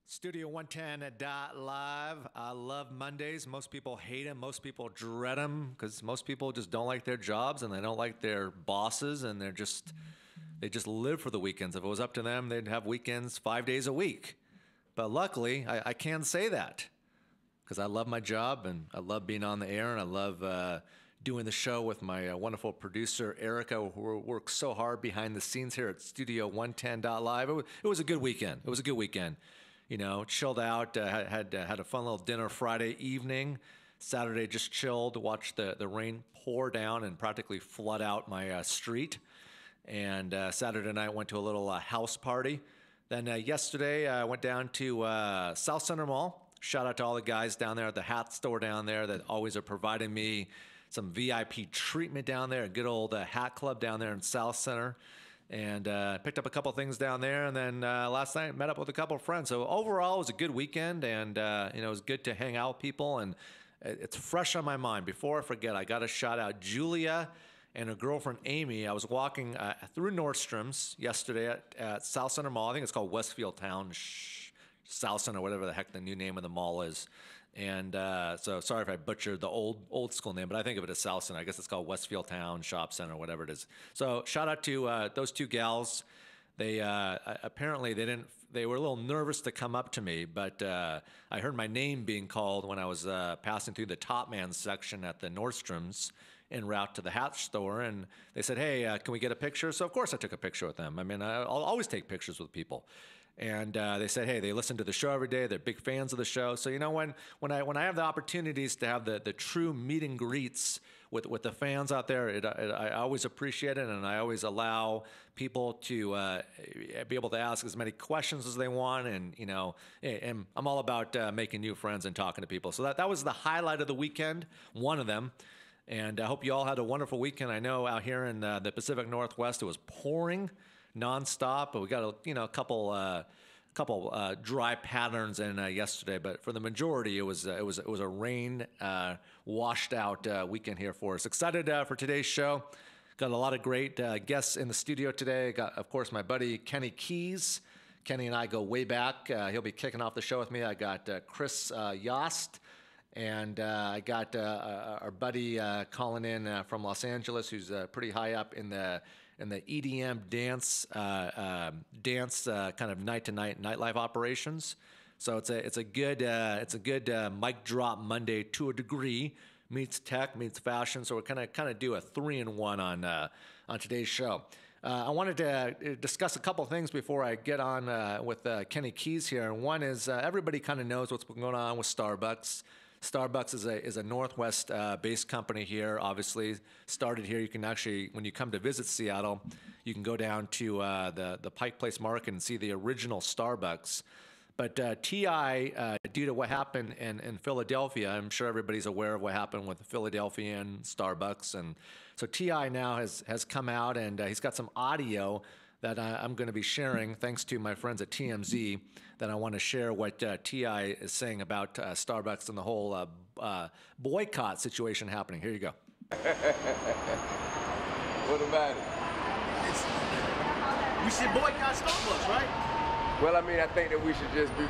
Studio 110.live. I love Mondays. Most people hate them. Most people dread them because most people just don't like their jobs and they don't like their bosses and they just live for the weekends. If it was up to them, they'd have weekends 5 days a week. But luckily, I can say that because I love my job and I love being on the air and I love doing the show with my wonderful producer, Erica, who works so hard behind the scenes here at Studio 110.live. It was a good weekend. It was a good weekend. You know, chilled out, had a fun little dinner Friday evening. Saturday just chilled, watched the rain pour down and practically flood out my street. And Saturday night went to a little house party. Then yesterday I went down to South Center Mall. Shout out to all the guys down there at the hat store down there that always are providing me some VIP treatment down there. A good old hat club down there in South Center. And picked up a couple things down there, and then last night met up with a couple of friends. So overall, it was a good weekend, and it was good to hang out with people. And it's fresh on my mind. Before I forget, I got to shout out Julia and her girlfriend Amy. I was walking through Nordstrom's yesterday at South Center Mall. I think it's called Westfield Town South Center, whatever the heck the new name of the mall is. And so sorry if I butchered the old school name, but I think of it as South Center. I guess it's called Westfield Town Shop Center, whatever it is. So shout out to those two gals. They apparently they were a little nervous to come up to me, but I heard my name being called when I was passing through the Top Man section at the Nordstrom's en route to the hat store, and they said, "Hey, can we get a picture?" So of course I took a picture with them. I mean, I'll always take pictures with people. And they said, hey, they listen to the show every day. They're big fans of the show. So, you know, when I have the opportunities to have the true meet and greets with the fans out there, I always appreciate it. And I always allow people to be able to ask as many questions as they want. And, you know, and I'm all about making new friends and talking to people. So that was the highlight of the weekend, one of them. And I hope you all had a wonderful weekend. I know out here in the Pacific Northwest, it was pouring nonstop, but we got a couple dry patterns in yesterday. But for the majority, it was a rain washed out weekend here for us. Excited for today's show. Got a lot of great guests in the studio today. Got, of course, my buddy Kenny Keys. Kenny and I go way back. He'll be kicking off the show with me. I got Chris Yost. And I got our buddy calling in from Los Angeles, who's pretty high up in the EDM dance kind of night-to-night nightlife operations. So it's a good mic drop Monday to a degree. Meets tech, meets fashion. So we're kind of do a 3-in-1 on today's show. I wanted to discuss a couple things before I get on with Kenny Keys here. And one is everybody kind of knows what's been going on with Starbucks. Starbucks is a Northwest based company here. Obviously, started here. You can actually, when you come to visit Seattle, you can go down to the Pike Place Market and see the original Starbucks. But TI, due to what happened in Philadelphia, I'm sure everybody's aware of what happened with the Philadelphian Starbucks, and so TI now has come out and he's got some audio that I'm going to be sharing, thanks to my friends at TMZ, that I want to share what TI is saying about Starbucks and the whole boycott situation happening. Here you go. What about it? We should boycott Starbucks, right? Well, I mean, I think that we should just we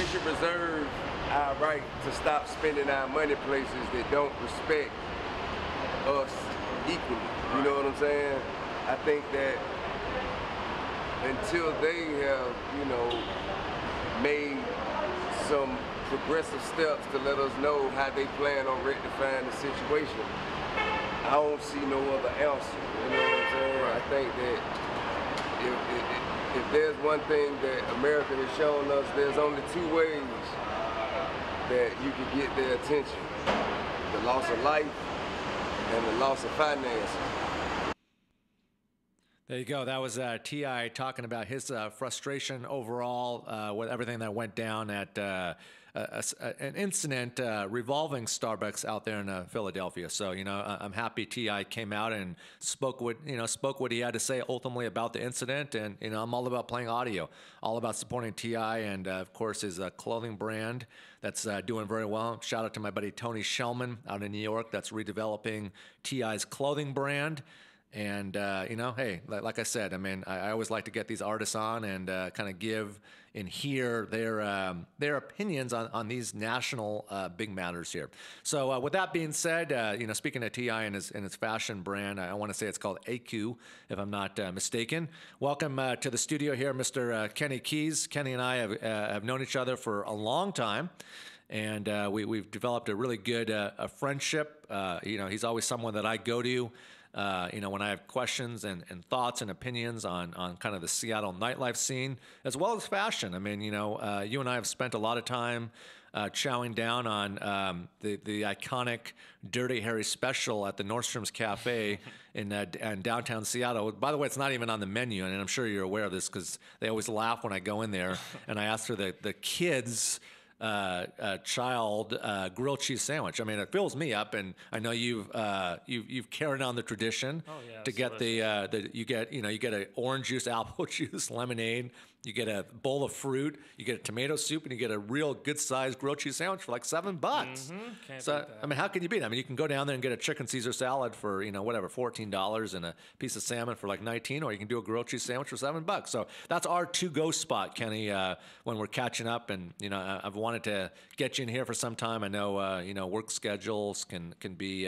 should reserve our right to stop spending our money places that don't respect us equally. You know what I'm saying? I think that until they have, made some progressive steps to let us know how they plan on rectifying the situation, I don't see no other answer. You know what I'm saying? Right. I think that if there's one thing that America has shown us, there's only two ways that you can get their attention: the loss of life and the loss of finances. There you go. That was T.I. talking about his frustration overall with everything that went down at an incident revolving Starbucks out there in Philadelphia. So, I'm happy T.I. came out and spoke what he had to say ultimately about the incident. And, I'm all about playing audio, all about supporting T.I. and, of course, his clothing brand that's doing very well. Shout out to my buddy Tony Shellman out in New York that's redeveloping T.I.'s clothing brand. And, hey, like I said, I mean, I always like to get these artists on and kind of give and hear their opinions on these national big matters here. So with that being said, speaking of T.I. and his fashion brand, I want to say it's called AQ, if I'm not mistaken. Welcome to the studio here, Mr. Kenny Keys. Kenny and I have known each other for a long time. And we've developed a really good a friendship. He's always someone that I go to, when I have questions and thoughts and opinions on kind of the Seattle nightlife scene, as well as fashion. I mean, you and I have spent a lot of time chowing down on the iconic Dirty Harry special at the Nordstrom's Cafe in downtown Seattle. By the way, it's not even on the menu, and I'm sure you're aware of this because they always laugh when I go in there. And I ask for the kids' child grilled cheese sandwich. I mean, it fills me up, and I know you've carried on the tradition to get you get an orange juice, apple juice, lemonade. You get a bowl of fruit, you get a tomato soup, and you get a real good-sized grilled cheese sandwich for like $7. Mm-hmm. So, I mean, how can you beat it? I mean, you can go down there and get a chicken Caesar salad for, $14 and a piece of salmon for like $19, or you can do a grilled cheese sandwich for $7. So that's our to-go spot, Kenny, when we're catching up. And, I've wanted to get you in here for some time. I know, work schedules can be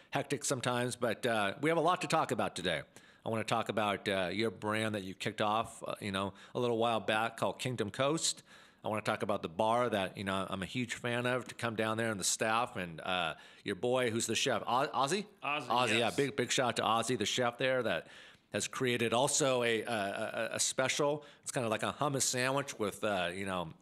hectic sometimes, but we have a lot to talk about today. I want to talk about your brand that you kicked off, a little while back called Kingdom Coast. I want to talk about the bar that, I'm a huge fan of, to come down there and the staff, and your boy, who's the chef, Ozzy? Ozzy, yes. Yeah, big shout out to Ozzy, the chef there, that has created also a special. It's kind of like a hummus sandwich with,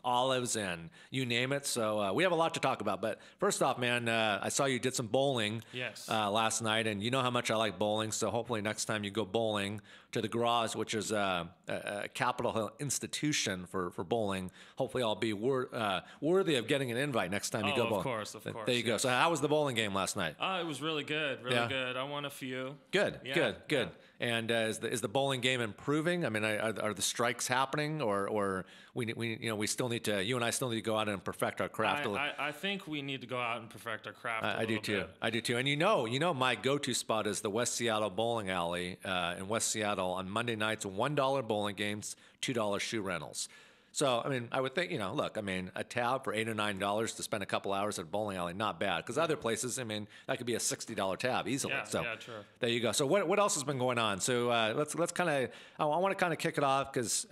olives and you name it. So we have a lot to talk about. But first off, man, I saw you did some bowling last night, and you know how much I like bowling. So hopefully next time you go bowling to the Garage, which is a Capitol Hill institution for bowling, hopefully I'll be worthy of getting an invite next time you go bowling. Of course. There you go. So how was the bowling game last night? It was really good, good. I won a few. Good. And is the bowling game improving? I mean, are the strikes happening, or we still need to? You and I still need to go out and perfect our craft. I think we need to go out and perfect our craft. I do too. I do too. And my go-to spot is the West Seattle Bowling Alley in West Seattle on Monday nights. $1 bowling games, $2 shoe rentals. So, I mean, I would think, look, I mean, a tab for $8 or $9 to spend a couple hours at a bowling alley, not bad. Because other places, I mean, that could be a $60 tab easily. Yeah, so true. There you go. So what else has been going on? So let's kind of, I want to kind of kick it off because,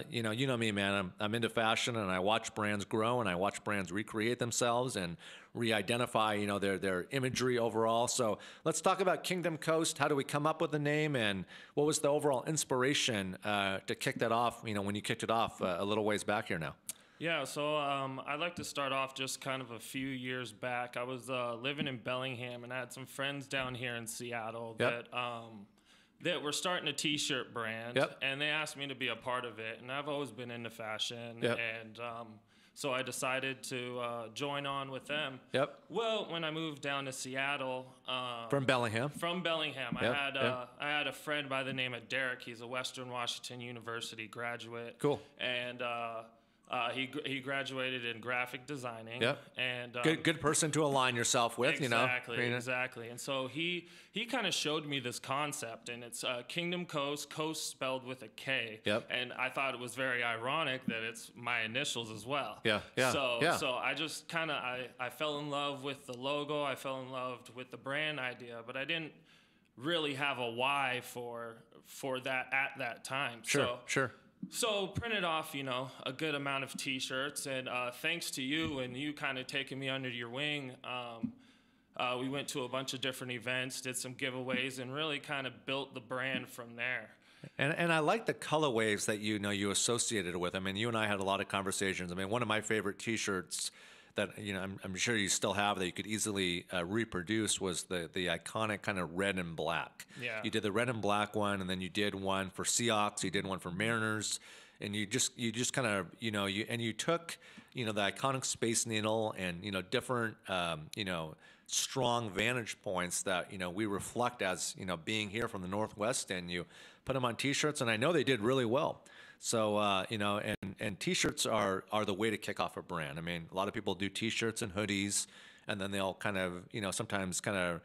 you know me, man. I'm into fashion, and I watch brands grow, and I watch brands recreate themselves and re-identify, their imagery overall. So let's talk about Kingdom Coast. How do we come up with the name, and what was the overall inspiration to kick that off, when you kicked it off a little ways back here now? Yeah, so I'd like to start off just kind of a few years back. I was living in Bellingham, and I had some friends down here in Seattle that were starting a T-shirt brand, and they asked me to be a part of it. And I've always been into fashion, and so I decided to join on with them. Well, when I moved down to Seattle, from Bellingham, I had a friend by the name of Derek. He's a Western Washington University graduate. Cool. And he graduated in graphic designing. And good person to align yourself with. Exactly. And so he kind of showed me this concept, and it's Kingdom Coast spelled with a K. And I thought it was very ironic that it's my initials as well. So I just kind of I fell in love with the logo. I fell in love with the brand idea, but I didn't really have a why for that at that time. Sure. So printed off, a good amount of T-shirts, and thanks to you and you kind of taking me under your wing, we went to a bunch of different events, did some giveaways, and really kind of built the brand from there. And I like the colorways that you associated with. I mean, you and I had a lot of conversations. I mean, one of my favorite T-shirts that I'm sure you still have that you could easily reproduce was the iconic kind of red and black. You did the red and black one, and then you did one for Seahawks, you did one for Mariners, and you just kind of you took the iconic Space Needle and different strong vantage points that we reflect as being here from the Northwest, and you put them on T-shirts, and I know they did really well. So, and T-shirts are the way to kick off a brand. I mean, a lot of people do T-shirts and hoodies, and then they'll kind of, sometimes kind of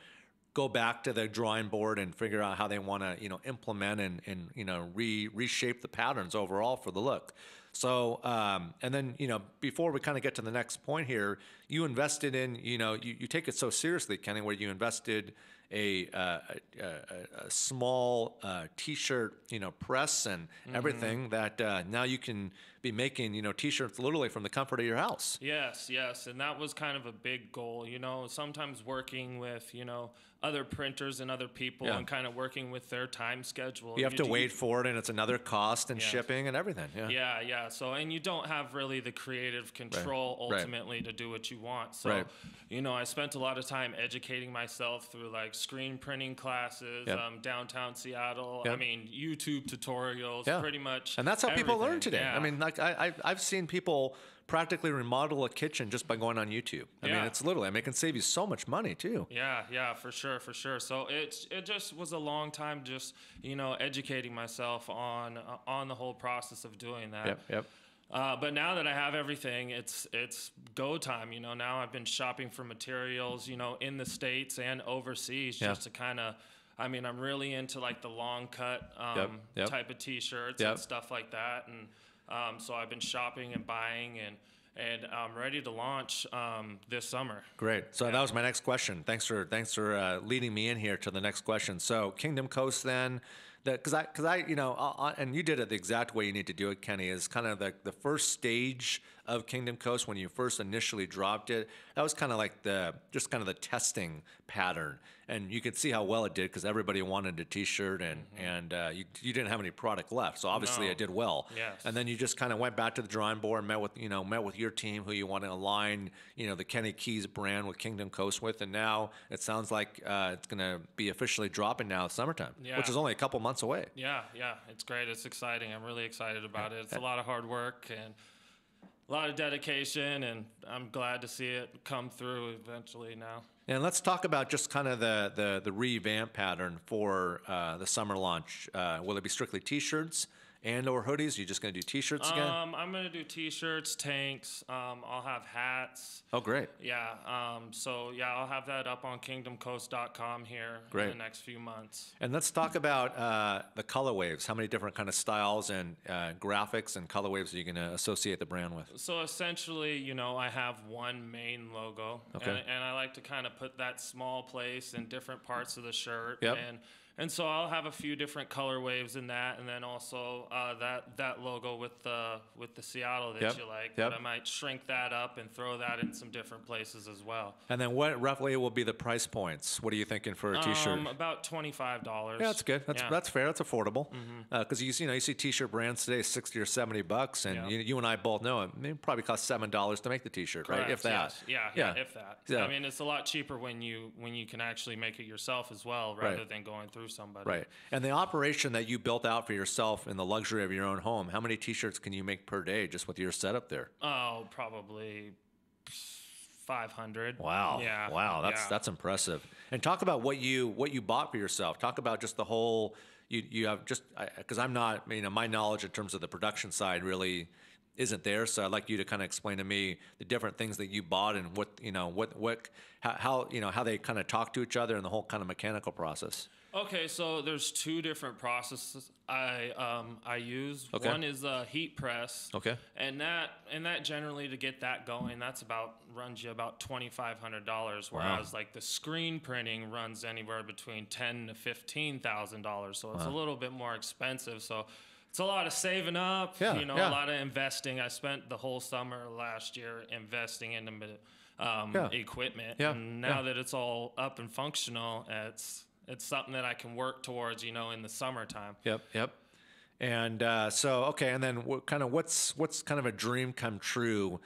go back to the drawing board and figure out how they want to, implement and reshape the patterns overall for the look. So, and then, before we kind of get to the next point here, you invested in, you take it so seriously, Kenny, where you invested a small T-shirt, press and everything that now you can be making, T-shirts literally from the comfort of your house. Yes, yes, and that was kind of a big goal. Sometimes working with, other printers and other people and kind of working with their time schedule. You have to wait for it, and it's another cost and shipping and everything. Yeah. So, and you don't have really the creative control ultimately to do what you want. So, I spent a lot of time educating myself through like screen printing classes, downtown Seattle. I mean, YouTube tutorials, pretty much. And that's how people learn today. Yeah. I mean, like I've seen people practically remodel a kitchen just by going on YouTube. I mean, it's literally, it can save you so much money too. Yeah, for sure. So it just was a long time just, educating myself on the whole process of doing that. Yep. But now that I have everything, it's go time. Now I've been shopping for materials, in the States and overseas just to kind of, I'm really into like the long cut type of T-shirts and stuff like that. And so I've been shopping and buying and I'm ready to launch this summer. Great. So that was my next question. Thanks for leading me in here to the next question. So Kingdom Coast then, because I and you did it the exact way you need to do it, Kenny, is kind of the first stage of Kingdom Coast when you first initially dropped it. That was kind of like the testing pattern, and you could see how well it did because everybody wanted a T-shirt, and you didn't have any product left, so obviously it did well. Yes. And then you just kind of went back to the drawing board, met with your team who you want to align the Kenny Keys brand with Kingdom Coast with, and now it sounds like it's going to be officially dropping now summertime, which is only a couple months away. Yeah, it's great. It's exciting. I'm really excited about it. It's a lot of hard work and a lot of dedication, and I'm glad to see it come through eventually now. And let's talk about just kind of the revamp pattern for the summer launch. Will it be strictly T-shirts and or hoodies? Are you just going to do T-shirts again? I'm going to do T-shirts, tanks. I'll have hats. Oh, great. Yeah. I'll have that up on kingdomcoast.com here in the next few months. And let's talk about the color waves. How many different kind of styles and graphics and color waves are you going to associate the brand with? So essentially, I have one main logo, and I like to kind of put that small place in different parts of the shirt. Yep. And so I'll have a few different color waves in that, and then also that logo with the Seattle that you like. But I might shrink that up and throw that in some different places as well. And then what roughly will be the price points? What are you thinking for a T-shirt? About $25. Yeah, that's good. That's fair. That's affordable. Because you see T-shirt brands today $60 or $70, and you and I both know it probably costs $7 to make the T-shirt, right? If that. Yes. Yeah, if that. Yeah. I mean, it's a lot cheaper when you can actually make it yourself as well, rather than going through somebody. Right. And the operation that you built out for yourself in the luxury of your own home, how many T-shirts can you make per day just with your setup there? Oh, probably 500. Wow. Yeah. Wow. That's impressive. And talk about what you bought for yourself. Talk about just the whole. You have just because I'm not. My knowledge in terms of the production side really isn't there. So I'd like you to kind of explain to me the different things that you bought and how they kind of talk to each other and the whole kind of mechanical process. Okay, so there's two different processes I use. Okay. One is a heat press. Okay. And that generally, to get that going, runs you about $2,500. Whereas like the screen printing runs anywhere between $10,000 to $15,000. So it's a little bit more expensive. So it's a lot of saving up. A lot of investing. I spent the whole summer last year investing in equipment. Yeah. And now that it's all up and functional, it's something that I can work towards, in the summertime. Yep. And and then what's kind of a dream come true,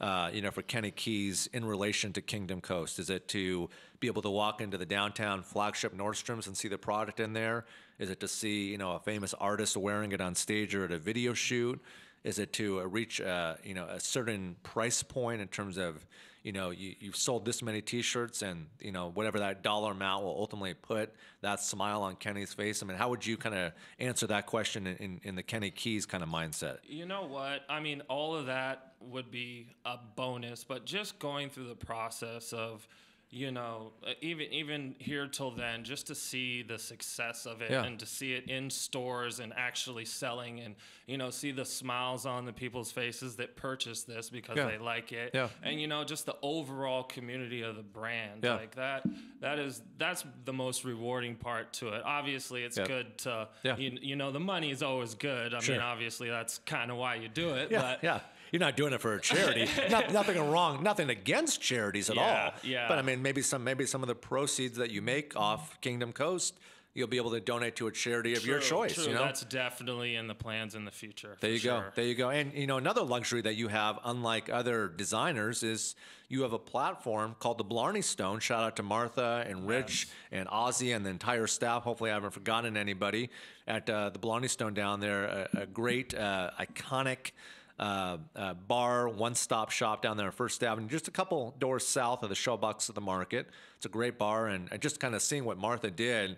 for Kenny Keys in relation to Kingdom Coast? Is it to be able to walk into the downtown flagship Nordstrom's and see the product in there? Is it to see, a famous artist wearing it on stage or at a video shoot? Is it to reach, a certain price point in terms of, you've sold this many T-shirts and, whatever that dollar amount will ultimately put that smile on Kenny's face? I mean, how would you kind of answer that question in the Kenny Keys kind of mindset? You know what? I mean, all of that would be a bonus, but just going through the process of, you know, even here till then, just to see the success of it Yeah. and to see it in stores and actually selling, and you know, see the smiles on the people's faces that purchase this because Yeah. they like it, Yeah. and you know, just the overall community of the brand, Yeah. like that's the most rewarding part to it. Obviously, it's Yeah. good to Yeah. you know, the money is always good. I Sure. mean, obviously, that's kind of why you do it, Yeah, but yeah. You're not doing it for a charity. Nothing wrong. Nothing against charities at Yeah, all. yeah. But I mean, maybe some of the proceeds that you make off Kingdom Coast, you'll be able to donate to a charity of your choice. True. You know, That's definitely in the plans in the future. there for you go. sure. There you go. And you know, another luxury that you have, unlike other designers, is you have a platform called the Blarney Stone. Shout out to Martha and Rich and Ozzy and the entire staff. Hopefully, I haven't forgotten anybody at the Blarney Stone down there. A great, iconic bar, one-stop shop down there on First Avenue, just a couple doors south of the Showbox of the Market. It's a great bar, and just kind of seeing what Martha did.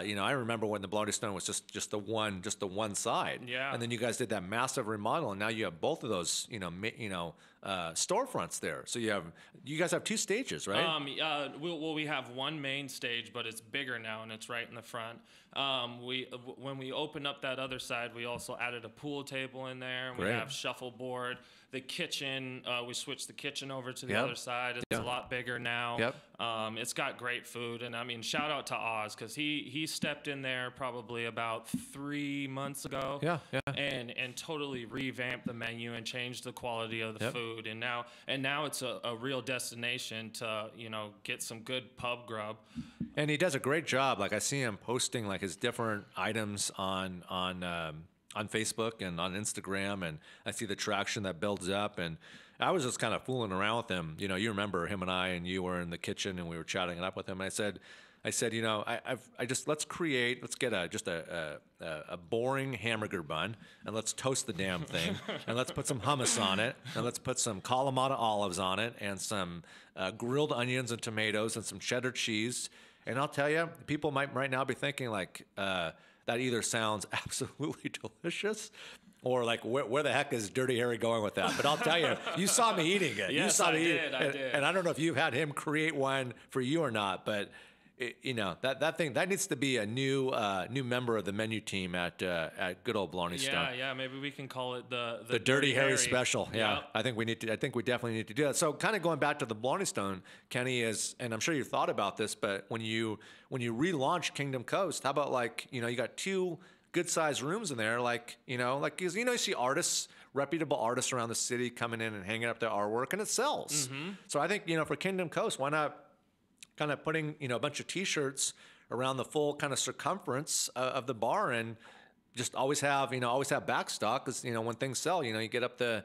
You know, I remember when the Bloody Stone was just the one side. Yeah. And then you guys did that massive remodel, and now you have both of those, storefronts there. So you guys have two stages, right? We have one main stage, but it's bigger now, and it's right in the front. When we opened up that other side, we also added a pool table in there. And we Great. have shuffleboard. The kitchen, we switched the kitchen over to the Yep. other side. It's Yep. a lot bigger now. Yep. It's got great food, and I mean, shout out to Oz because he stepped in there probably about 3 months ago. Yeah, yeah. And totally revamped the menu and changed the quality of the Yep. food. And now it's a real destination to get some good pub grub. And he does a great job. Like I see him posting like his different items on Facebook and on Instagram, and I see the traction that builds up. And I was just kind of fooling around with him. You know, you remember him and I, and you were in the kitchen, and we were chatting it up with him. And I said, you know, let's get a boring hamburger bun, and let's toast the damn thing, and let's put some hummus on it, and let's put some Kalamata olives on it, and some grilled onions and tomatoes, and some cheddar cheese. And I'll tell you, people might right now be thinking like, that either sounds absolutely delicious, or like, where the heck is Dirty Harry going with that? But I'll tell you, you saw me eating it. You Yes, saw I me did, I did. And I don't know if you've had him create one for you or not, but that needs to be a new member of the menu team at good old Blarney Stone. Yeah, maybe we can call it the Dirty Harry special. Yeah, Yep. I think we definitely need to do that. So kind of going back to the Blarney Stone, Kenny, and I'm sure you've thought about this, but when you relaunch Kingdom Coast, how about like, you got two good sized rooms in there, because you see artists, reputable artists around the city coming in and hanging up their artwork, and it sells. Mm-hmm. So I think, for Kingdom Coast, why not kind of putting, a bunch of T-shirts around the full kind of circumference of the bar, and just always have backstock, because when things sell, you get up the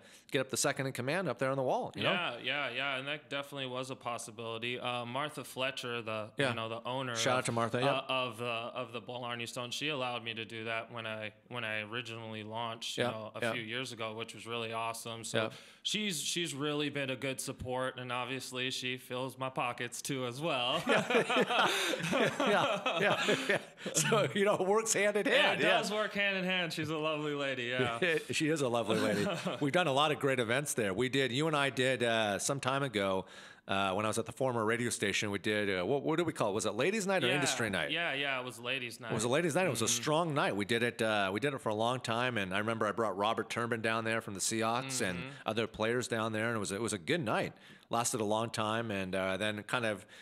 second in command up there on the wall. Yeah, and that definitely was a possibility. Martha Fletcher, the owner, Shout out to Martha, yep. of the Blarney Stone, she allowed me to do that when I originally launched, a few years ago, which was really awesome. So Yep. she's really been a good support, and obviously she fills my pockets too as well. yeah. So it works hand in hand. It does work hand in hand. She's a lovely lady. Yeah. She is a lovely lady. We've done a lot of great events there. You and I did some time ago when I was at the former radio station. We did what did we call it? Was it Ladies' Night or Industry Night? Yeah. It was Ladies' Night. It was a Ladies' Night. It was a strong night. We did it for a long time, and I remember I brought Robert Turbin down there from the Seahawks and other players down there, and it was a good night. Lasted a long time, and then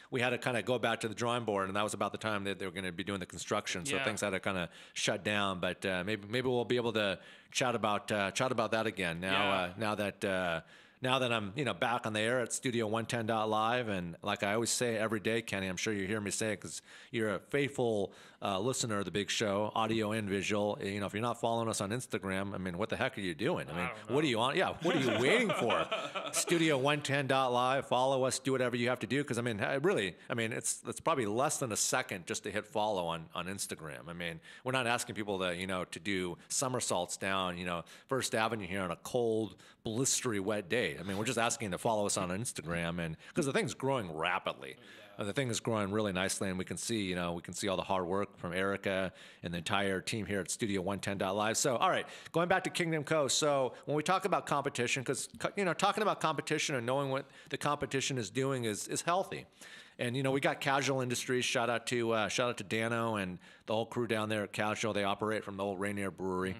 we had to kind of go back to the drawing board, and that was about the time that they were going to be doing the construction, so things had to kind of shut down. But maybe we'll be able to chat about that again now that I'm back on the air at Studio 110.live, and like I always say every day, Kenny, I'm sure you hear me say it because you're a faithful listener of the big show, audio and visual. If you're not following us on Instagram, I mean, what the heck are you doing? I mean, what are you on? Yeah, what are you waiting for? Studio 110.live. Follow us. Do whatever you have to do, because it's probably less than a second just to hit follow on Instagram. I mean, we're not asking people to do somersaults down First Avenue here on a cold, blistery, wet day. I mean, we're just asking to follow us on Instagram, and because the thing's growing rapidly. the thing is growing really nicely, and we can see all the hard work from Erica and the entire team here at Studio 110.live. So, all right, going back to Kingdom Coast. So, when we talk about competition, because talking about competition and knowing what the competition is doing is healthy. And we got Casual Industries. Shout out to Dano and the whole crew down there at Casual. They operate from the old Rainier Brewery.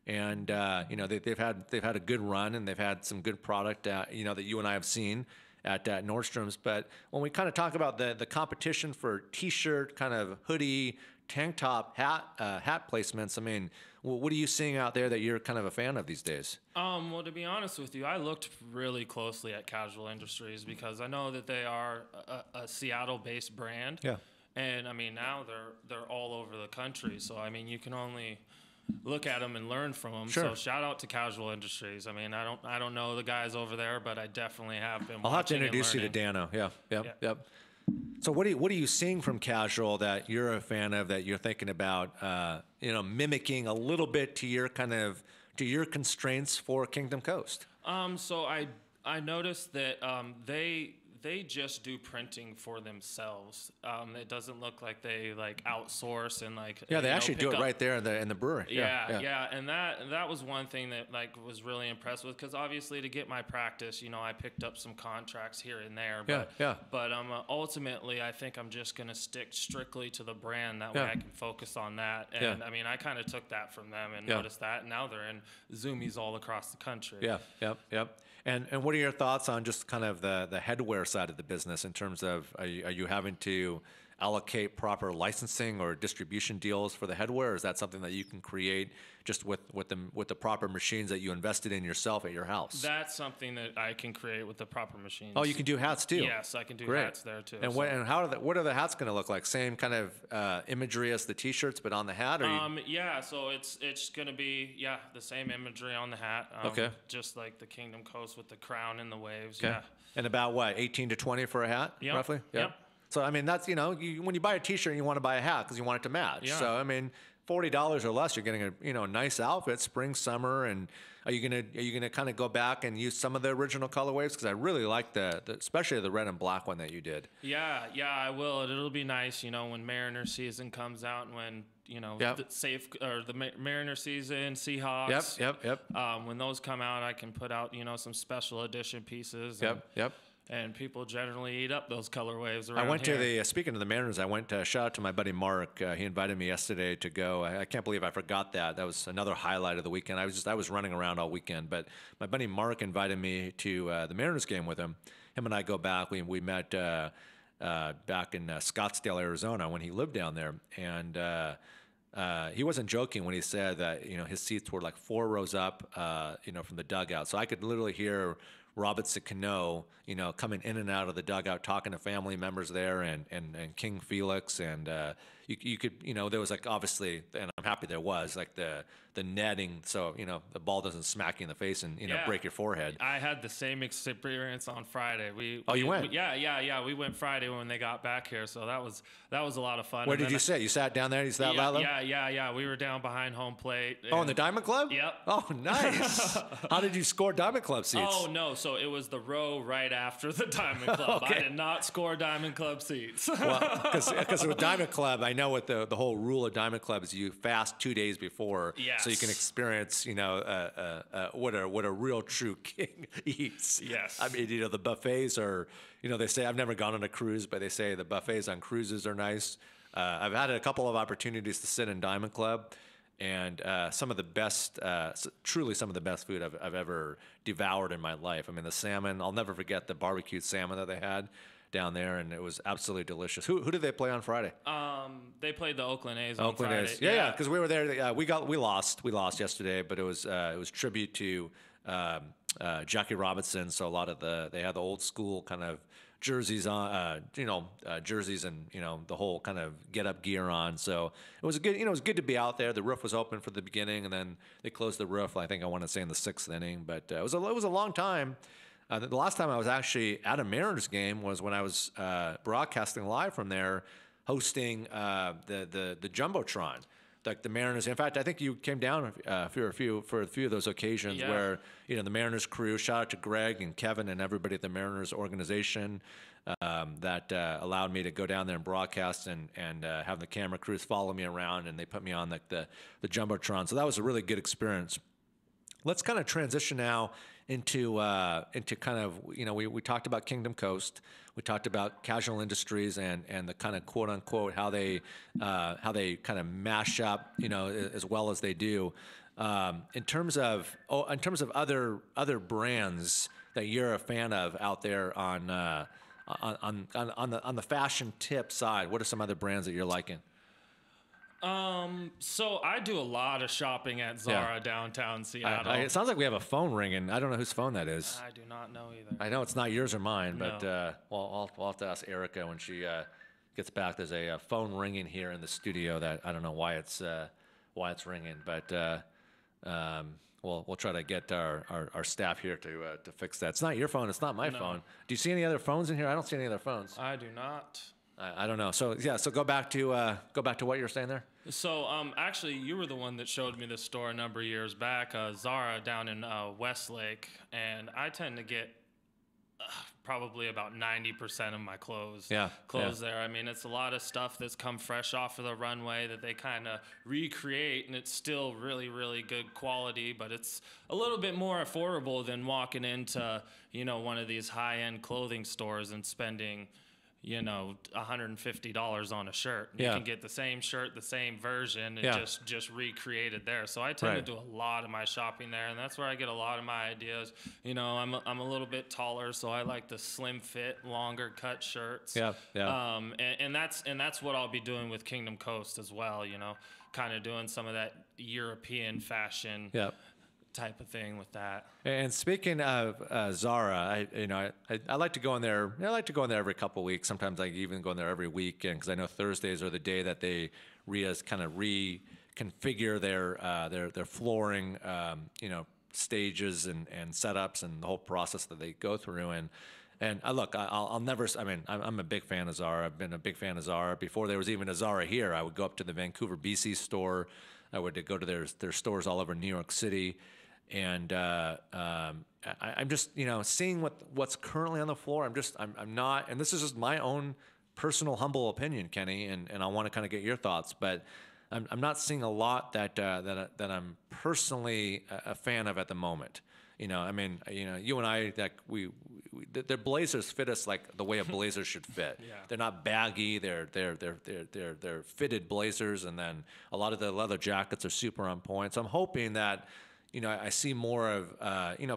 And they've had a good run, and they've had some good product that you and I have seen at Nordstrom's. But when we kind of talk about the competition for T-shirt, kind of hoodie, tank top, hat placements, I mean, what are you seeing out there that you're kind of a fan of these days? Well, to be honest with you, I looked really closely at Casual Industries because I know that they are a Seattle-based brand. Yeah. And I mean, now they're all over the country. So I mean, you can only look at them and learn from them. Sure. So shout out to Casual Industries. I mean, I don't know the guys over there, but I definitely have been. I'll have to watching and introduce you to learning. Dano. Yep. So what are you seeing from Casual that you're a fan of, that you're thinking about mimicking a little bit to your constraints for Kingdom Coast? So I noticed that they just do printing for themselves. It doesn't look like they outsource and they actually do it right there in the brewery. Yeah, and that was one thing that was really impressed with, because obviously to get my practice, I picked up some contracts here and there. But ultimately, I think I'm just gonna stick strictly to the brand. That way I can focus on that. And I mean, I kind of took that from them and noticed that. And now they're in Zoomies all across the country. Yep. And what are your thoughts on just kind of the headwear side of the business in terms of are you having to allocate proper licensing or distribution deals for the headwear? Or is that something that you can create just with the proper machines that you invested in yourself at your house? That's something that I can create with the proper machines. Oh, you can do hats too? Yes, I can do hats there too. And what are the hats going to look like? Same kind of imagery as the T-shirts, but on the hat? Yeah, so it's going to be the same imagery on the hat. Okay. Just like the Kingdom Coast with the crown and the waves. Okay. Yeah. And about what, 18 to 20 for a hat, roughly? Yep. So I mean, that's when you buy a T-shirt, you want to buy a hat because you want it to match. Yeah. So I mean, $40 or less, you're getting a nice outfit, spring, summer. And are you gonna kind of go back and use some of the original colorways? Because I really like especially the red and black one that you did. Yeah, I will. It'll be nice, when Mariner season comes out, and when the Mariner season, Seahawks. Yep. When those come out, I can put out some special edition pieces. Yep. And people generally eat up those colorways around here. Speaking of the Mariners, I went shout out to my buddy Mark. He invited me yesterday to go. I can't believe I forgot that. That was another highlight of the weekend. I was running around all weekend, but my buddy Mark invited me to the Mariners game with him. Him and I go back. We met back in Scottsdale, Arizona, when he lived down there, and he wasn't joking when he said that his seats were like 4 rows up from the dugout. So I could literally hear Robinson Cano, coming in and out of the dugout, talking to family members there, and King Felix, and you could, there was obviously, and I'm happy there was the netting, so the ball doesn't smack you in the face and break your forehead. I had the same experience on Friday. You went? Yeah. We went Friday when they got back here, so that was a lot of fun. Where did you sit? You sat down there? You sat loud? Yeah. We were down behind home plate. In the Diamond Club? Yep. Oh, nice. How did you score Diamond Club seats? Oh no, so it was the row right after the Diamond Club. Okay. I did not score Diamond Club seats. Well, because with Diamond Club, I know what the whole rule of Diamond Club is: you fast 2 days before, so you can experience, what a real true king eats. Yes. I mean, the buffets are, they say, I've never gone on a cruise, but they say the buffets on cruises are nice. I've had a couple of opportunities to sit in Diamond Club, and some of the best, truly some of the best food I've ever devoured in my life. I mean, the salmon, I'll never forget the barbecued salmon that they had down there, and it was absolutely delicious. Who did they play on Friday? They played the Oakland A's on Oakland Friday. A's. Yeah, because we were there. We lost yesterday, but it was tribute to Jackie Robinson. So a lot of they had the old school kind of jerseys on, jerseys and the whole kind of get up gear on. So it was good. It was good to be out there. The roof was open for the beginning, and then they closed the roof. I think I want to say in the 6th inning, but it was a long time. The last time I was actually at a Mariners game was when I was broadcasting live from there, hosting the Jumbotron. like the Mariners. In fact, I think you came down for a few of those occasions where the Mariners crew. Shout out to Greg and Kevin and everybody at the Mariners organization that allowed me to go down there and broadcast and have the camera crews follow me around, and they put me on like the jumbotron. So that was a really good experience. Let's kind of transition now into kind of, we talked about Kingdom Coast, we talked about casual industries and the kind of quote unquote how they kind of mash up, as well as they do. In terms of other brands that you're a fan of out there on the fashion tip side, what are some other brands that you're liking? So I do a lot of shopping at Zara downtown Seattle. It sounds like we have a phone ringing. I don't know whose phone that is. I do not know either. I know it's not yours or mine, No. but we'll have to ask Erica when she gets back. There's a phone ringing here in the studio that I don't know why it's ringing, but we'll try to get our staff here to fix that. It's not your phone. It's not my phone. Do you see any other phones in here? I don't see any other phones. I do not. I don't know. So so go back to what you were saying there. So actually, you were the one that showed me this store a number of years back, Zara down in Westlake, and I tend to get probably about 90% of my clothes there. I mean, it's a lot of stuff that's come fresh off of the runway that they kind of recreate, and it's still really, really good quality, but it's a little bit more affordable than walking into one of these high-end clothing stores and spending $150 on a shirt. You can get the same shirt, the same version, and just recreated there. So I tend to do a lot of my shopping there, and that's where I get a lot of my ideas. I'm a little bit taller, so I like the slim fit, longer cut shirts. And that's what I'll be doing with Kingdom Coast as well. Kind of doing some of that European fashion. Type of thing with that. And speaking of Zara, I like to go in there. I like to go in there every couple of weeks. Sometimes I even go in there every weekend because I know Thursdays are the day that they reconfigure their flooring, stages and setups and the whole process that they go through. And I'll never. I mean, I'm a big fan of Zara. I've been a big fan of Zara before there was even a Zara here. I would go up to the Vancouver, BC store. I would go to their stores all over New York City. And I'm just seeing what's currently on the floor. I'm not, and this is just my own personal humble opinion, Kenny, and I want to kind of get your thoughts, but I'm not seeing a lot that I'm personally a fan of at the moment. You and I, their blazers fit us like the way a blazer should fit. They're not baggy. They're fitted blazers, and then a lot of the leather jackets are super on point. So I'm hoping that I see more of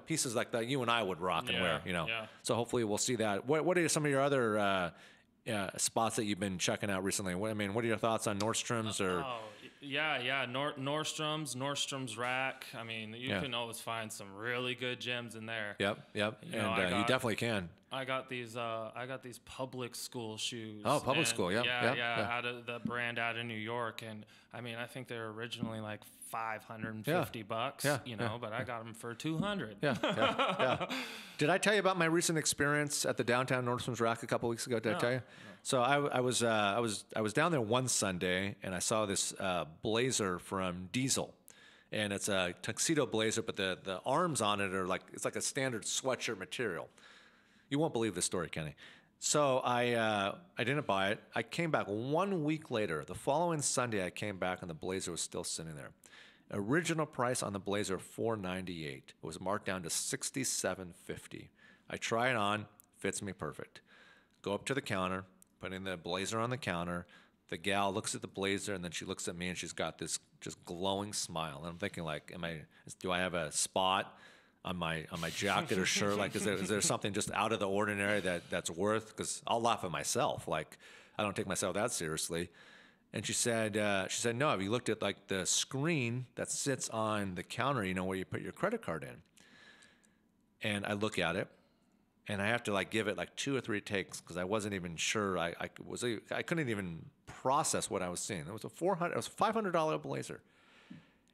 pieces like that you and I would rock and wear. So hopefully we'll see that. What are some of your other spots that you've been checking out recently? What are your thoughts on Nordstrom's or? Nordstrom's Rack. I mean, you can always find some really good gems in there. Yep. You definitely can. I got these public school shoes. Oh, public school, yeah. Out of the brand out of New York, and I mean, I think they were originally like $550, but I got them for $200. Yeah. Did I tell you about my recent experience at the downtown Nordstrom's Rack a couple weeks ago? Did I tell you? No. So I was down there one Sunday, and I saw this blazer from Diesel. And it's a tuxedo blazer, but the arms on it are it's like a standard sweatshirt material. You won't believe this story, Kenny. So I didn't buy it. I came back 1 week later. The following Sunday, I came back, and the blazer was still sitting there. Original price on the blazer, $498. It was marked down to $67.50. I try it on, fits me perfect. Go up to the counter, putting the blazer on the counter. The gal looks at the blazer, and then she looks at me, and she's got this just glowing smile. And I'm thinking, do I have a spot on my jacket or shirt? Is there something just out of the ordinary that's worth? Because I'll laugh at myself. I don't take myself that seriously. And she said, no. Have you looked at the screen that sits on the counter? Where you put your credit card in? And I look at it. And I have to give it 2 or 3 takes because I wasn't even sure. I couldn't even process what I was seeing. It was a $500 blazer,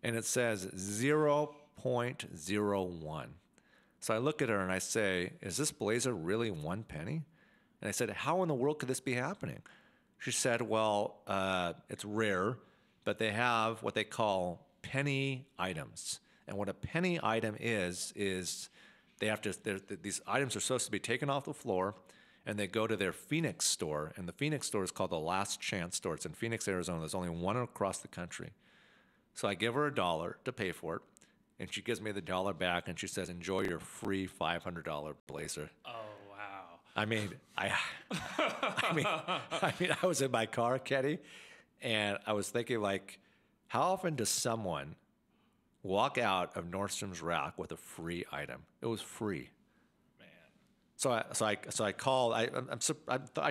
and it says 0.01. So I look at her and I say, "Is this blazer really $1 penny?" And I said, "How in the world could this be happening?" She said, "Well, it's rare. but they have what they call penny items. And what a penny item is they have to, these items are supposed to be taken off the floor, and they go to their Phoenix store. And the Phoenix store is called the Last Chance store. It's in Phoenix, Arizona. There's only one across the country. So I give her $1 to pay for it, and she gives me the $1 back, and she says, "Enjoy your free $500 blazer." Oh, wow. I mean, I was in my car, Kenny, and I was thinking, like, how often does someone walk out of Nordstrom's rack with a free item? It was free. Man. So I called. I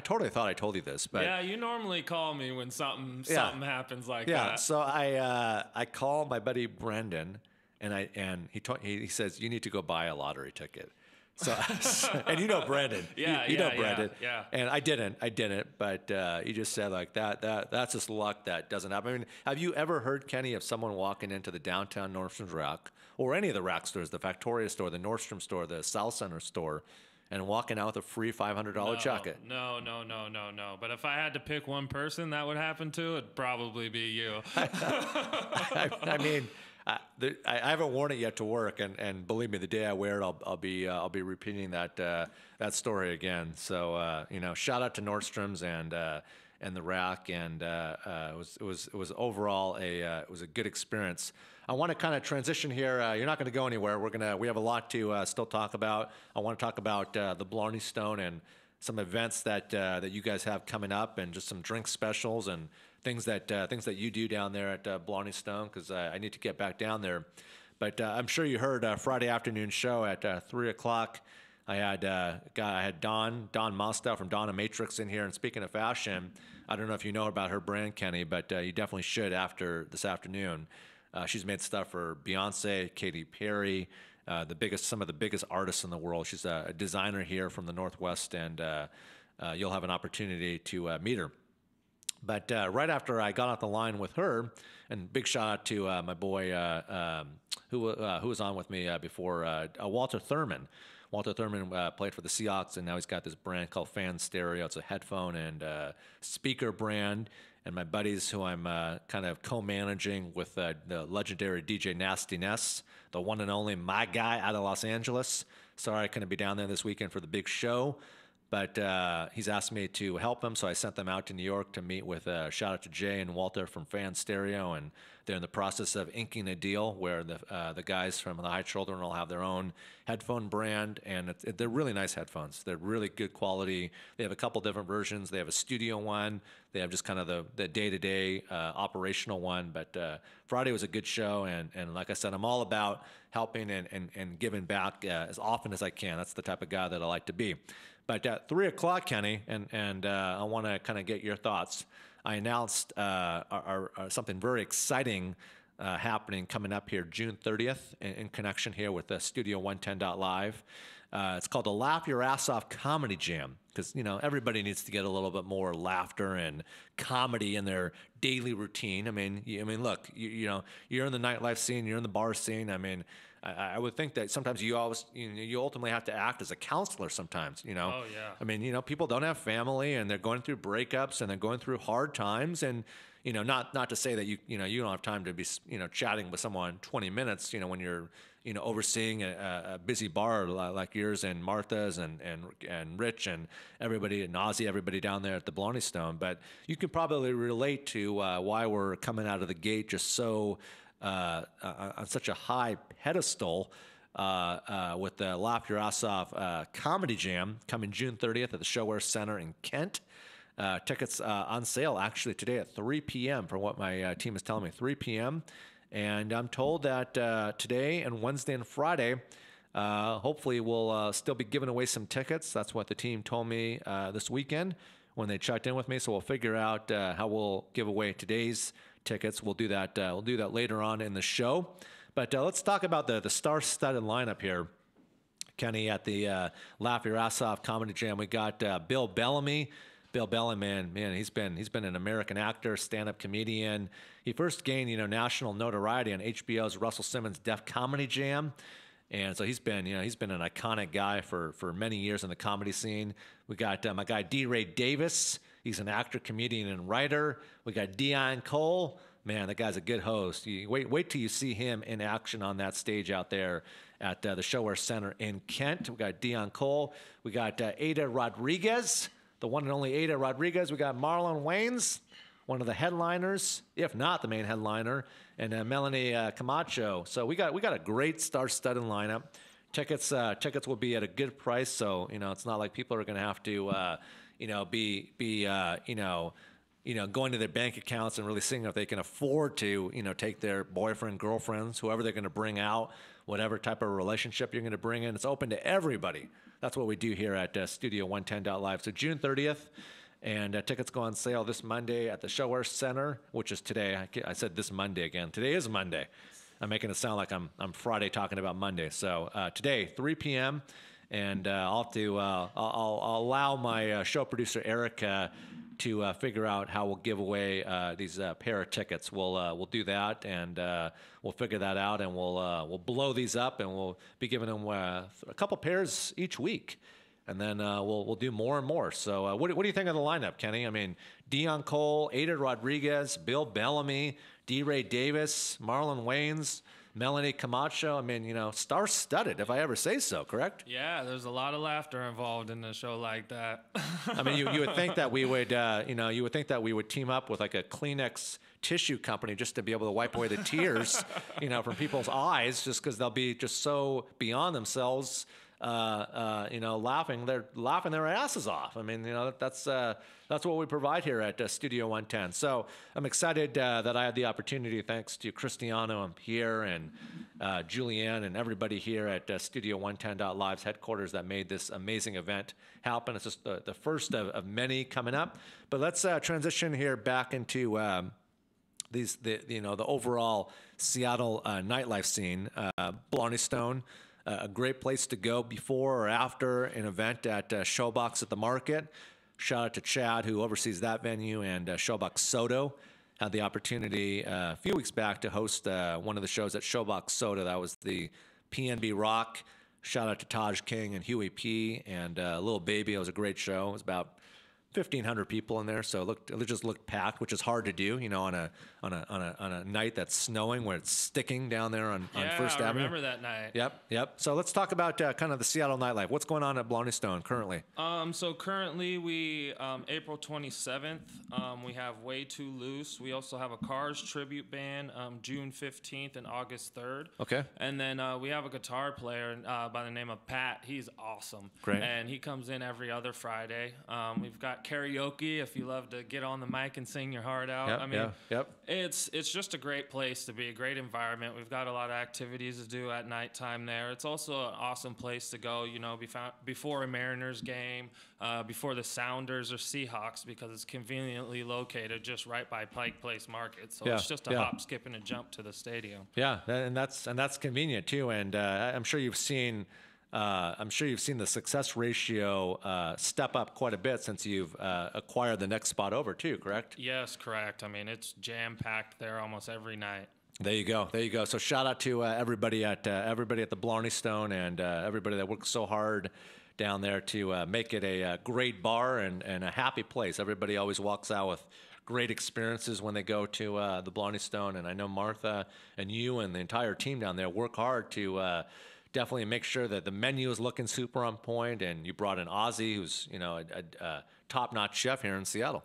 totally thought I told you this, but Yeah, you normally call me when something happens like yeah. that. So I called my buddy Brendan, and he says, "You need to go buy a lottery ticket." So and you know Brendan, you know Brendan, yeah. And I didn't, but he just said like that's just luck that doesn't happen. I mean, have you ever heard, Kenny, of someone walking into the downtown Nordstrom's rack or any of the rack stores, the Factoria store, the Nordstrom store, the South Center store, and walking out with a free $500 jacket? No. But if I had to pick one person that would happen to, it'd probably be you. I mean, I haven't worn it yet to work, and believe me, the day I wear it, I'll be repeating that story again. So shout out to Nordstrom's and the rack, and it was overall it was a good experience. I want to kind of transition here. You're not going to go anywhere. We have a lot to still talk about. I want to talk about the Blarney Stone and some events that you guys have coming up, and just some drink specials and things that you do down there at Blarney Stone, because I need to get back down there. But I'm sure you heard Friday afternoon show at 3:00. I had Dawn Mostow from Dawn and Matrix in here. And speaking of fashion, I don't know if you know about her brand, Kenny, but you definitely should after this afternoon. She's made stuff for Beyonce, Katy Perry, some of the biggest artists in the world. She's a designer here from the Northwest, and you'll have an opportunity to meet her. But right after I got off the line with her, and big shout out to my boy who was on with me before, Walter Thurman. Walter Thurman played for the Seahawks, and now he's got this brand called Fan Stereo. It's a headphone and speaker brand. And my buddies who I'm kind of co-managing with the legendary DJ Nasty Ness, the one and only my guy out of Los Angeles. Sorry I couldn't be down there this weekend for the big show, but he's asked me to help him, so I sent them out to New York to meet with, shout out to Jay and Walter from Fan Stereo, and they're in the process of inking a deal where the guys from the High Children will have their own headphone brand, and they're really nice headphones. They're really good quality. They have a couple different versions. They have a studio one. They have just kind of the day-to-day operational one. But Friday was a good show, and like I said, I'm all about helping and giving back as often as I can. That's the type of guy that I like to be. But at 3:00, Kenny, and I want to kind of get your thoughts. I announced our something very exciting happening coming up here June 30th in connection here with Studio 110.live. It's called the Laugh Your Ass Off Comedy Jam, because everybody needs to get a little bit more laughter and comedy in their daily routine. I mean, look, you're in the nightlife scene, you're in the bar scene. I mean, I would think that sometimes you ultimately have to act as a counselor sometimes, Oh, yeah. I mean, people don't have family, and they're going through breakups, and they're going through hard times, and not to say that you don't have time to be chatting with someone 20 minutes, when you're overseeing a busy bar like yours and Martha's and Rich and everybody and Ozzy, everybody down there at the Blarney Stone. But you can probably relate to why we're coming out of the gate just so on such a high pedestal with the Laugh Your Ass Off Comedy Jam coming June 30th at the Showware Center in Kent. Tickets on sale actually today at 3 p.m. from what my team is telling me, 3 p.m. And I'm told that today and Wednesday and Friday, hopefully we'll still be giving away some tickets. That's what the team told me this weekend when they checked in with me. So we'll figure out how we'll give away today's tickets. We'll do that later on in the show. But let's talk about the star-studded lineup here, Kenny, at the Laugh Your Ass Off Comedy Jam. We got Bill Bellamy. Bill Bellamy, man, he's been an American actor, stand-up comedian. He first gained national notoriety on HBO's Russell Simmons' Def Comedy Jam, and so he's been an iconic guy for many years in the comedy scene. We got my guy D. Ray Davis. He's an actor, comedian, and writer. We got Dion Cole, Man, that guy's a good host. You wait till you see him in action on that stage out there at the Showwear Center in Kent. We got Dion Cole. We got Ada Rodriguez, the one and only Ada Rodriguez. We got Marlon Wayans, one of the headliners, if not the main headliner, and Melanie Camacho. So we got a great star-studded lineup. Tickets will be at a good price. So it's not like people are going to have to going to their bank accounts and really seeing if they can afford to, take their boyfriend, girlfriends, whoever they're going to bring out, whatever type of relationship you're going to bring in. It's open to everybody. That's what we do here at Studio 110.live. So June 30th, and tickets go on sale this Monday at the Showwear Center, which is today. I said this Monday again. Today is Monday. I'm making it sound like I'm Friday talking about Monday. So today, 3 p.m., and I'll allow my show producer Erica to figure out how we'll give away these pair of tickets. We'll do that, and we'll figure that out, and we'll blow these up, and we'll be giving them a couple pairs each week, and then we'll do more and more. So what do you think of the lineup, Kenny? I mean, Dion Cole, Ada Rodriguez, Bill Bellamy, D. Ray Davis, Marlon Wayans, Melanie Camacho. I mean, star-studded, if I ever say so, correct? Yeah, there's a lot of laughter involved in a show like that. I mean, you would think that we would, you would think that we would team up with like a Kleenex tissue company just to be able to wipe away the tears, from people's eyes, just because they'll be just so beyond themselves, laughing. They're laughing their asses off. I mean, that's what we provide here at Studio 110. So I'm excited that I had the opportunity, thanks to Cristiano and Pierre and Julianne and everybody here at Studio 110.live's headquarters that made this amazing event happen. It's just the first of many coming up. But let's transition here back into the overall Seattle nightlife scene. Blarney Stone, a great place to go before or after an event at Showbox at the Market. Shout out to Chad, who oversees that venue, and Showbox Soto. Had the opportunity a few weeks back to host one of the shows at Showbox Soto. That was the PNB Rock. Shout out to Taj King and Huey P. and Lil Baby. It was a great show. It was about 1,500 people in there, so it just looked packed, which is hard to do, on a night that's snowing, where it's sticking down there on First Avenue. I remember that night. Yep. So let's talk about kind of the Seattle nightlife. What's going on at Blarney Stone currently? So currently we April 27th, we have Way Too Loose. We also have a Cars tribute band June 15th and August 3rd. Okay. And then we have a guitar player by the name of Pat. He's awesome. Great. And he comes in every other Friday. We've got karaoke if you love to get on the mic and sing your heart out. Yep. It's just a great place to be, a great environment. We've got a lot of activities to do at nighttime there. It's also an awesome place to go, before a Mariners game, before the Sounders or Seahawks, because it's conveniently located just right by Pike Place Market. So it's just a hop, skip, and a jump to the stadium. Yeah, and that's convenient too. And I'm sure you've seen the success ratio step up quite a bit since you've acquired the next spot over too, correct? Yes, correct. I mean, it's jam-packed there almost every night. There you go. So shout out to everybody at the Blarney Stone and everybody that works so hard down there to make it a great bar and a happy place. Everybody always walks out with great experiences when they go to the Blarney Stone. And I know Martha and you and the entire team down there work hard to definitely make sure that the menu is looking super on point, and you brought in Ozzy, who's a top-notch chef here in Seattle.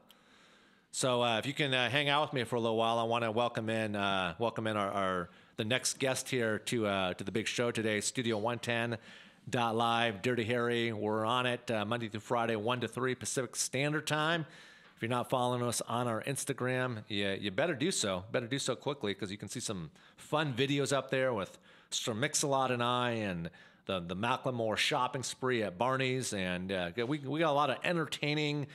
So if you can hang out with me for a little while, I want to welcome in our the next guest here to the big show today, Studio 110.live, Dirty Harry. We're on it Monday through Friday, 1 to 3 Pacific Standard Time. If you're not following us on our Instagram, you better do so. Better do so quickly, because you can see some fun videos up there with Sir Mix-a-Lot and I, and the Macklemore shopping spree at Barney's, and we got a lot of entertaining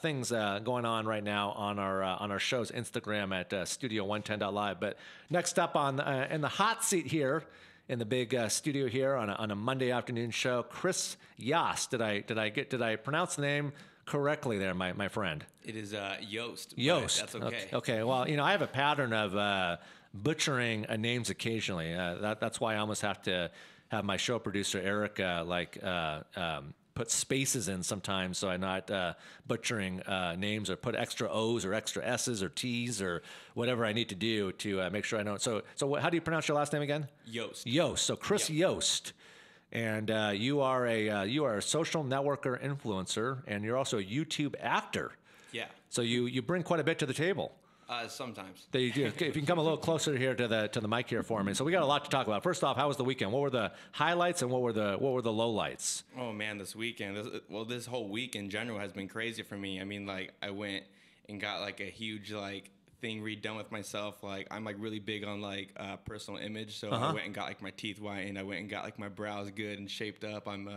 things going on right now on our show's Instagram at Studio 110.live. But next up in the hot seat here in the big studio here on a Monday afternoon show, Chris Yost. Did I pronounce the name correctly there, my friend? It is Yost. Yost. That's okay. Okay. Well, I have a pattern of butchering names occasionally. That's why I almost have to have my show producer Erica put spaces in sometimes so I'm not butchering names, or put extra O's or extra S's or T's or whatever I need to do to make sure I know. So how do you pronounce your last name again? Yost. Yost. So Chris Yost. And you are a social networker influencer, and you're also a YouTube actor. Yeah. So you bring quite a bit to the table. Sometimes. That you do. If you can come a little closer here to the mic here for me. So we got a lot to talk about. First off, how was the weekend? What were the highlights and what were the lowlights? Oh man, this weekend. This whole week in general has been crazy for me. I mean, like I went and got like a huge like thing redone with myself. Like I'm like really big on like personal image, so I went and got like my teeth whitened. I went and got like my brows good and shaped up. I'm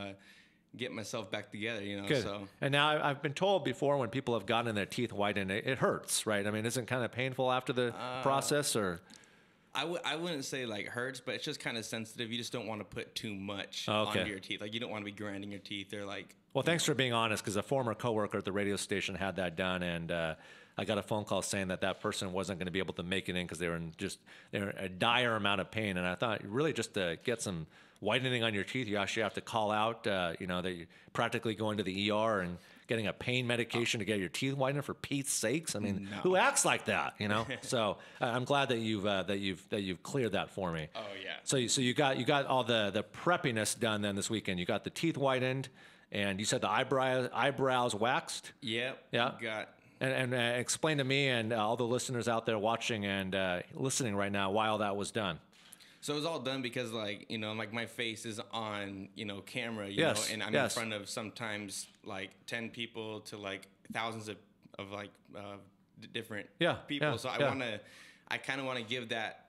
getting myself back together, you know. Good. So And now I've been told before when people have gotten their teeth whitened, it hurts, right? I mean, isn't it kind of painful after the process, or? I wouldn't say like hurts, but it's just kind of sensitive. You just don't want to put too much Okay. onto your teeth. Like you don't want to be grinding your teeth. They're like. Well, thanks for being honest, because a former coworker at the radio station had that done, and I got a phone call saying that person wasn't going to be able to make it in because they were in a dire amount of pain. And I thought, really, just to get some whitening on your teeth, you actually have to call out, that you're practically going to the ER and getting a pain medication to get your teeth whitened, for Pete's sakes. I mean, who acts like that, So I'm glad that you've cleared that for me. Oh yeah. So you got all the preppiness done then this weekend. You got the teeth whitened, and you said the eyebrows waxed. Yep. Yeah. Got. And explain to me and all the listeners out there watching and listening right now why all that was done. So it was all done because, like, like my face is on, camera, Yes, and I'm in front of sometimes like 10 people to like thousands of different people. So I kind of want to give that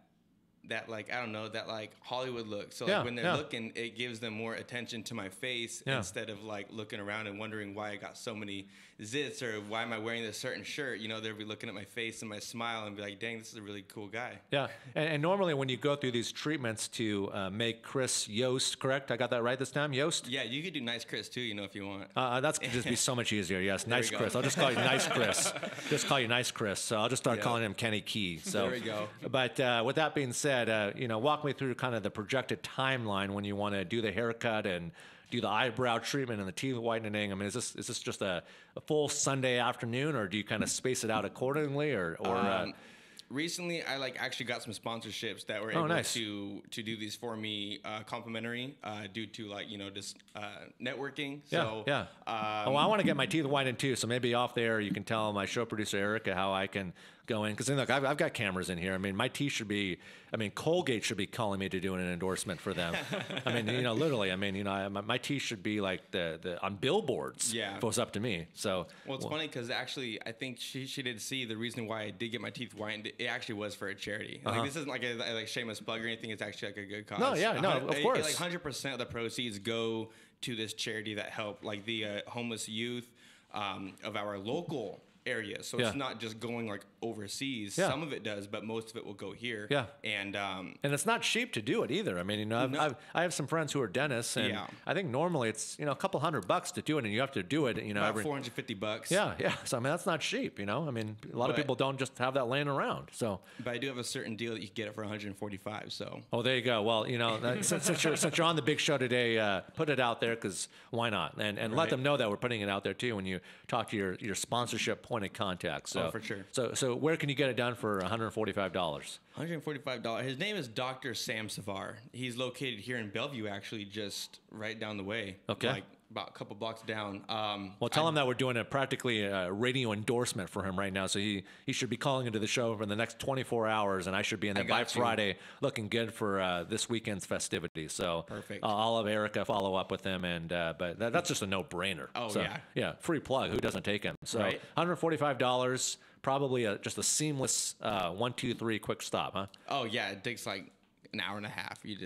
like, I don't know, that like Hollywood look. So like when they're looking, it gives them more attention to my face instead of like looking around and wondering why I got so many zits or why am I wearing this certain shirt. They'll be looking at my face and my smile and be like, dang, this is a really cool guy. Yeah. And normally when you go through these treatments to make Chris Yost, correct? I got that right this time? Yost? Yeah, you could do Nice Chris too, if you want. That's could just be so much easier. Yes. Nice Chris. I'll just call you Nice Chris. Just call you Nice Chris. So I'll just start calling him Kenny Key. So there we go. But with that being said, walk me through kind of the projected timeline when you want to do the haircut and do the eyebrow treatment and the teeth whitening. I mean, is this just a full Sunday afternoon, or do you kind of space it out accordingly, or recently I actually got some sponsorships that were able to do these for me complimentary due to just networking. So I want to get my teeth whitened too, so maybe off there you can tell my show producer Erica how I can go in, because look, I've got cameras in here. I mean, my teeth should be, Colgate should be calling me to do an endorsement for them. I mean, literally, my teeth should be like the on billboards. Yeah. If it was up to me. So well, it's funny because actually I think she did see the reason why I did get my teeth whitened. It actually was for a charity. Like this isn't like a shameless plug or anything. It's actually like a good cause. No, yeah, no, of course. Like 100% of the proceeds go to this charity that help like the homeless youth of our local area. So it's not just going like overseas. Yeah. Some of it does, but most of it will go here. Yeah. And it's not cheap to do it either. I mean, I have some friends who are dentists, and I think normally it's a couple $100 to do it, and you have to do it. About every $450. Yeah. So that's not cheap. A lot of people don't just have that laying around. So, but I do have a certain deal that you can get it for $145. So. Oh, there you go. Well, since you're on the big show today, put it out there, because why not? And let them know that we're putting it out there too when you talk to your sponsorship point of contact. So for sure. So where can you get it done for $145? $145. His name is Dr. Sam Savar. He's located here in Bellevue, actually, just right down the way. Okay. Like about a couple blocks down. Well, tell him that we're doing practically a radio endorsement for him right now. So he should be calling into the show for the next 24 hours, and I should be in there by Friday, looking good for this weekend's festivities. So perfect. I'll have Erica follow up with him, and but that's just a no-brainer. Oh, so, yeah, free plug. Who doesn't take him? So $145. Probably just a seamless 1, 2, 3 quick stop, huh? Oh yeah, it takes like an hour and a half. He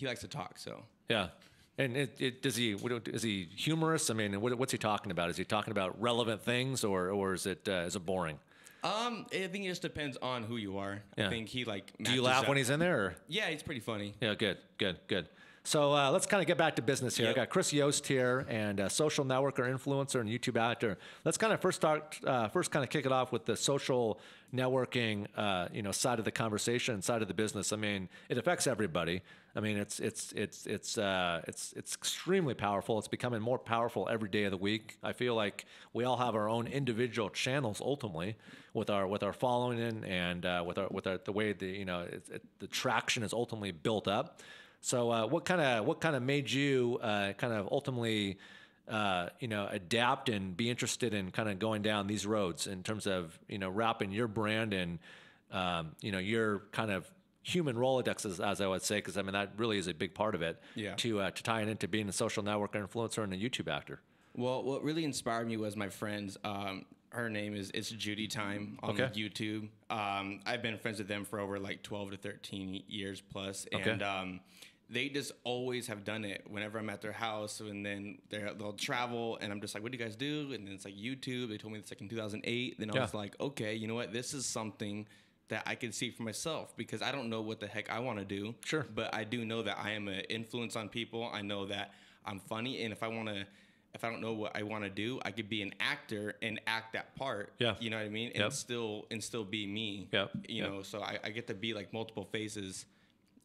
likes to talk, so yeah. And is he humorous? I mean, what's he talking about? Is he talking about relevant things, or is it boring? I think it just depends on who you are. Yeah. I think he Do you laugh when he's in there? Or? Yeah, he's pretty funny. Yeah, good. So let's kind of get back to business here. Yep. I got Chris Yost here, and social networker, influencer, and YouTube actor. Let's kind of first kick it off with the social networking, side of the conversation, side of the business. I mean, it affects everybody. I mean, it's extremely powerful. It's becoming more powerful every day of the week. I feel like we all have our own individual channels ultimately with our following and with the way the traction is ultimately built up. So what kind of made you kind of ultimately adapt and be interested in kind of going down these roads in terms of wrapping your brand and your kind of human Rolodexes, as I would say, because I mean that really is a big part of it. Yeah. To tie it into being a social networker, influencer, and a YouTube actor. Well, what really inspired me was my friends. Her name is Judy Time on YouTube. I've been friends with them for over like 12 to 13 years plus, and they just always have done it whenever I'm at their house, and then they'll travel, and I'm just like, what do you guys do? And then it's like YouTube. They told me it's like in 2008. Then I was like, okay, you know what? This is something that I can see for myself, because I don't know what the heck I want to do. Sure. But I do know that I am an influence on people. I know that I'm funny, and if I don't know what I want to do, I could be an actor and act that part. Yeah. You know what I mean? And still be me. Yeah. You know, so I get to be like multiple faces,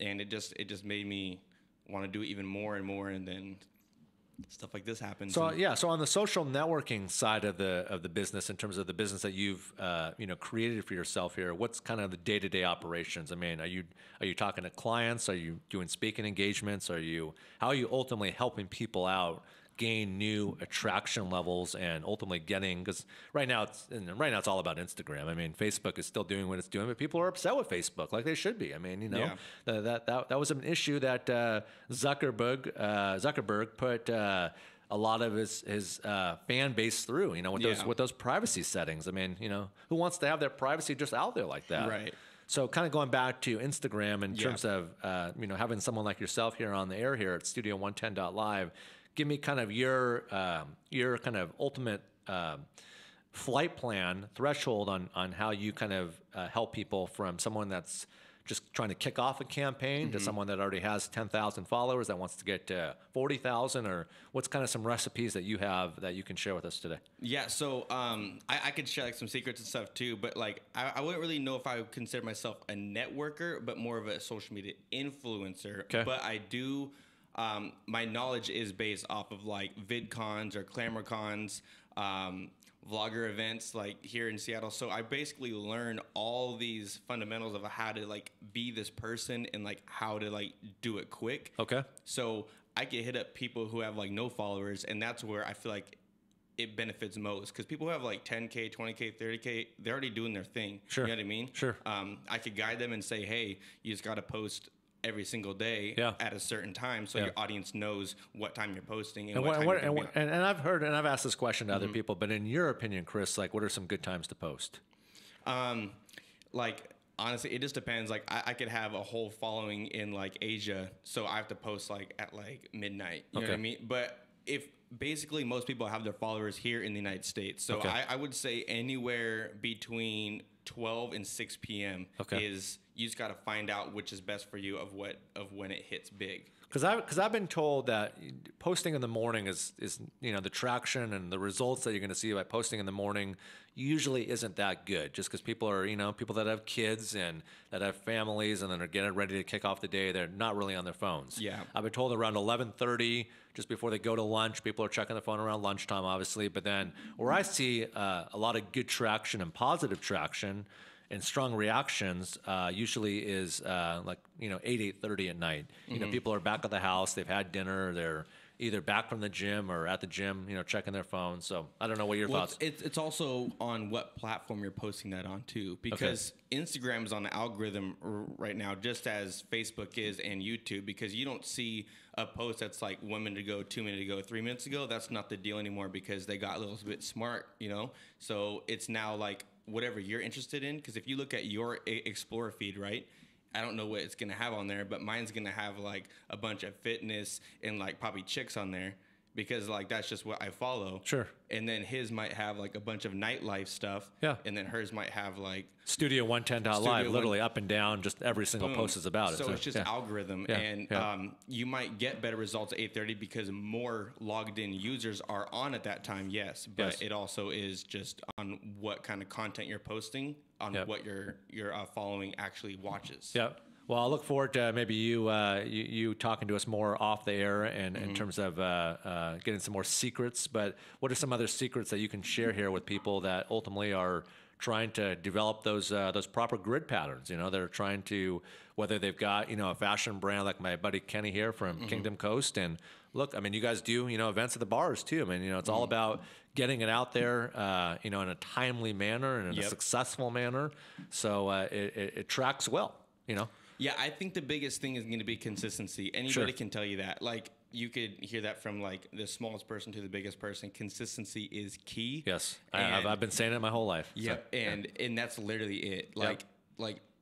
and it just made me want to do it even more and more, and then stuff like this happens. So so on the social networking side of the business, in terms of the business that you've created for yourself here, what's kind of the day-to-day operations? I mean, are you talking to clients? Are you doing speaking engagements? How are you ultimately helping people out gain new attraction levels and ultimately getting, because right now it's all about Instagram. I mean, Facebook is still doing what it's doing, but people are upset with Facebook, like they should be. I mean, that was an issue that Zuckerberg put a lot of his fan base through, with those privacy settings. I mean, who wants to have their privacy just out there like that? Right. So kind of going back to Instagram in terms of having someone like yourself here on the air here at Studio 110.live, give me kind of your kind of ultimate flight plan threshold on how you kind of help people, from someone that's just trying to kick off a campaign to someone that already has 10,000 followers that wants to get to 40,000, or what's kind of some recipes that you have that you can share with us today? Yeah, so I could share like some secrets and stuff too, but like I wouldn't really know if I would consider myself a networker, but more of a social media influencer. Okay. But I do. My knowledge is based off of like VidCons or ClamorCons, vlogger events like here in Seattle. So I basically learn all these fundamentals of how to like be this person and like how to like do it quick. Okay. So I can hit up people who have like no followers, and that's where I feel like it benefits most, because people who have like 10K, 20K, 30K, they're already doing their thing. Sure. You know what I mean? Sure. I could guide them and say, hey, you just got to post every single day at a certain time, so your audience knows what time you're posting and what time you're gonna be on. And I've heard, and I've asked this question to other people, but in your opinion, Chris, like, what are some good times to post? Like, honestly, it just depends. Like, I could have a whole following in like Asia, so I have to post like at like midnight. You know what I mean? But if basically most people have their followers here in the United States, so I would say anywhere between 12 and 6 p.m. is, you just got to find out which is best for you of when it hits big. Because I've been told that posting in the morning is the traction and the results that you're going to see by posting in the morning usually isn't that good, just because people are people that have kids and that have families and then are getting ready to kick off the day, they're not really on their phones. Yeah. I've been told around 11:30, just before they go to lunch, people are checking their phone around lunchtime, obviously. But then where I see a lot of good traction and positive traction and strong reactions usually is 8:30 at night. People are back at the house, they've had dinner, they're either back from the gym or at the gym, checking their phone. So I don't know what your thoughts. It's also on what platform you're posting that on too, because Instagram is on the algorithm right now, just as Facebook is and YouTube, because you don't see a post that's like 1 minute ago, 2 minutes ago, 3 minutes ago. That's not the deal anymore, because they got a little bit smart, So it's now like whatever you're interested in, because if you look at your Explorer feed, right? I don't know what it's going to have on there, but mine's going to have like a bunch of fitness and like probably chicks on there. because like that's just what I follow. Sure. And then his might have like a bunch of nightlife stuff. Yeah. And then hers might have like Studio 110.live, literally up and down, just every single post is about it. So it's just algorithm, and you might get better results at 8:30 because more logged in users are on at that time. Yes, but it also is just on what kind of content you're posting, on what your following actually watches. Yep. Well, I look forward to maybe you talking to us more off the air and in terms of getting some more secrets. But what are some other secrets that you can share here with people that ultimately are trying to develop those proper grid patterns? You know, they're trying to, whether they've got, you know, a fashion brand like my buddy Kenny here from Kingdom Coast. And look, I mean, you guys do, you know, events at the bars too. I mean, you know, it's all about getting it out there, you know, in a timely manner and in a successful manner. So it tracks well, you know. Yeah, I think the biggest thing is going to be consistency. Anybody can tell you that. Like, you could hear that from like the smallest person to the biggest person. Consistency is key. Yes, I've been saying it my whole life. Yep, so, and that's literally it. Like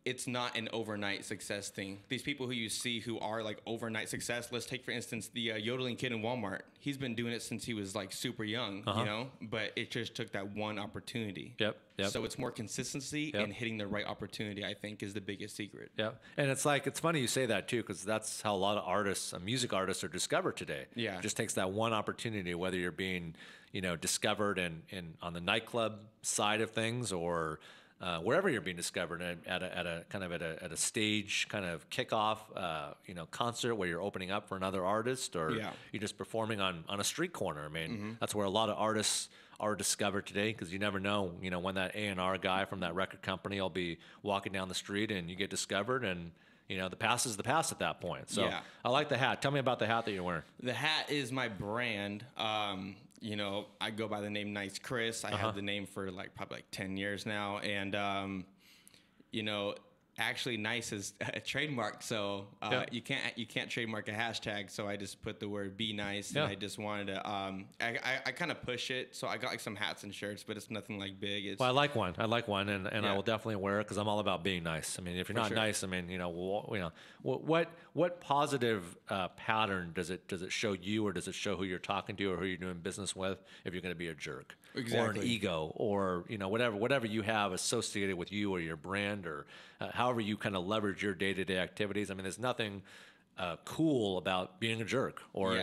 it's not an overnight success thing. These people who you see who are like overnight success. Let's take for instance the yodeling kid in Walmart. He's been doing it since he was like super young, you know. But it just took that one opportunity. Yep. So it's more consistency and hitting the right opportunity, I think, is the biggest secret. Yeah, and it's funny you say that too, because that's how a lot of artists, music artists, are discovered today. Yeah, it just takes that one opportunity, whether you're being, you know, discovered in on the nightclub side of things or wherever you're being discovered at a stage kind of kickoff, you know, concert where you're opening up for another artist, or you're just performing on a street corner. I mean, that's where a lot of artists are discovered today, because you never know, you know, when that A&R guy from that record company will be walking down the street and you get discovered, and you know, the past is the past at that point. So I like the hat. Tell me about the hat that you're wearing. The hat is my brand. You know, I go by the name Nice Chris. I have the name for like probably like 10 years now. And, you know, actually Nice is a trademark. So you can't trademark a hashtag. So I just put the word be nice. And I just wanted to, I kind of push it. So I got like some hats and shirts, but it's nothing like big. Well, I like one. And I will definitely wear it because I'm all about being nice. I mean, if you're not nice, I mean, you know, what positive pattern does it show you, or does it show who you're talking to or who you're doing business with if you're going to be a jerk or an ego, or, you know, whatever you have associated with you or your brand, or however you kind of leverage your day-to-day activities. I mean, there's nothing cool about being a jerk or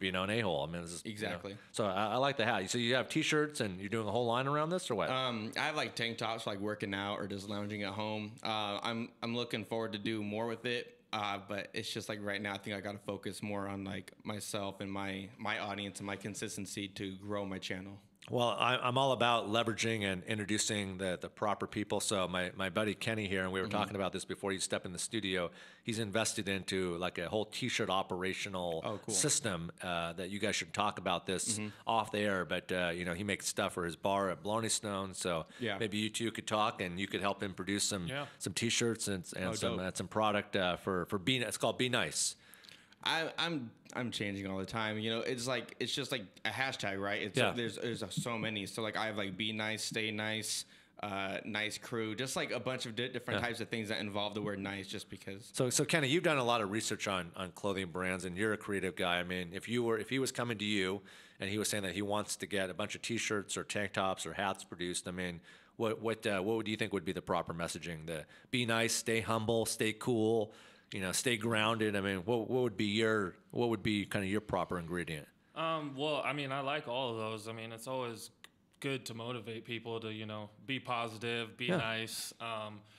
you know, an a-hole. I mean, this is, exactly. You know, so I like the hat. So you have t-shirts and you're doing a whole line around this, or what? I have like tank tops, like working out or just lounging at home. I'm looking forward to do more with it. But it's just like right now, I think I got to focus more on like myself and my audience and my consistency to grow my channel. Well, I'm all about leveraging and introducing the proper people. So my buddy Kenny here, and we were talking about this before you step in the studio, he's invested into like a whole t-shirt operational system that you guys should talk about this off the air. But, you know, he makes stuff for his bar at Blarney Stone. So maybe you two could talk and you could help him produce some t-shirts and some product for it's called Be Nice. I'm changing all the time. You know, it's just like a hashtag, right? It's there's so many. So like I have like Be Nice, Stay Nice, Nice Crew, just like a bunch of different types of things that involve the word nice, just because. So Kenny, you've done a lot of research on clothing brands, and you're a creative guy. I mean, if he was coming to you and he was saying that he wants to get a bunch of t-shirts or tank tops or hats produced, I mean, what would you think would be the proper messaging? The Be Nice, Stay Humble, Stay Cool, you know, stay grounded. I mean, what would be kind of your proper ingredient? Well, I mean, I like all of those. I mean, it's always good to motivate people to, you know, be positive, be nice.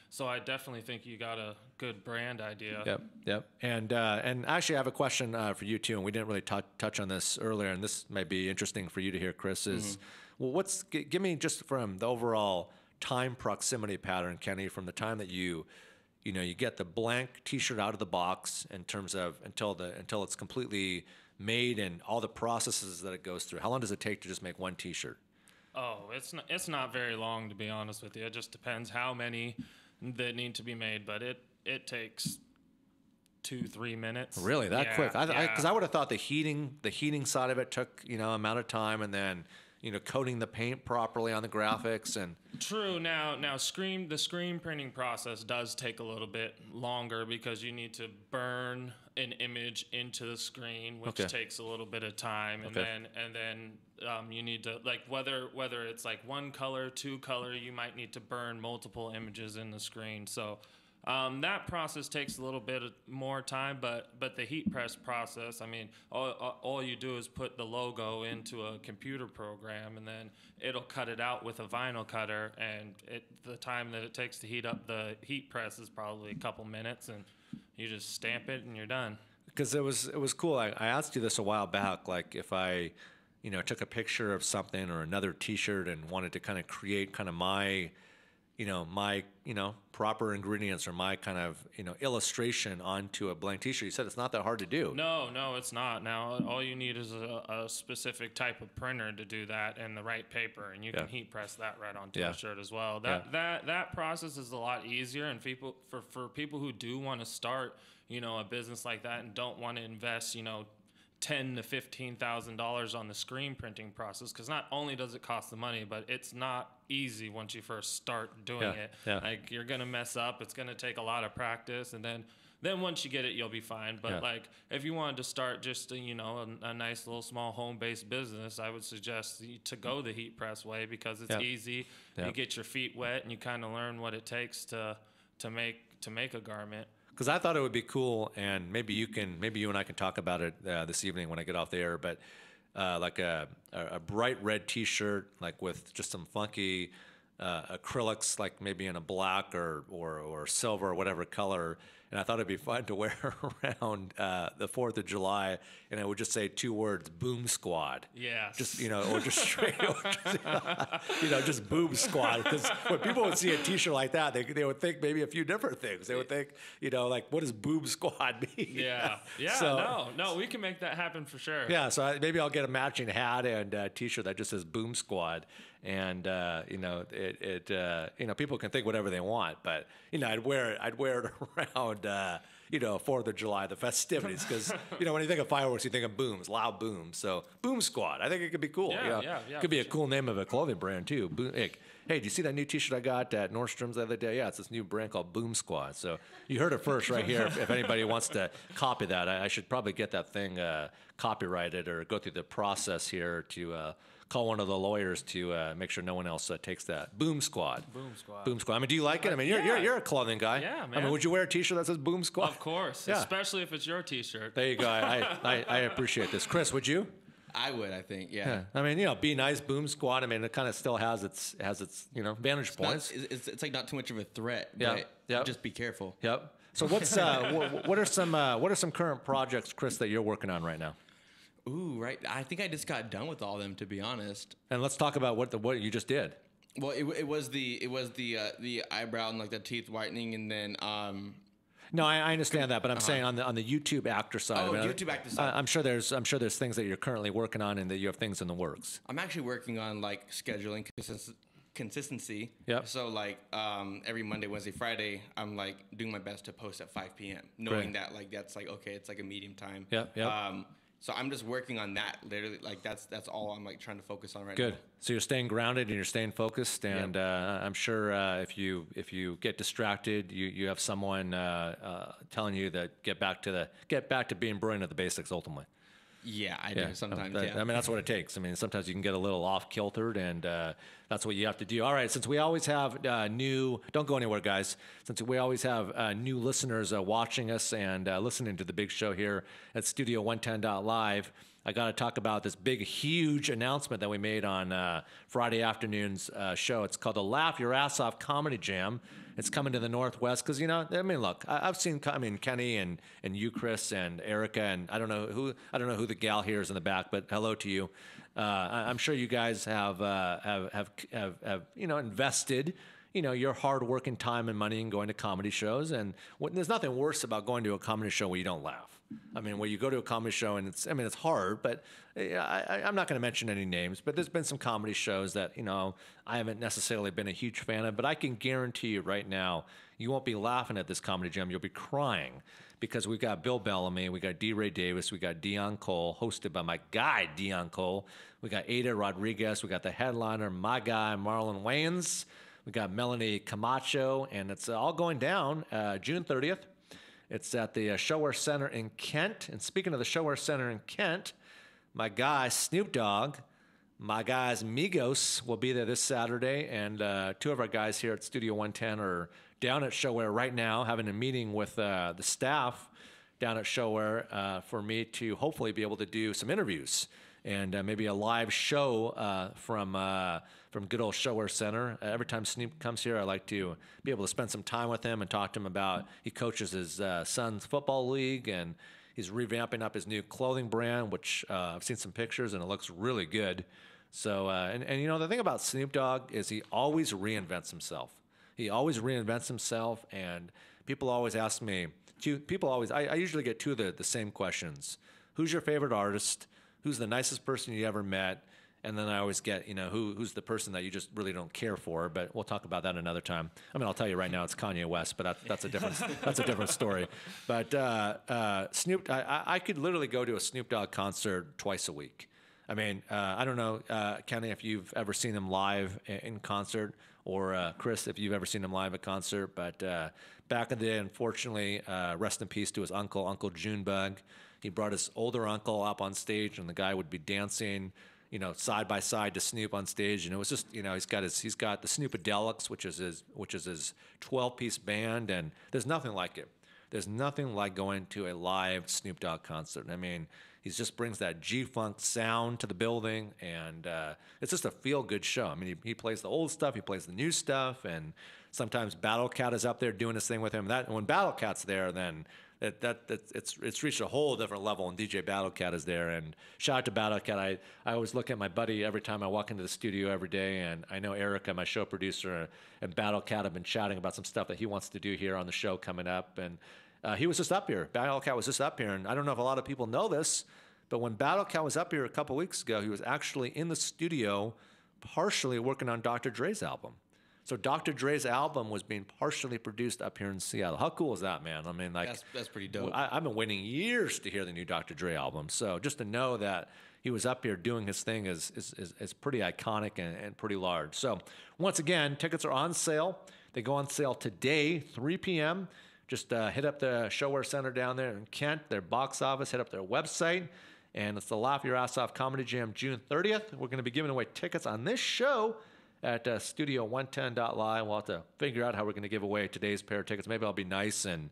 So I definitely think you got a good brand idea. Yep. And actually, I have a question for you too. And we didn't really touch on this earlier, and this might be interesting for you to hear, Chris. Is well, give me just from the overall time proximity pattern, Kenny, from the time that you get the blank T-shirt out of the box in terms of until it's completely made and all the processes that it goes through. How long does it take to just make one T-shirt? Oh, it's not very long, to be honest with you. It just depends how many that need to be made, but it takes 2-3 minutes. Really, that quick? Because I would have thought the heating side of it took, you know, amount of time, and then coating the paint properly on the graphics and. True. Now, the screen printing process does take a little bit longer because you need to burn an image into the screen, which takes a little bit of time, and then you need to, like, whether it's like one color, two color, you might need to burn multiple images in the screen. So that process takes a little bit more time, but the heat press process, I mean, all you do is put the logo into a computer program, and then it'll cut it out with a vinyl cutter, and the time that it takes to heat up the heat press is probably a couple minutes, and you just stamp it and you're done. Because it was cool. I asked you this a while back, like if I, took a picture of something or another T-shirt and wanted to kind of create kind of my proper ingredients or my kind of, illustration onto a blank T-shirt. You said it's not that hard to do. No, it's not. Now, all you need is a specific type of printer to do that and the right paper, and you can heat press that right onto a shirt as well. That process is a lot easier, and for people who do want to start, a business like that and don't want to invest, $10,000 to $15,000 on the screen printing process, because not only does it cost the money, but it's not easy once you first start doing it. Yeah. Like, you're gonna mess up. It's gonna take a lot of practice, and then once you get it, you'll be fine. But like, if you wanted to start just a nice little small home-based business, I would suggest to go the heat press way, because it's easy. You get your feet wet and you kind of learn what it takes to make a garment. Because I thought it would be cool, and maybe you and I can talk about it this evening when I get off the air. But like a bright red T-shirt, like with just some funky acrylics, like maybe in a black or silver or whatever color. And I thought it'd be fun to wear around the 4th of July, and I would just say 2 words: Boom Squad. Yeah. Just, or just straight, just Boom Squad. Because when people would see a T-shirt like that, they would think maybe a few different things. They would think, like, what does Boom Squad mean? Yeah. Yeah. So, no, we can make that happen for sure. Yeah. So maybe I'll get a matching hat and T-shirt that just says Boom Squad. And people can think whatever they want, but I'd wear it around 4th of July, the festivities, because when you think of fireworks, you think of booms, loud booms. So Boom Squad, I think it could be cool. Yeah, could be a cool name of a clothing brand too. Hey, did you see that new T-shirt I got at Nordstrom's the other day? Yeah, it's this new brand called Boom Squad. So you heard it first right here. If anybody wants to copy that, I should probably get that thing copyrighted or go through the process here to call one of the lawyers to make sure no one else takes that. Boom Squad. Boom Squad. Boom Squad. I mean, do you like it? I mean, you're a clothing guy. Yeah, man. I mean, would you wear a T-shirt that says Boom Squad? Of course, especially if it's your T-shirt. There you go. I appreciate this. Chris, would you? I would, I think, yeah. I mean, be nice, Boom Squad. I mean, it kind of still has its vantage points. It's like not too much of a threat. But just be careful. Yep. So what's what are some current projects, Chris, that you're working on right now? Ooh, right. I think I just got done with all of them, to be honest. And let's talk about what you just did. Well, it was the eyebrow and like the teeth whitening, and then No, I understand that, but I'm saying on the YouTube actor side. Oh, YouTube actor side. I'm sure there's things that you're currently working on, and that you have things in the works. I'm actually working on like scheduling consistency. Yep. So like every Monday, Wednesday, Friday, I'm like doing my best to post at 5 p.m. knowing that like that's like okay, it's like a medium time. Yeah. So I'm just working on that. Literally, like that's all I'm like trying to focus on right now. Good. So you're staying grounded and you're staying focused, and I'm sure if you get distracted, you have someone telling you that get back to being brilliant at the basics ultimately. Yeah, I do sometimes. I mean, that's what it takes. I mean, sometimes you can get a little off kiltered, and that's what you have to do. All right, since we always have don't go anywhere, guys. Since we always have new listeners watching us and listening to the big show here at Studio 110.live, I got to talk about this big, huge announcement that we made on Friday afternoon's show. It's called the Laugh Your Ass Off Comedy Jam. It's coming to the Northwest because, I mean, look, I've seen, Kenny and you, Chris, and Erica, and I don't know who the gal here is in the back, but hello to you. I'm sure you guys have invested, your hard-working time and money in going to comedy shows, and there's nothing worse about going to a comedy show where you don't laugh. I mean, where you go to a comedy show and it's hard, but I'm not going to mention any names, but there's been some comedy shows that, I haven't necessarily been a huge fan of, but I can guarantee you right now, you won't be laughing at this comedy jam. You'll be crying because we've got Bill Bellamy, we got D. Ray Davis, we got Dion Cole, hosted by my guy, Dion Cole. We got Ada Rodriguez, we got the headliner, my guy, Marlon Wayans. We got Melanie Camacho, and it's all going down June 30th. It's at the Showwear Center in Kent. And speaking of the Showwear Center in Kent, my guy, Snoop Dogg, my guys, Migos, will be there this Saturday. And two of our guys here at Studio 110 are down at Showwear right now, having a meeting with the staff down at Showwear for me to hopefully be able to do some interviews and maybe a live show from good old Showwear Center. Every time Snoop comes here, I like to be able to spend some time with him and talk to him about, he coaches his son's football league, and he's revamping up his new clothing brand, which I've seen some pictures and it looks really good. So, and you know, the thing about Snoop Dogg is he always reinvents himself. He always reinvents himself, and people always ask me, I usually get two of the same questions. Who's your favorite artist? Who's the nicest person you ever met? And then I always get, you know, who's the person that you just really don't care for, but we'll talk about that another time. I mean, I'll tell you right now, it's Kanye West, but that's a different story. But Snoop, I could literally go to a Snoop Dogg concert twice a week. I mean, I don't know, Kenny, if you've ever seen him live in concert, or Chris, if you've ever seen him live at concert. But back in the day, unfortunately, rest in peace to his uncle, Uncle Junebug. He brought his older uncle up on stage, and the guy would be dancing, you know, side by side to Snoop on stage. And it was just, you know, he's got the Snoopadelics, which is his 12-piece band, and there's nothing like it. There's nothing like going to a live Snoop Dogg concert. I mean, he just brings that G-funk sound to the building, and it's just a feel-good show. I mean, he plays the old stuff, he plays the new stuff, and sometimes Battle Cat is up there doing his thing with him. When Battle Cat's there, then it's reached a whole different level, and DJ Battle Cat is there. And shout out to Battle Cat. I always look at my buddy every time I walk into the studio every day, and I know Erica, my show producer, and Battle Cat have been chatting about some stuff that he wants to do here on the show coming up, and he was just up here. Battle Cat was just up here, and I don't know if a lot of people know this, but when Battle Cat was up here a couple weeks ago, he was actually in the studio partially working on Dr. Dre's album. So Dr. Dre's album was being partially produced up here in Seattle. How cool is that, man? I mean, like, that's pretty dope. I've been waiting years to hear the new Dr. Dre album. So just to know that he was up here doing his thing is pretty iconic and pretty large. So once again, tickets are on sale. They go on sale today, 3 p.m. Just hit up the Showwear Center down there in Kent, their box office, hit up their website, and it's the Laugh Your Ass Off Comedy Jam June 30th. We're going to be giving away tickets on this show at studio110.live. We'll have to figure out how we're going to give away today's pair of tickets. Maybe I'll be nice and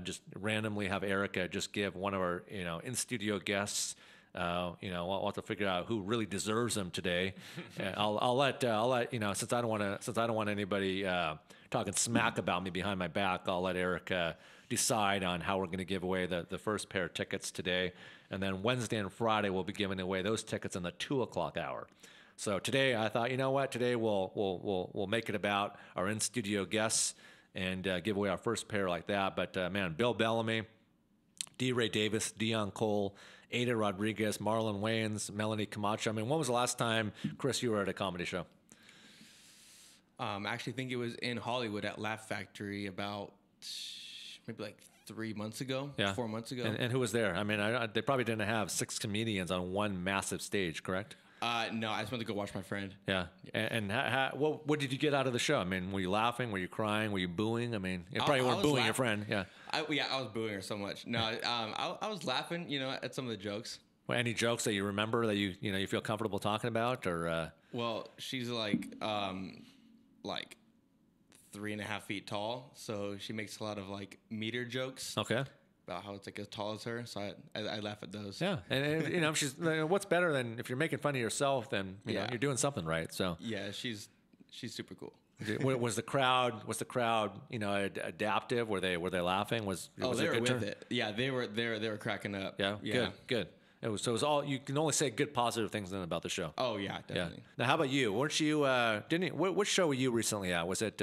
just randomly have Erica just give one of our, you know, in-studio guests. You know, we'll have to figure out who really deserves them today. I'll let you know, since I don't want anybody talking smack about me behind my back, I'll let Erica decide on how we're going to give away the first pair of tickets today, and then Wednesday and Friday we'll be giving away those tickets in the 2:00 hour. So today I thought, you know what? Today we'll make it about our in-studio guests and give away our first pair like that. But man, Bill Bellamy, D. Ray Davis, Dion Cole, Ada Rodriguez, Marlon Wayans, Melanie Camacho. I mean, when was the last time, Chris, you were at a comedy show? I actually think it was in Hollywood at Laugh Factory about maybe like 3 months ago, 4 months ago. And who was there? I mean, they probably didn't have 6 comedians on one massive stage, correct? No, I just went to go watch my friend. Yeah. And what did you get out of the show? I mean, were you laughing? Were you crying? Were you booing? I mean, you probably weren't booing your friend. Yeah. I was booing her so much. No, I was laughing, you know, at some of the jokes. Well, any jokes that you remember that you feel comfortable talking about, or? Well, she's like 3.5 feet tall, so she makes a lot of like meter jokes. Okay. About how it's like as tall as her, so I laugh at those. Yeah, and you know, she's what's better than if you're making fun of yourself, then you know you're doing something right. So yeah, she's super cool. Was the crowd you know adaptive? Were they laughing? Was they were with it? Yeah, they were cracking up. Yeah, good. It was all, you can only say good positive things then about the show. Oh yeah, definitely. Yeah. Now, how about you? Weren't you? What show were you recently at? Was it?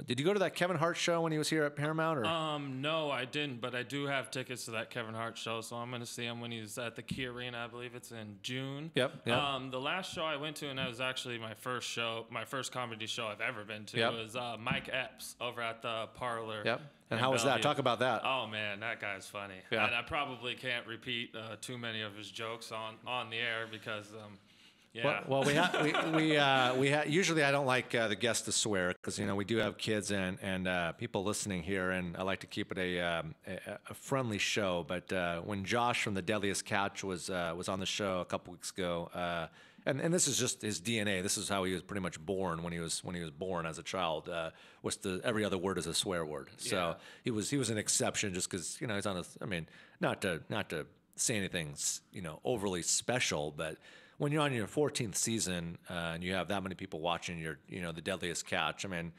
Did you go to that Kevin Hart show when he was here at Paramount? Or? No, I didn't, but I do have tickets to that Kevin Hart show, so I'm going to see him when he's at the Key Arena. I believe it's in June. Yep. The last show I went to, and that was actually my first comedy show I've ever been to, was Mike Epps over at the Parlor. Yep. And how was that? Talk about that. Oh man, that guy's funny. Yeah. And I probably can't repeat too many of his jokes on the air because. Yeah. Well, we usually I don't like the guests to swear because we do have kids and people listening here, and I like to keep it a friendly show. But when Josh from the Deadliest Catch was on the show a couple weeks ago, and this is just his DNA. This is how he was pretty much born when he was born as a child. Was every other word is a swear word. So he was an exception just because he's on a. I mean, not to say anything overly special, but. When you're on your 14th season and you have that many people watching the Deadliest Catch, I mean,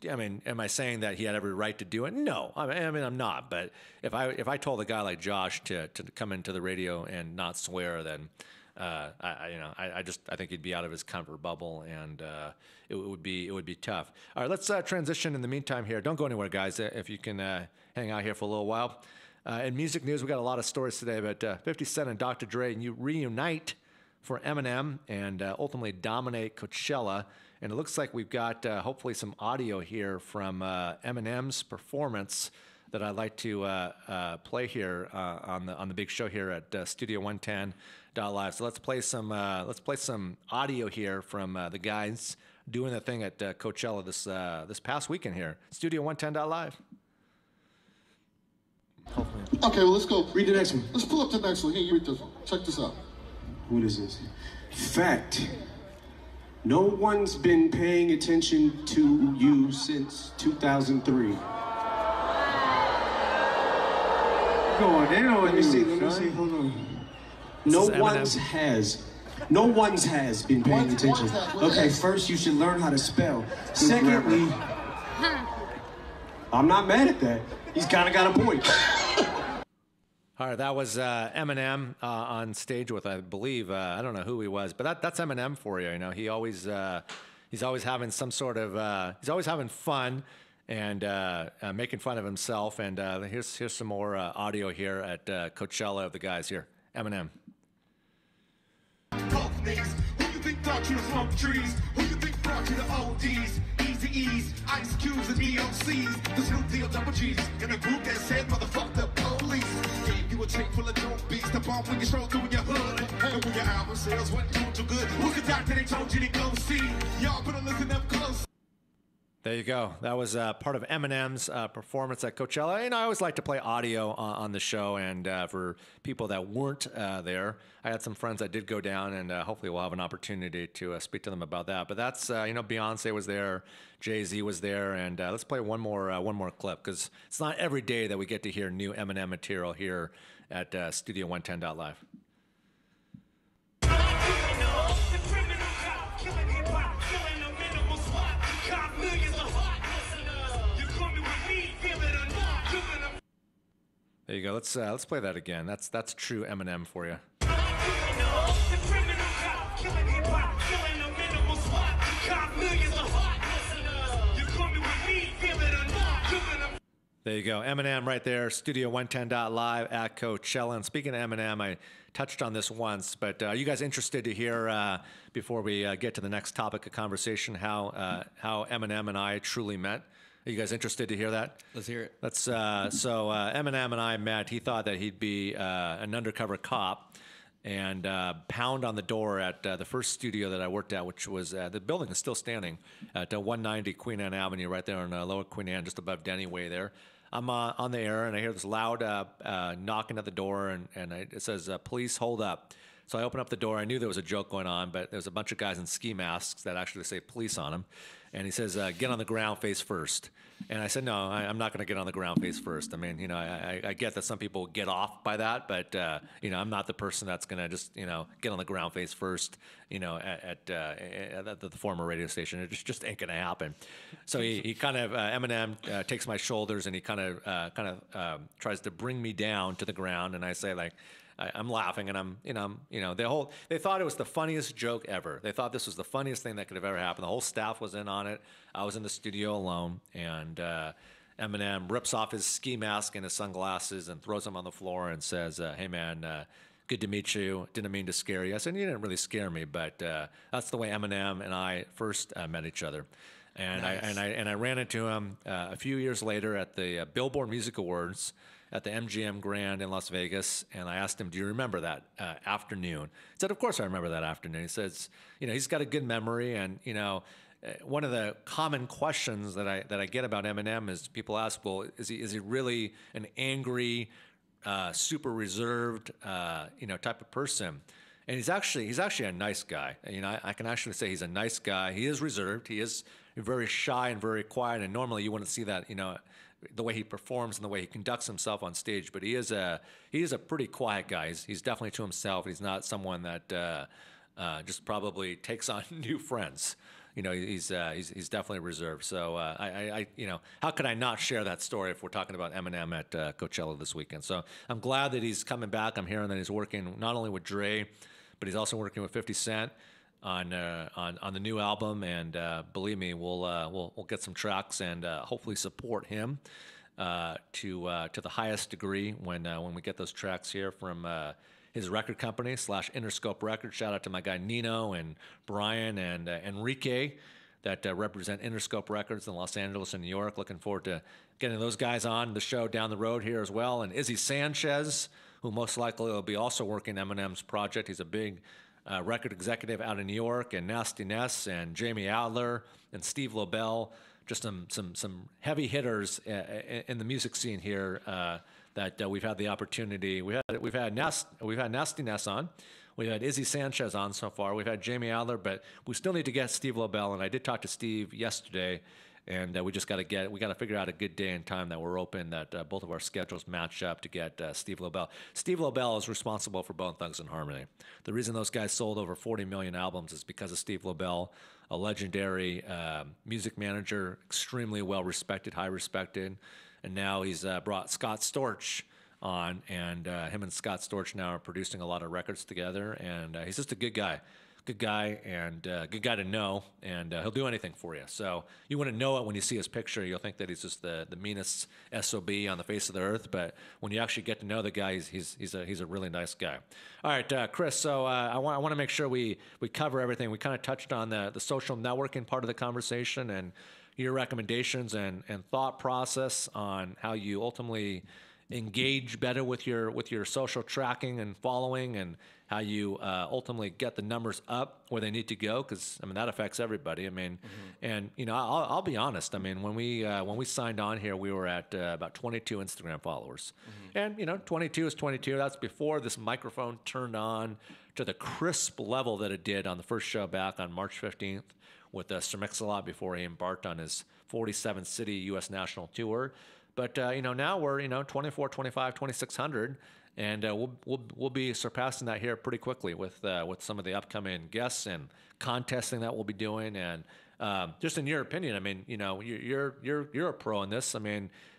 am I saying that he had every right to do it? No, I mean, I'm not. But if I told a guy like Josh to come into the radio and not swear, then I think he'd be out of his comfort bubble, and it would be tough. All right, let's transition in the meantime here. Don't go anywhere, guys. If you can hang out here for a little while. In music news, we got a lot of stories today, but 50 Cent and Dr. Dre reunite for Eminem and ultimately dominate Coachella. And it looks like we've got hopefully some audio here from Eminem's performance that I'd like to play here on the big show here at Studio 110.live. So let's play some audio here from the guys doing the thing at Coachella this past weekend here. Studio 110.live. Hopefully. Okay, well, let's go. Read the next one. Let's pull up the next one. Here, you read this one. Check this out. What is this? Fact. No one's been paying attention to you since 2003. Go on, they know what you see. Let me see. Hold on. No one's has been paying attention. Okay, first you should learn how to spell. Secondly, I'm not mad at that. He's kind of got a point. All right, that was Eminem on stage with, I believe, I don't know who he was, but that's Eminem for you. He always he's always having some sort of he's always having fun and making fun of himself. And here's some more audio here at Coachella of the guys here. Eminem. Who you think thought you was trees? Who you think brought you the ODs? Easy Ice Cubes and DOCs. The Snoop Deal Double G's in a group that said motherfuck the police. Gave you a tape full of dope beats to bump when you stroll through your hood. And when your album sales wasn't doing too good, who's the doctor they told you to go see? Y'all better listen up close. There you go. That was part of Eminem's performance at Coachella. And I always like to play audio on the show. And for people that weren't there, I had some friends that did go down, and hopefully we'll have an opportunity to speak to them about that. But that's Beyonce was there, Jay-Z was there, and let's play one more clip because it's not every day that we get to hear new Eminem material here at Studio 110.live. There you go. Let's play that again. That's true Eminem for you. There you go. Eminem right there, Studio 110.live at Coachella. And speaking of Eminem, I touched on this once, but are you guys interested to hear, before we get to the next topic of conversation, how Eminem and I truly met? Are you guys interested to hear that? Let's hear it. So Eminem and I met. He thought that he'd be an undercover cop and pound on the door at the first studio that I worked at, which was the building is still standing at 190 Queen Anne Avenue, right there on Lower Queen Anne, just above Denny Way there. I'm on the air, and I hear this loud knocking at the door, and it says, "Police, hold up." So I open up the door. I knew there was a joke going on, but there's a bunch of guys in ski masks that actually say police on them. And he says, "Get on the ground face first." And I said, "No, I'm not going to get on the ground face first." I mean, I get that some people get off by that, but I'm not the person that's going to just get on the ground face first. At the former radio station, it just ain't going to happen. So he kind of Eminem takes my shoulders and he kind of tries to bring me down to the ground, and I say like. I'm laughing, and they thought it was the funniest joke ever. They thought this was the funniest thing that could have ever happened. The whole staff was in on it. I was in the studio alone, and Eminem rips off his ski mask and his sunglasses and throws them on the floor and says, "Hey man, good to meet you. Didn't mean to scare you." I said, "You didn't really scare me, but that's the way Eminem and I first met each other." And Nice. I ran into him a few years later at the Billboard Music Awards at the MGM Grand in Las Vegas, and I asked him, "Do you remember that afternoon?" He said, "Of course I remember that afternoon." He says, he's got a good memory, and one of the common questions that I get about Eminem is people ask, "Well, is he really an angry, super reserved, type of person?" And he's actually a nice guy. I can actually say he's a nice guy. He is reserved. He is very shy and very quiet. And normally you wouldn't see that, the way he performs and the way he conducts himself on stage. But he is a pretty quiet guy. He's definitely to himself. He's not someone that just probably takes on new friends. He's definitely reserved. So how could I not share that story if we're talking about Eminem at Coachella this weekend? So I'm glad that he's coming back. I'm hearing that he's working not only with Dre, but he's also working with 50 Cent on the new album. And believe me, we'll get some tracks and hopefully support him to the highest degree when we get those tracks here from his record company / Interscope Records. Shout out to my guy Nino and Brian and Enrique that represent Interscope Records in Los Angeles and New York. Looking forward to getting those guys on the show down the road here as well. And Izzy Sanchez, who most likely will be also working Eminem's project. He's a big record executive out in New York, and Nasty Ness and Jamie Adler and Steve Lobel, just some heavy hitters in the music scene here that we've had the opportunity. We've had Nasty Ness on. We've had Izzy Sanchez on so far. We've had Jamie Adler, but we still need to get Steve Lobel. And I did talk to Steve yesterday, and we got to figure out a good day and time that we're open, that both of our schedules match up to get Steve Lobel. Steve Lobel is responsible for Bone Thugs and Harmony. The reason those guys sold over 40 million albums is because of Steve Lobel, a legendary music manager, extremely well respected, high respected. And now he's brought Scott Storch on, and him and Scott Storch now are producing a lot of records together. And he's just a good guy, and good guy to know. And he'll do anything for you. So you wouldn't know it when you see his picture. You'll think that he's just the meanest SOB on the face of the earth. But when you actually get to know the guy, he's a really nice guy. All right, Chris. So I want to make sure we cover everything. We kind of touched on the social networking part of the conversation and your recommendations and thought process on how you ultimately engage better with your social tracking and following, and how you ultimately get the numbers up where they need to go, because that affects everybody. And I'll be honest. When we signed on here, we were at about 22 Instagram followers, and 22 is 22. That's before this microphone turned to the crisp level that it did on the first show back on March 15th. With Sir Mix-a-Lot before he embarked on his 47-city U.S. national tour. But, now we're, 24, 25, 2,600, and we'll be surpassing that here pretty quickly with some of the upcoming guests and contesting that we'll be doing. And just in your opinion, you're a pro in this.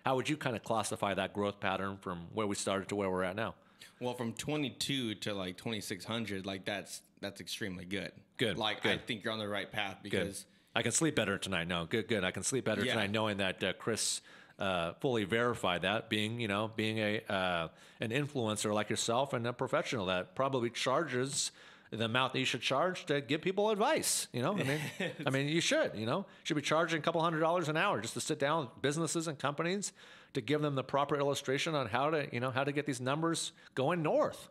How would you kind of classify that growth pattern from where we started to where we're at now? Well, from 22 to 2,600, that's extremely good. Good. Good. I think you're on the right path because good. I can sleep better tonight. No, good. I can sleep better tonight knowing that Chris fully verified that, being an influencer like yourself and a professional that probably charges the amount that you should charge to give people advice. You should be charging a couple $100 an hour just to sit down with businesses and companies to give them the proper illustration on how to get these numbers going north.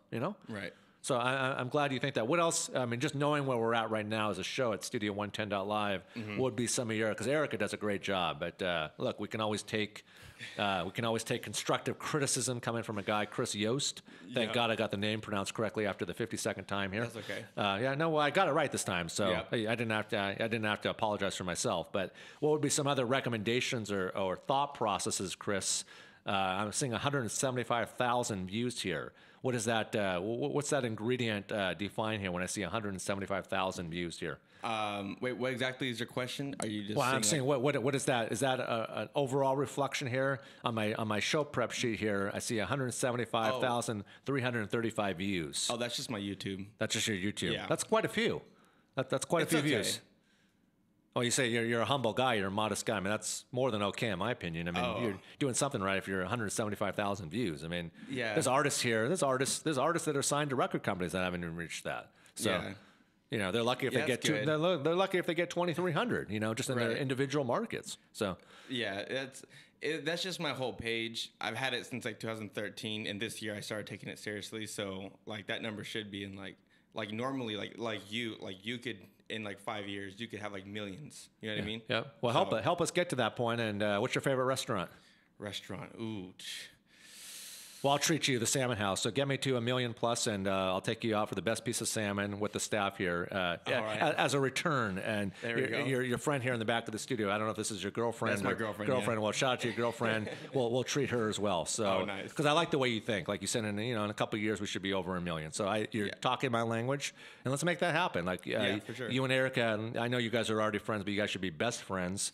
Right. So I'm glad you think that. What else? Just knowing where we're at right now as a show at Studio110.live would be some of your, because Erica does a great job. But look, we can always take constructive criticism coming from a guy, Chris Yost. Thank God I got the name pronounced correctly after the 52nd time here. That's okay. I got it right this time, so I didn't have to apologize for myself. But what would be some other recommendations or thought processes, Chris? I'm seeing 175,000 views here. What is that? What's that ingredient define here when I see 175,000 views here? Wait, what exactly is your question? Are you just? Well, I'm saying what is that? Is that an overall reflection here on my show prep sheet here? I see 175,335 views. Oh, that's just my YouTube. That's just your YouTube. Yeah. That's quite a few. That's quite a few views. Oh, you say you're a humble guy, you're a modest guy. That's more than okay in my opinion. You're doing something right if you're 175,000 views. There's artists here. There's artists that are signed to record companies that haven't even reached that. So, You know, they're lucky if they get they're lucky if they get 2,300. You know, just in their individual markets. So yeah, that's just my whole page. I've had it since like 2013, and this year I started taking it seriously. So like that number should be in like normally like you could in like 5 years you could have like millions. You know what I mean? Yeah. Well, help us get to that point. And what's your favorite restaurant? Ooh. Well, I'll treat you the Salmon House. So get me to 1 million plus, and I'll take you out for the best piece of salmon with the staff here as a return. And your friend here in the back of the studio. I don't know if this is your girlfriend. That's my girlfriend. Girlfriend. Yeah. Well, shout out to your girlfriend. we'll treat her as well. So, nice. Because I like the way you think. Like you said, in a couple of years we should be over 1 million. So you're talking my language, and let's make that happen. Like for sure. You and Erica. And I know you guys are already friends, but you guys should be best friends.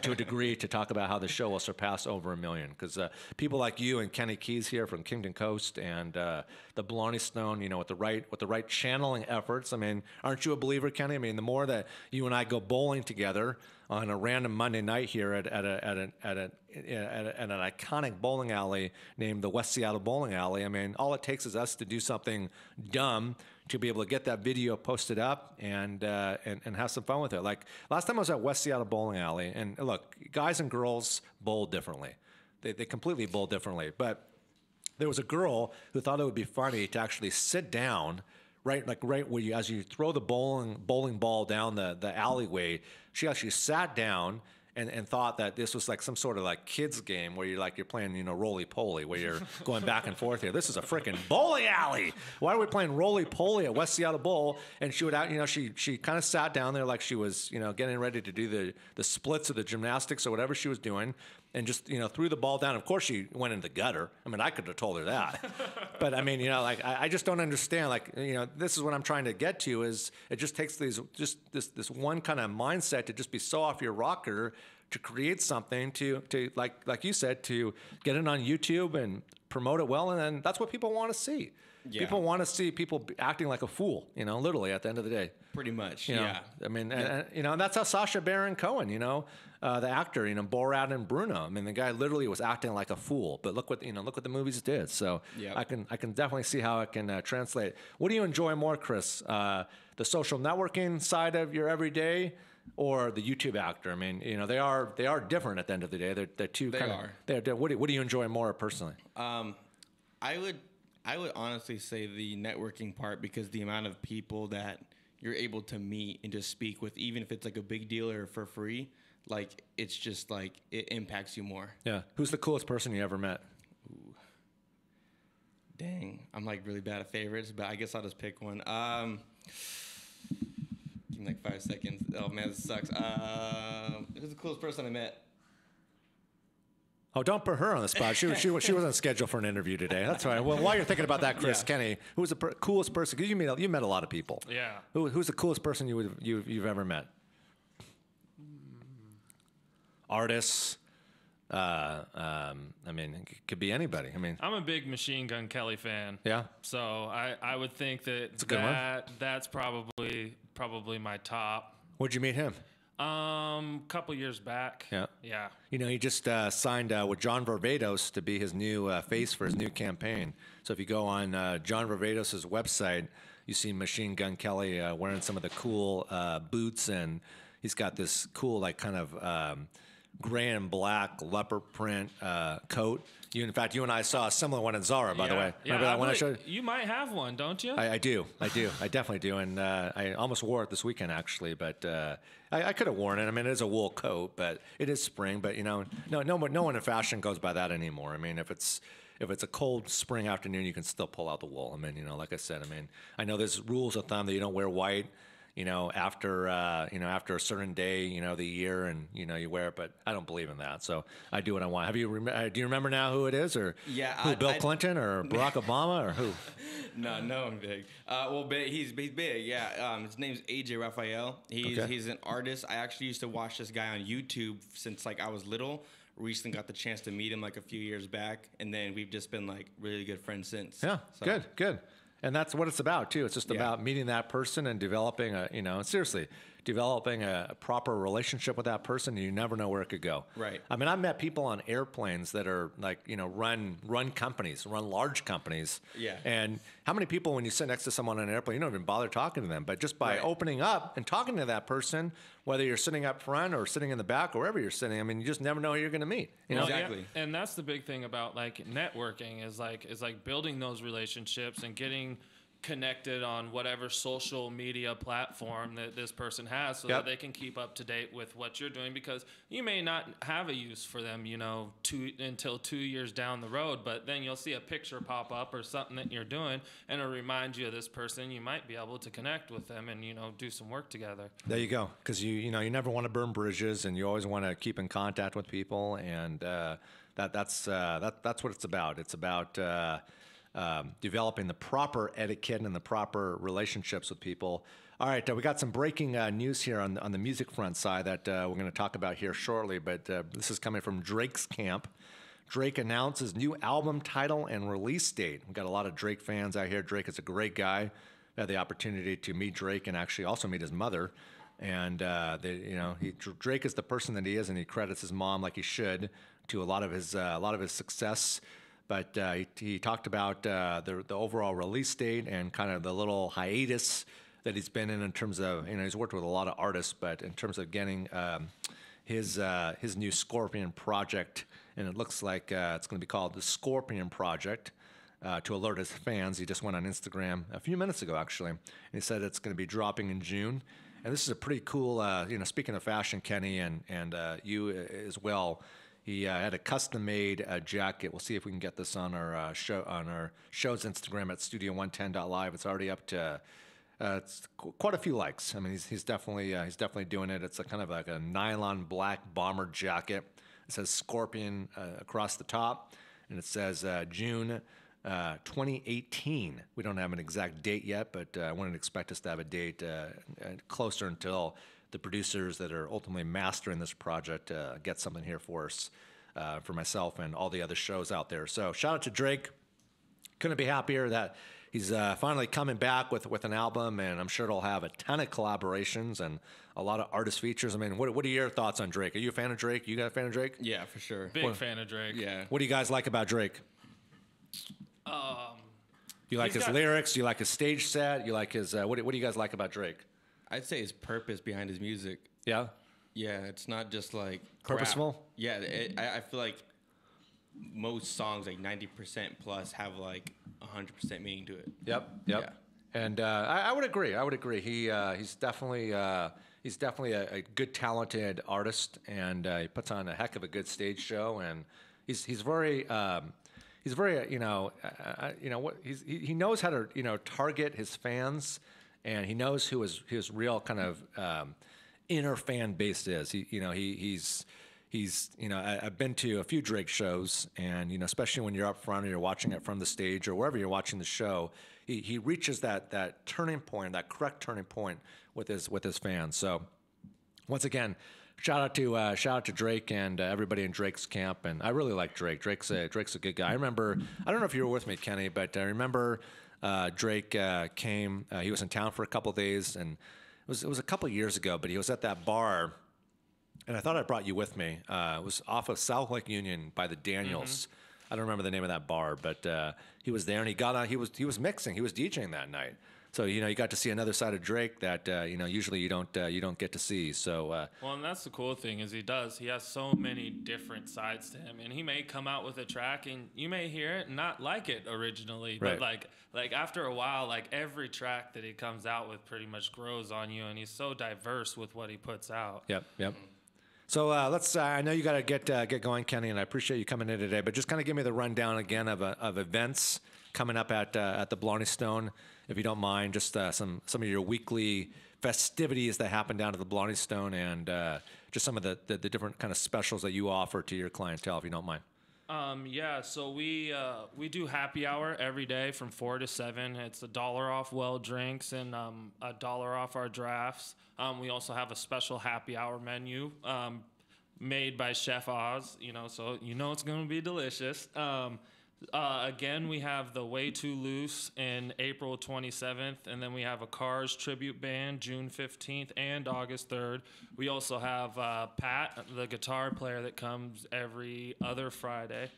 To a degree, to talk about how the show will surpass over 1 million, because people like you and Kenny Keys here from Kingdom Coast and the Blarney Stone, you know, with the right channeling efforts. I mean, aren't you a believer, Kenny? I mean, the more that you and I go bowling together on a random Monday night here at an iconic bowling alley named the West Seattle Bowling Alley, I mean, all it takes is us to do something dumb to be able to get that video posted up and have some fun with it. Like last time I was at West Seattle Bowling Alley, and look, guys and girls bowl differently. They completely bowl differently. But there was a girl who thought it would be funny to actually sit down right where you, as you throw the bowling ball down the alleyway. She actually sat down and thought that this was like some sort of like kids game where you're playing, you know, roly-poly, where you're going back and forth here. This is a freaking bowling alley. Why are we playing roly-poly at West Seattle Bowl? And she would, you know, she kind of sat down there like she was, you know, getting ready to do the splits of the gymnastics or whatever she was doing, and just, you know, threw the ball down. Of course, she went in the gutter. I mean, I could have told her that. But I mean, you know, like I just don't understand. Like, you know, this is what I'm trying to get to, is it just takes this one kind of mindset to just be so off your rocker to create something to like you said, to get it on YouTube and promote it well, and then that's what people want to see. Yeah. People want to see people acting like a fool, you know, literally at the end of the day. Pretty much, you know? yeah. I mean, and, you know, and that's how Sacha Baron Cohen, you know, the actor, you know, Borat and Bruno. I mean, the guy literally was acting like a fool. But look what the movies did. So I can definitely see how it can translate. What do you enjoy more, Chris? The social networking side of your everyday, or the YouTube actor? I mean, you know, they are different at the end of the day. They're two kind of. What do you enjoy more personally? I would honestly say the networking part, because the amount of people that you're able to meet and just speak with, even if it's like a big deal or for free, like it's just like it impacts you more. Yeah. Who's the coolest person you ever met? Ooh. Dang, I'm like really bad at favorites, but I guess I'll just pick one. Give me like 5 seconds. Oh man, this sucks. Who's the coolest person I met? Oh, don't put her on the spot. She wasn't scheduled for an interview today. That's all right. Well, while you're thinking about that, Chris, Kenny, who's the coolest person? Because you met a lot of people. Yeah. Who's the coolest person you've ever met? Artists. I mean, it could be anybody. I mean, I'm a big Machine Gun Kelly fan. Yeah. So I would think that that's probably my top. Where'd you meet him? Couple years back. Yeah. Yeah. You know, he just signed with John Varvatos to be his new face for his new campaign. So if you go on John Varvatos' website, you see Machine Gun Kelly wearing some of the cool boots, and he's got this cool, like, kind of gray and black leopard print coat. In fact, you and I saw a similar one in Zara, by the way. Remember that one I showed you? You might have one, don't you? I do. I definitely do. And I almost wore it this weekend, actually. But I could have worn it. I mean, it is a wool coat, but it is spring. But, you know, no one in fashion goes by that anymore. I mean, if it's a cold spring afternoon, you can still pull out the wool. I mean, you know, like I said, I know there's rules of thumb that you don't wear white, you know, after a certain day, you know, the year, and, you know, you wear it, but I don't believe in that. So I do what I want. Do you remember now who it is, or Bill Clinton or Barack Obama, or who? No, I'm big. Well, he's big. Yeah. His name's AJ Raphael. He's an artist. I actually used to watch this guy on YouTube since like I was little. Recently got the chance to meet him like a few years back, and then we've just been like really good friends since. Yeah. So. Good. And that's what it's about, too. It's just about meeting that person and developing seriously, developing a proper relationship with that person, you never know where it could go. Right. I mean, I've met people on airplanes that are like, run companies, run large companies. Yeah. And how many people, when you sit next to someone on an airplane, you don't even bother talking to them, but just by opening up and talking to that person, whether you're sitting up front or sitting in the back or wherever you're sitting, I mean, you just never know who you're going to meet. Exactly. Yeah, and that's the big thing about like networking is like building those relationships and getting connected on whatever social media platform that this person has so that they can keep up to date with what you're doing, because you may not have a use for them, until 2 years down the road, but then you'll see a picture pop up or something that you're doing and it'll remind you of this person. You might be able to connect with them and, do some work together. There you go. Because you never want to burn bridges, and you always want to keep in contact with people, and that's what it's about. It's about developing the proper etiquette and the proper relationships with people. All right, we got some breaking news here on the music front side that we're going to talk about here shortly, but this is coming from Drake's camp. Drake announces new album title and release date. We've got a lot of Drake fans out here. Drake is a great guy. I had the opportunity to meet Drake and actually also meet his mother. And Drake is the person that he is, and he credits his mom like he should to a lot of his success. But he talked about the overall release date and kind of the little hiatus that he's been in terms of, he's worked with a lot of artists, but in terms of getting his new Scorpion project, and it looks like it's going to be called the Scorpion Project, to alert his fans. He just went on Instagram a few minutes ago, actually, and he said it's going to be dropping in June. And this is a pretty cool, speaking of fashion, Kenny, and you as well, he had a custom-made jacket. We'll see if we can get this on our show's Instagram at studio110.live. It's already up to it's quite a few likes. I mean, he's definitely doing it. It's kind of like a nylon black bomber jacket. It says Scorpion across the top, and it says June 2018. We don't have an exact date yet, but I wouldn't expect us to have a date closer until the producers that are ultimately mastering this project get something here for us, for myself and all the other shows out there. So shout out to Drake. Couldn't be happier that he's finally coming back with an album, and I'm sure it'll have a ton of collaborations and a lot of artist features. I mean, what are your thoughts on Drake? Are you a fan of Drake? You got a fan of Drake? Yeah, for sure. Big fan of Drake. Yeah. What do you guys like about Drake? Do you like his lyrics? Do you like his stage set? You like his what do you guys like about Drake? I'd say his purpose behind his music. Yeah? Yeah, it's not just like purposeful? crap. Yeah, I feel like most songs, like 90% plus, have like 100% meaning to it. Yep. Yeah. And I would agree. He's definitely a good, talented artist, and he puts on a heck of a good stage show, and he's very he knows how to target his fans, and he knows who his real kind of inner fan base is. I've been to a few Drake shows, and especially when you're up front or you're watching it from the stage or wherever you're watching the show, he reaches that turning point, that correct turning point with his fans. So once again, shout out to Drake and everybody in Drake's camp. And I really like Drake. Drake's a good guy. I don't know if you were with me, Kenny, but I remember Drake came. He was in town for a couple of days, and it was a couple of years ago. But he was at that bar, and I thought I brought you with me. It was off of South Lake Union by the Daniels. Mm-hmm. I don't remember the name of that bar, but he was there, and he got on. He was mixing. He was DJing that night. So you got to see another side of Drake that usually you don't get to see. So well, and that's the cool thing is he has so many different sides to him, and he may come out with a track and you may hear it and not like it originally, right. But like after a while, like every track that he comes out with pretty much grows on you, and he's so diverse with what he puts out. Yep. So let's. I know you got to get going, Kenny, and I appreciate you coming in today. But just kind of give me the rundown again of events coming up at the Blarney Stone, if you don't mind. Just some of your weekly festivities that happen down at the Blarney Stone, and just some of the different kind of specials that you offer to your clientele, if you don't mind. So we do happy hour every day from 4 to 7. It's $1 off well drinks and $1 off our drafts. We also have a special happy hour menu made by Chef Oz, so it's going to be delicious. Again, we have the Way Too Loose in April 27th, and then we have a Cars tribute band June 15th and August 3rd. We also have Pat, the guitar player that comes every other Friday.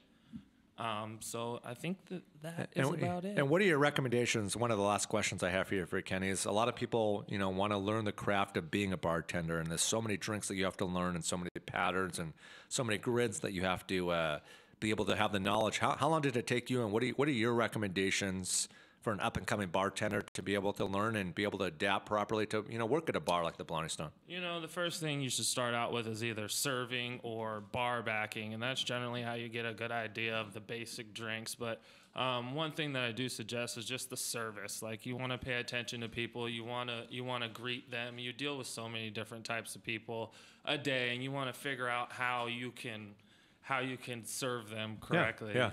So I think that is about it. And what are your recommendations? One of the last questions I have for Kenny is a lot of people, want to learn the craft of being a bartender, and there's so many drinks that you have to learn and so many patterns and so many grids that you have to be able to have the knowledge. How long did it take you, and what are your recommendations for an up-and-coming bartender to be able to learn and be able to adapt properly to, work at a bar like the Blarney Stone? The first thing you should start out with is either serving or bar backing, and that's generally how you get a good idea of the basic drinks. But one thing that I do suggest is just the service. Like, you want to pay attention to people. You want to greet them. You deal with so many different types of people a day, and you want to figure out how you can serve them correctly. Yeah.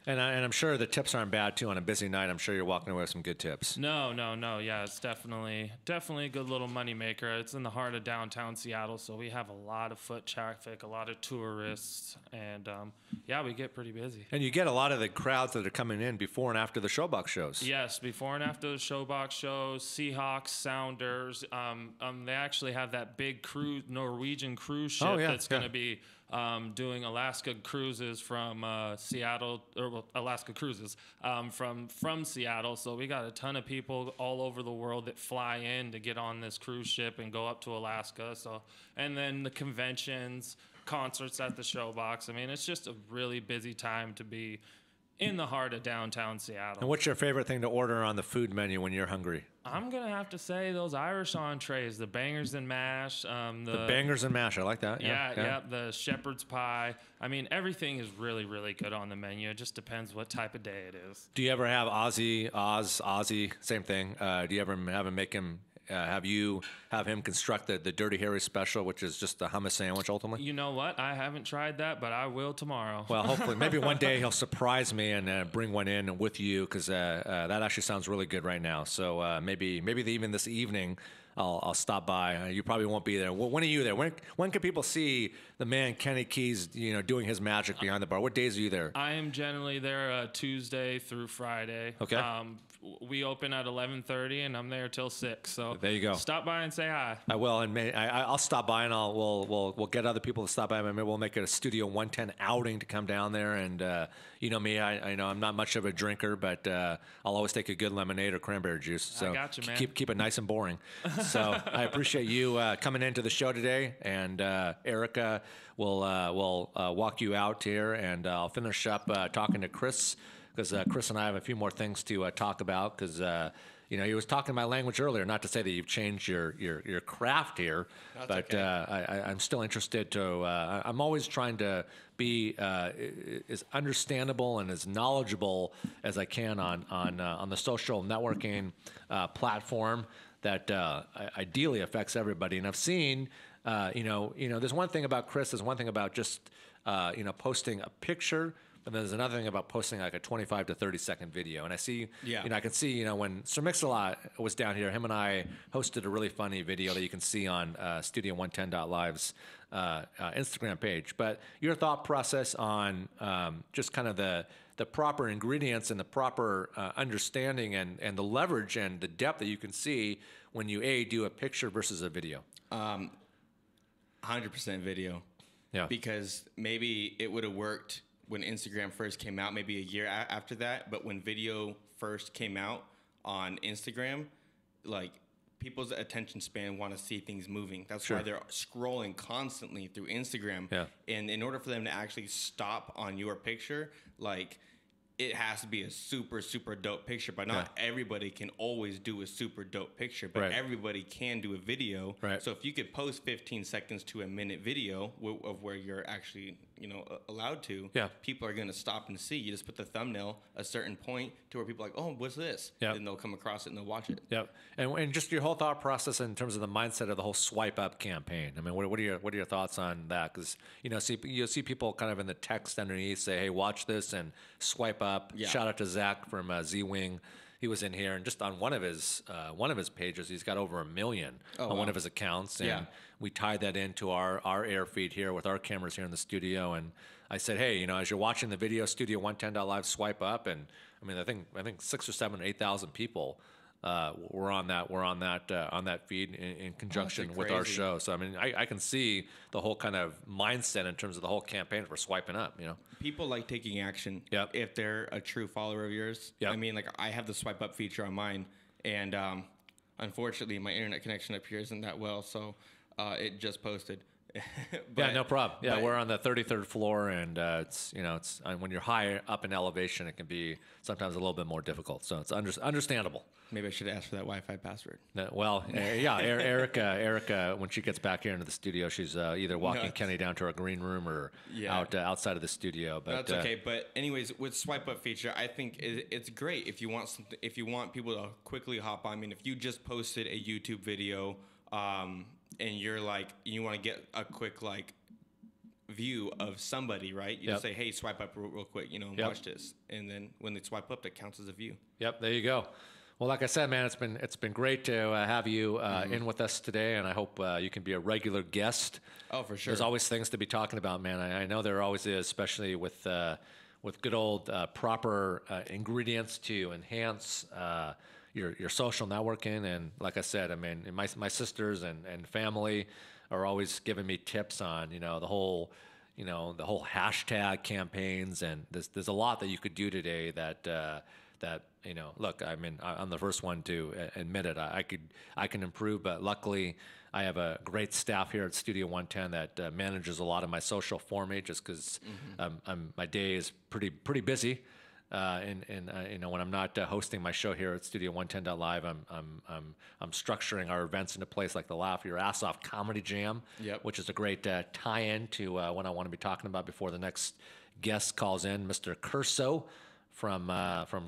And I'm sure the tips aren't bad too on a busy night. I'm sure you're walking away with some good tips. No. Yeah, it's definitely a good little money maker. It's in the heart of downtown Seattle, so we have a lot of foot traffic, a lot of tourists, and we get pretty busy. And you get a lot of the crowds that are coming in before and after the Showbox shows. Yes, before and after the Showbox shows, Seahawks, Sounders. They actually have that big Norwegian cruise ship that's going to be doing Alaska cruises from Seattle, or Alaska cruises from Seattle. So we got a ton of people all over the world that fly in to get on this cruise ship and go up to Alaska. So, and then the conventions, concerts at the Showbox. I mean, it's just a really busy time to be in the heart of downtown Seattle. And what's your favorite thing to order on the food menu when you're hungry? I'm going to have to say those Irish entrees, the bangers and mash. The bangers and mash, I like that. Yeah, the shepherd's pie. I mean, everything is really, really good on the menu. It just depends what type of day it is. Do you ever have Ozzy, same thing. Do you ever have him make him... have him construct the Dirty Harry special, which is just a hummus sandwich ultimately? You know what? I haven't tried that, but I will tomorrow. Well, hopefully, maybe one day he'll surprise me and bring one in with you, because that actually sounds really good right now. So maybe even this evening I'll stop by. You probably won't be there. When are you there? When can people see the man Kenny Keys, doing his magic behind the bar? What days are you there? I am generally there Tuesday through Friday. Okay. We open at 11:30, and I'm there till 6. So there you go. Stop by and say hi. I will, and I'll stop by, and we'll get other people to stop by. Maybe we'll make it a Studio 110 outing to come down there. And you know me, I know I'm not much of a drinker, but I'll always take a good lemonade or cranberry juice. So I got you, man. Keep it nice and boring. So I appreciate you coming into the show today, and Erica will walk you out here, and I'll finish up talking to Chris, because Chris and I have a few more things to talk about, because he was talking my language earlier. Not to say that you've changed your craft here, That's but okay. I'm still interested to. I'm always trying to be as understandable and as knowledgeable as I can on the social networking platform that ideally affects everybody. And I've seen, there's one thing about Chris. There's one thing about just posting a picture. And there's another thing about posting like a 25 to 30 second video. And I see, I can see, when Sir Mix-a-Lot was down here, him and I hosted a really funny video that you can see on Studio110.live's Instagram page. But your thought process on just kind of the proper ingredients and the proper understanding and the leverage and the depth that you can see when you do a picture versus a video. 100% video. Yeah. Because maybe it would have worked when Instagram first came out, maybe a year after that. But when video first came out on Instagram, like, people's attention span want to see things moving. That's why they're scrolling constantly through Instagram. Yeah. And in order for them to actually stop on your picture, like, it has to be a super, super dope picture. But not everybody can always do a super dope picture. But everybody can do a video. Right. So if you could post 15 seconds to a minute video of where you're actually, allowed to, people are going to stop and see. You just put the thumbnail a certain point to where people are like, oh, what's this? Yep. And they'll come across it and they'll watch it. Yep. And just your whole thought process in terms of the mindset of the whole swipe up campaign. I mean, what are your thoughts on that? Because you'll see people kind of in the text underneath say, hey, watch this and swipe up. Yeah. Shout out to Zach from Z-Wing. He was in here, and just on one of his pages, he's got over 1 million on one of his accounts, and we tied that into our air feed here with our cameras here in the studio, and I said, hey, as you're watching the video, Studio110.live, swipe up, and I mean, I think 6 or 7 or 8,000 people were on that feed in conjunction with our show. So I mean, I can see the whole kind of mindset in terms of the whole campaign for swiping up. People like taking action. Yep. If they're a true follower of yours. Yep. I mean, like I have the swipe up feature on mine, and unfortunately, my internet connection up here isn't that well, so it just posted. Yeah, no problem. Yeah, we're on the 33rd floor, and it's when you're high up in elevation, it can be sometimes a little bit more difficult. So it's understandable. Maybe I should ask for that Wi-Fi password. Erica, when she gets back here into the studio, she's either walking Kenny down to our green room or outside of the studio. But that's okay. But anyways, with swipe up feature, I think it's great if you want something. If you want people to quickly hop on. I mean, if you just posted a YouTube video. And you're like, you want to get a quick view of somebody, right? You just say, hey, swipe up real quick, and watch this. And then when they swipe up, that counts as a view. Yep, there you go. Well, like I said, man, it's been great to have you in with us today, and I hope you can be a regular guest. Oh, for sure. There's always things to be talking about, man. I know there always is, especially with good old proper ingredients to enhance your social networking. And like I said, I mean, my sisters and family are always giving me tips on the whole hashtag campaigns, and there's a lot that you could do today that look, I mean, I'm the first one to admit it. I can improve, but luckily I have a great staff here at Studio 110 that manages a lot of my social for me, just because my day is pretty busy. When I'm not hosting my show here at Studio110.live, I'm structuring our events into place like the Laugh Your Ass Off Comedy Jam, which is a great tie-in to what I want to be talking about before the next guest calls in, Mr. Kuroshe from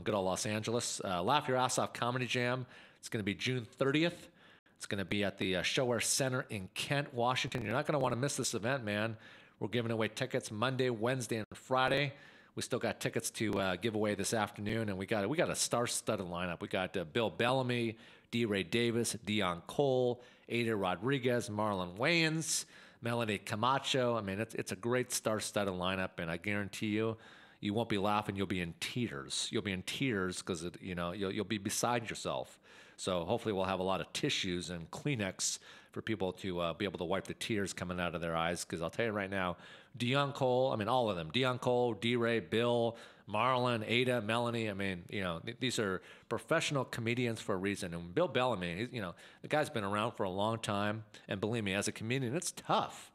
good old Los Angeles. Laugh Your Ass Off Comedy Jam. It's going to be June 30th. It's going to be at the Showware Center in Kent, Washington. You're not going to want to miss this event, man. We're giving away tickets Monday, Wednesday, and Friday. We still got tickets to give away this afternoon, and we got a star-studded lineup. We got Bill Bellamy, D. Ray Davis, Dion Cole, Ada Rodriguez, Marlon Wayans, Melanie Camacho. I mean, it's a great star-studded lineup, and I guarantee you won't be laughing. You'll be in tears. You'll be in tears because you'll be beside yourself. So hopefully we'll have a lot of tissues and Kleenex for people to be able to wipe the tears coming out of their eyes. Because I'll tell you right now, Dion Cole, I mean, all of them, Dion Cole, D-Ray, Bill, Marlon, Ada, Melanie, I mean, these are professional comedians for a reason. And Bill Bellamy, the guy's been around for a long time. And believe me, as a comedian, it's tough.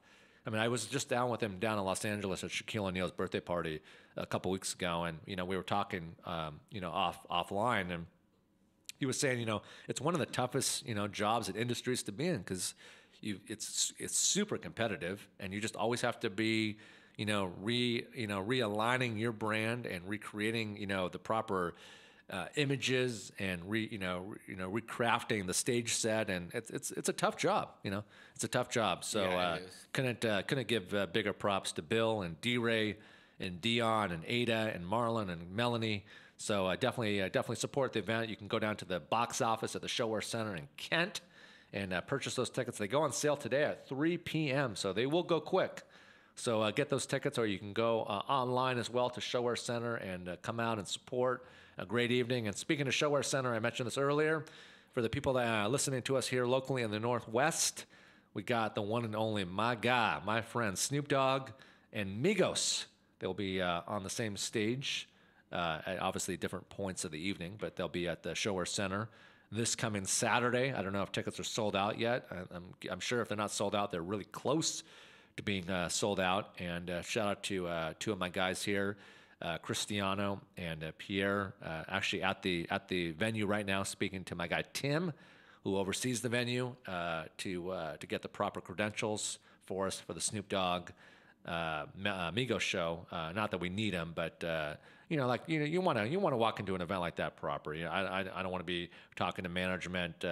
I mean, I was just down with him down in Los Angeles at Shaquille O'Neal's birthday party a couple weeks ago. And, we were talking, offline. And he was saying, it's one of the toughest, jobs and industries to be in, because it's super competitive, and you just always have to be, realigning your brand and recreating, the proper images and recrafting the stage set, and it's a tough job. It's a tough job. So couldn't give bigger props to Bill and D-Ray and Dion and Ada and Marlon and Melanie. So definitely support the event. You can go down to the box office at the Showware Center in Kent and purchase those tickets. They go on sale today at 3 p.m., so they will go quick. So get those tickets, or you can go online as well to Showware Center and come out and support a great evening. And speaking of Showware Center, I mentioned this earlier. For the people that are listening to us here locally in the Northwest, we got the one and only my guy, my friend Snoop Dogg and Migos. They'll be on the same stage at obviously different points of the evening, but they'll be at the Showware Center this coming Saturday. I don't know if tickets are sold out yet. I'm sure if they're not sold out, they're really close to being sold out. And shout out to two of my guys here, Cristiano and Pierre, actually at the venue right now, speaking to my guy Tim, who oversees the venue, to get the proper credentials for us for the Snoop Dogg Migos show. Not that we need them, but you want to walk into an event like that proper. I don't want to be talking to management,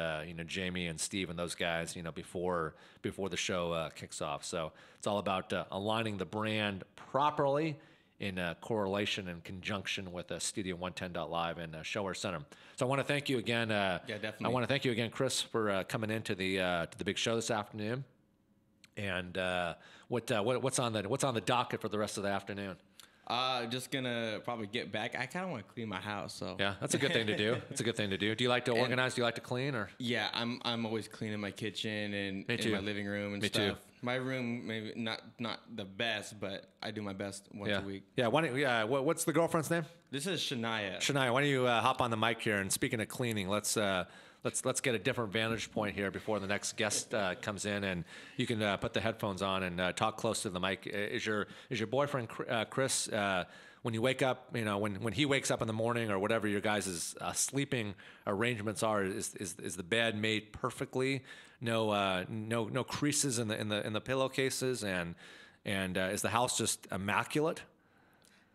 Jamie and Steve and those guys, before the show kicks off. So it's all about aligning the brand properly in correlation and conjunction with Studio110.live and Showware Center. So I want to thank you again. Definitely. I want to thank you again, Chris, for coming into the big show this afternoon. And what's on the docket for the rest of the afternoon? Just gonna probably get back. I kind of want to clean my house, so yeah, that's a good thing to do. That's a good thing to do. Do you like to organize? Do you like to clean? Or yeah, I'm always cleaning my kitchen and Me too. in my living room and Me stuff. too. My room maybe not the best, but I do my best once a week. Yeah. What's the girlfriend's name? This is Shania. Shania, why don't you hop on the mic here? And speaking of cleaning, let's get a different vantage point here before the next guest comes in, and you can put the headphones on and talk close to the mic. Is your boyfriend Chris? When you wake up, when he wakes up in the morning or whatever your guys' sleeping arrangements are, is the bed made perfectly? No creases in the pillowcases, and is the house just immaculate?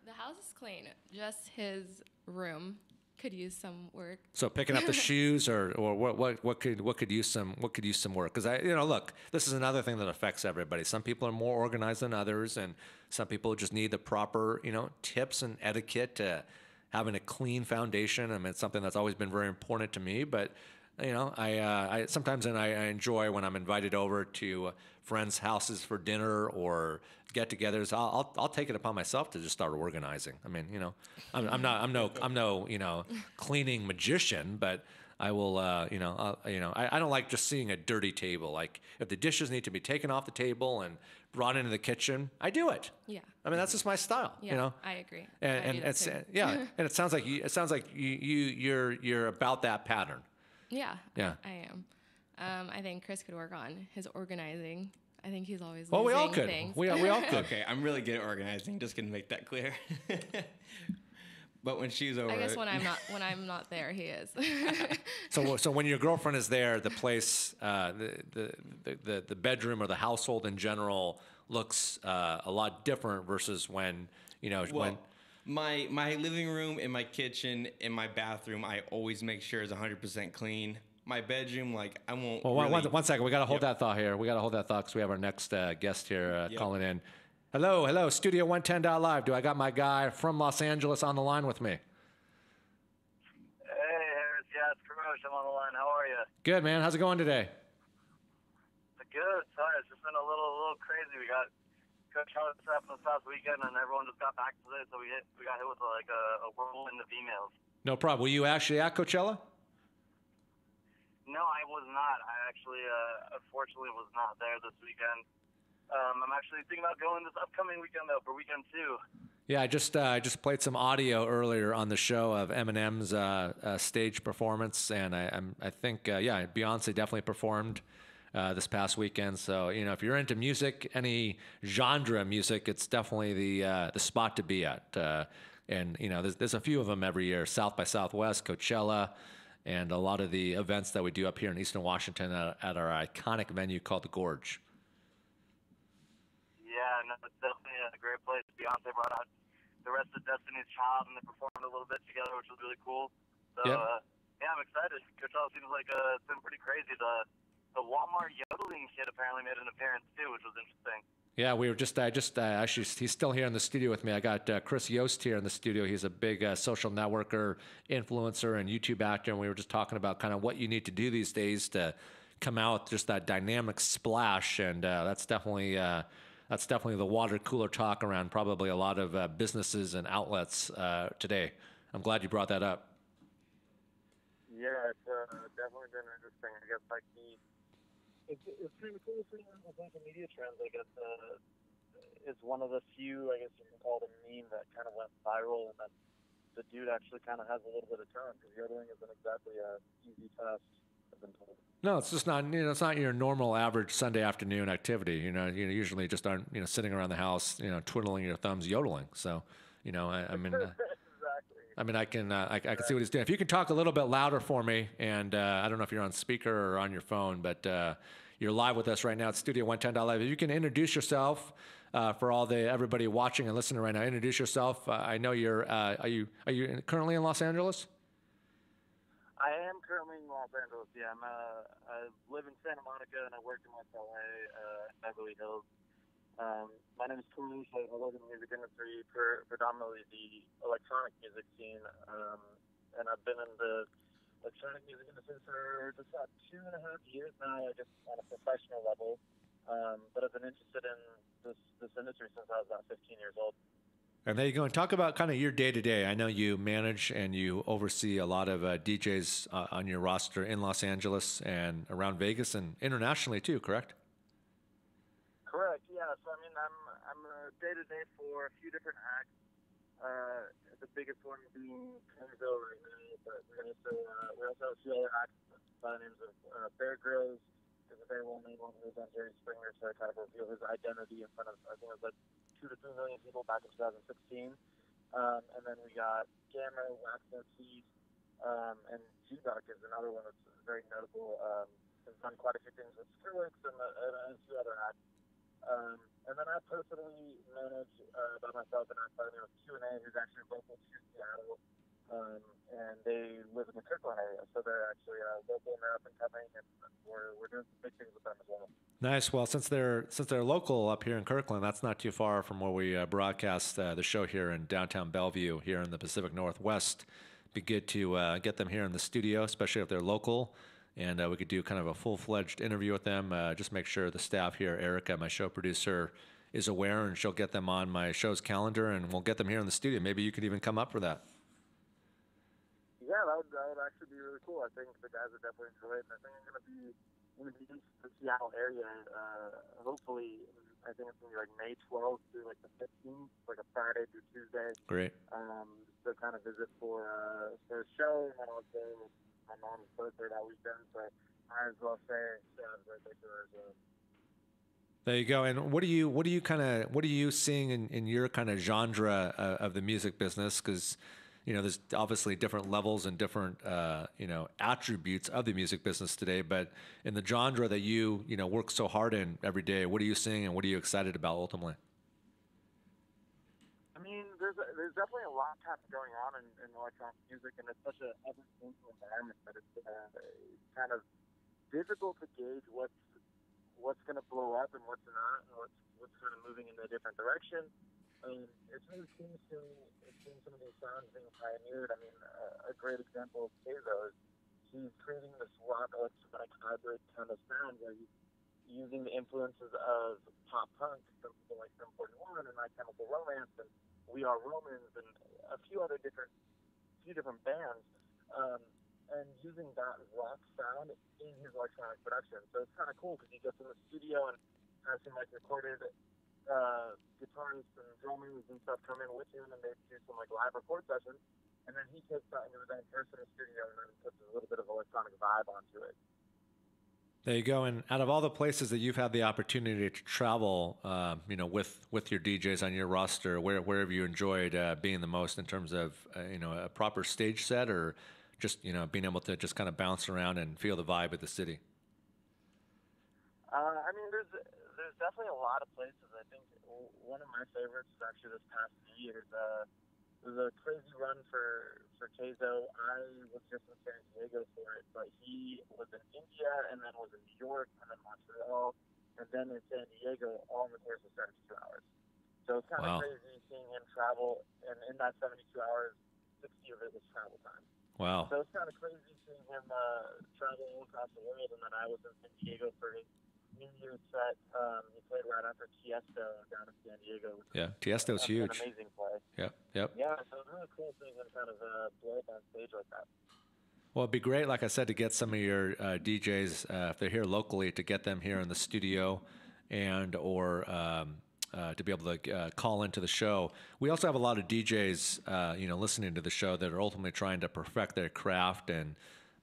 The house is clean. Just his room could use some work. So picking up the shoes, or what could use some work? Because look, this is another thing that affects everybody. Some people are more organized than others, and some people just need the proper tips and etiquette to having a clean foundation. I mean, it's something that's always been very important to me. But I sometimes I enjoy when I'm invited over to friends' houses for dinner or get-togethers. I'll take it upon myself to just start organizing. I mean, I'm no cleaning magician, but I will. I don't like just seeing a dirty table. Like if the dishes need to be taken off the table and brought into the kitchen, I do it. Yeah. I mean, that's just my style. Yeah, I agree. And it's and it sounds like you're about that pattern. Yeah. Yeah. I am. I think Chris could work on his organizing. I think he's always we all could. Things. We all could. Okay, I'm really good at organizing. Just gonna make that clear. But when she's over, I guess when I'm not there, he is. So when your girlfriend is there, the place, the bedroom or the household in general looks a lot different versus when when. My living room and my kitchen and my bathroom, I always make sure is 100% clean. My bedroom, I won't. Well, one second. We got to hold that thought here. We got to hold that thought because we have our next guest here calling in. Hello, Studio 110.live. Do I got my guy from Los Angeles on the line with me? Hey, Harris. Yeah, it's Kuroshe. I'm on the line. How are you? Good, man. How's it going today? Good. Sorry, it's just been a little crazy. We got Coachella stuff this past weekend, and everyone just got back today, so we got hit with a whirlwind of emails. No problem. Were you actually at Coachella? No, I was not. I actually, unfortunately, was not there this weekend. I'm actually thinking about going this upcoming weekend, though, for weekend 2. Yeah, I just played some audio earlier on the show of Eminem's stage performance, and I think Beyonce definitely performed this past weekend. So if you're into music, any genre of music, it's definitely the spot to be at. And there's a few of them every year: South by Southwest, Coachella, and a lot of the events that we do up here in Eastern Washington at our iconic venue called the Gorge. Yeah, no, it's definitely a great place. Beyonce brought out the rest of Destiny's Child, and they performed a little bit together, which was really cool. So, yeah, I'm excited. Coachella seems like it's been pretty crazy. The Walmart yodeling kid apparently made an appearance, too, which was interesting. Yeah, we were actually, he's still here in the studio with me. I got Chris Yost here in the studio. He's a big social networker, influencer, and YouTube actor, and we were just talking about kind of what you need to do these days to come out with just that dynamic splash, and that's definitely the water cooler talk around probably a lot of businesses and outlets today. I'm glad you brought that up. Yeah, it's definitely been interesting. I guess it's kind of cool seeing the social media trends. I guess it's one of the few, I guess you can call it a meme that kind of went viral, and that the dude actually kind of has a little bit of talent, because yodeling isn't exactly an easy task, I've been told. No, it's just not. It's not your normal average Sunday afternoon activity. You usually just aren't sitting around the house, twiddling your thumbs, yodeling. So, I mean. Exactly. I mean, I can see what he's doing. If you can talk a little bit louder for me, and I don't know if you're on speaker or on your phone, but you're live with us right now at Studio 110.live. If you can introduce yourself for everybody watching and listening right now, introduce yourself. I know are you currently in Los Angeles? I am currently in Los Angeles. Yeah, I live in Santa Monica, and I work in West LA, Beverly Hills. My name is Kuroshe. I work in the music industry, predominantly the electronic music scene, and I've been in the electronic music industry for just about 2.5 years now, just on a professional level. But I've been interested in this industry since I was about 15 years old. And there you go. And talk about kind of your day to day. I know you manage and you oversee a lot of DJs on your roster in Los Angeles and around Vegas and internationally too, correct? Correct. Yeah. So I mean, I'm day to day for a few different acts. The biggest one being Kenzo right now, but we also have a few other acts by the names of Bear Grylls, is a very well-known one who's on Jerry Springer, so I kind of reveal his identity in front of, I think it was like 2 to 3 million people back in 2016. And then we got Gamma, Wax Motif, and G-Duck is another one that's very notable. Has done quite a few things with Skrillex and a few other acts. And then I personally manage by myself an act by the name of Q&A, who's actually local to Seattle, and they live in the Kirkland area, so they're actually local and they're up and coming, and we're doing some big things with them as well. Nice. Well, since they're local up here in Kirkland, that's not too far from where we broadcast the show here in downtown Bellevue, here in the Pacific Northwest. Be good to get them here in the studio, especially if they're local. And we could do kind of a full-fledged interview with them. Just make sure the staff here, Erica, my show producer, is aware, and she'll get them on my show's calendar, and we'll get them here in the studio. Maybe you could even come up for that. Yeah, that would actually be really cool. I think the guys would definitely enjoy it. And I think I'm going to be in the Seattle area. Hopefully, I think it's going to be like May 12th through like the 15th, like a Friday through Tuesday. Great. To kind of visit for a show, and also my mom's birthday that weekend, so I as well say happy birthday to her as well. There you go. And what are you seeing in your kind of genre of the music business? Because there's obviously different levels and different attributes of the music business today. But in the genre that you work so hard in every day, what are you seeing and what are you excited about ultimately? I mean, there's definitely a lot kind of going on in electronic music, and it's such an ever-changing environment that it's kind of difficult to gauge what's going to blow up and what's not, and what's kind of moving in a different direction. It's really cool seeing some of these sounds being pioneered. I mean, a great example of Keizo is he's creating this rock electronic hybrid kind of sound where he's using the influences of pop punk from people like Sum 41 and My Chemical Romance and We Are Romans and a few different bands, and using that rock sound in his electronic production. So it's kind of cool because he gets in the studio and has some like recorded guitarists and drummers and stuff come in with him, and they do some like live record sessions, and then he takes that into his own personal studio and then puts a little bit of electronic vibe onto it. There you go. And out of all the places that you've had the opportunity to travel, with your DJs on your roster, where have you enjoyed being the most in terms of a proper stage set, or just being able to just kind of bounce around and feel the vibe of the city? I mean, there's definitely a lot of places. I think one of my favorites is actually this past few years. It was a crazy run for Keizo. I was just in San Diego for it, but he was in India and then was in New York and then Montreal and then in San Diego, all in the course of 72 hours. So it's kind of crazy seeing him travel, and in that 72 hours, 60 of it was travel time. Wow. So it's kind of crazy seeing him travel all across the world, and then I was in San Diego for his New Year's set. He played right after Tiesto down in San Diego. Yeah, Tiesto's huge. An amazing play. Yep. Yeah, so it's really cool seeing him kind of blow up on stage like that. Well, it'd be great, like I said, to get some of your DJs, if they're here locally, to get them here in the studio or to be able to call into the show. We also have a lot of DJs, listening to the show that are ultimately trying to perfect their craft and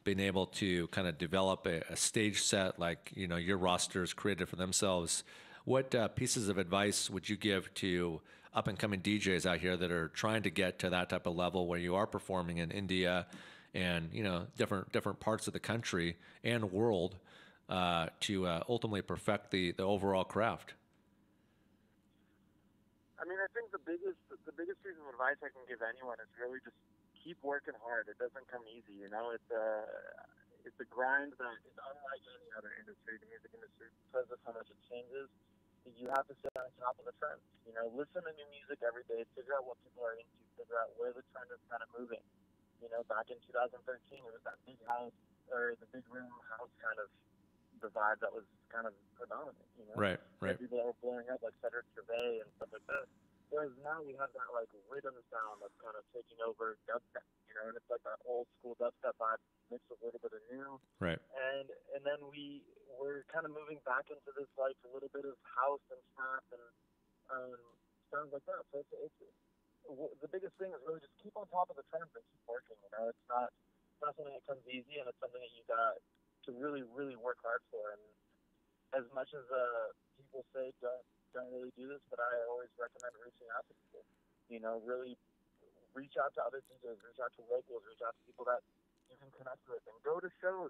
being able to kind of develop a stage set like, your roster's created for themselves. What pieces of advice would you give to up-and-coming DJs out here that are trying to get to that type of level where you are performing in India and, different parts of the country and world to ultimately perfect the overall craft? I mean, I think the biggest piece of advice I can give anyone is really just keep working hard. It doesn't come easy, It's a grind that is unlike any other industry, the music industry, because of how much it changes. You have to stay on top of the trends. Listen to new music every day. Figure out what people are into. Figure out where the trend is kind of moving. Back in 2013, it was that big house or the big room house kind of the vibe that was kind of predominant, you know? Right. People that were blowing up like Cedric Gervais and stuff like that. Whereas now we have that like rhythm sound that's kind of taking over dubstep, you know, and it's like that old school dubstep vibe mixed with a little bit of new. Right. And then we're kind of moving back into this like a little bit of house and stuff and sounds like that. So it's the biggest thing is really just keep on top of the trends and keep working. You know, it's not something that comes easy, and it's something that you got to really, really work hard for. And as much as people say don't really do this, but I always recommend reaching out to people. You know, really reach out to other DJs, reach out to locals, reach out to people that you can connect with, and go to shows.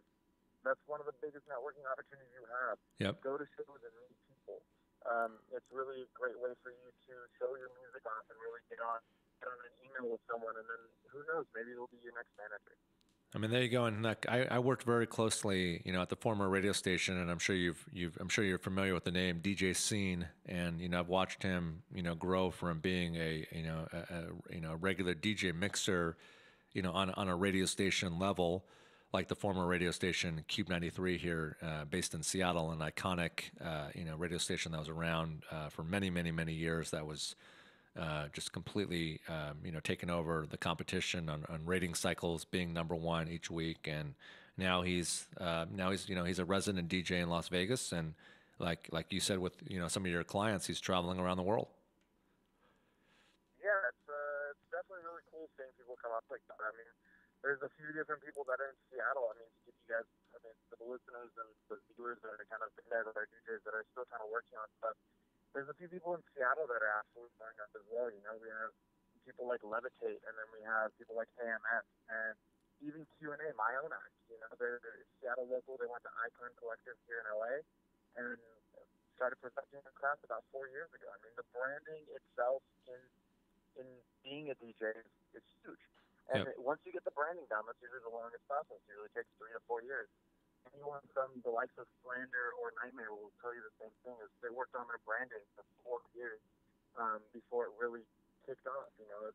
That's one of the biggest networking opportunities you have. Yep. Go to shows and meet people. It's really a great way for you to show your music off and really get on an email with someone, and then who knows, maybe it'll be your next manager. I mean, there you go. And like, I worked very closely, you know, at the former radio station, and I'm sure you're familiar with the name DJ Scene. And you know, I've watched him, you know, grow from being a regular DJ mixer, you know, on a radio station level, like the former radio station Cube 93 here, based in Seattle, an iconic radio station that was around for many years. That was just completely, taking over the competition on rating cycles, being number one each week. And now he's a resident DJ in Las Vegas. And like you said, with, you know, some of your clients, he's traveling around the world. Yeah, it's definitely really cool seeing people come up like that. I mean, there's a few different people that are in Seattle. I mean, to give you guys, for the listeners and the viewers that are kind of there, that are DJs that are still kind of working on stuff, there's a few people in Seattle that are absolutely blowing up as well. You know, we have people like Levitate, and then we have people like AMS, and even Q&A, my own act. You know, they're Seattle local. They went to Icon Collective here in LA, and started perfecting their craft about 4 years ago. I mean, the branding itself in being a DJ is huge. And once you get the branding down, that's usually the longest process. It usually takes 3 to 4 years. Anyone from the likes of Slander or Nightmare will tell you the same thing. Is they worked on their branding for 4 years before it really kicked off. You know,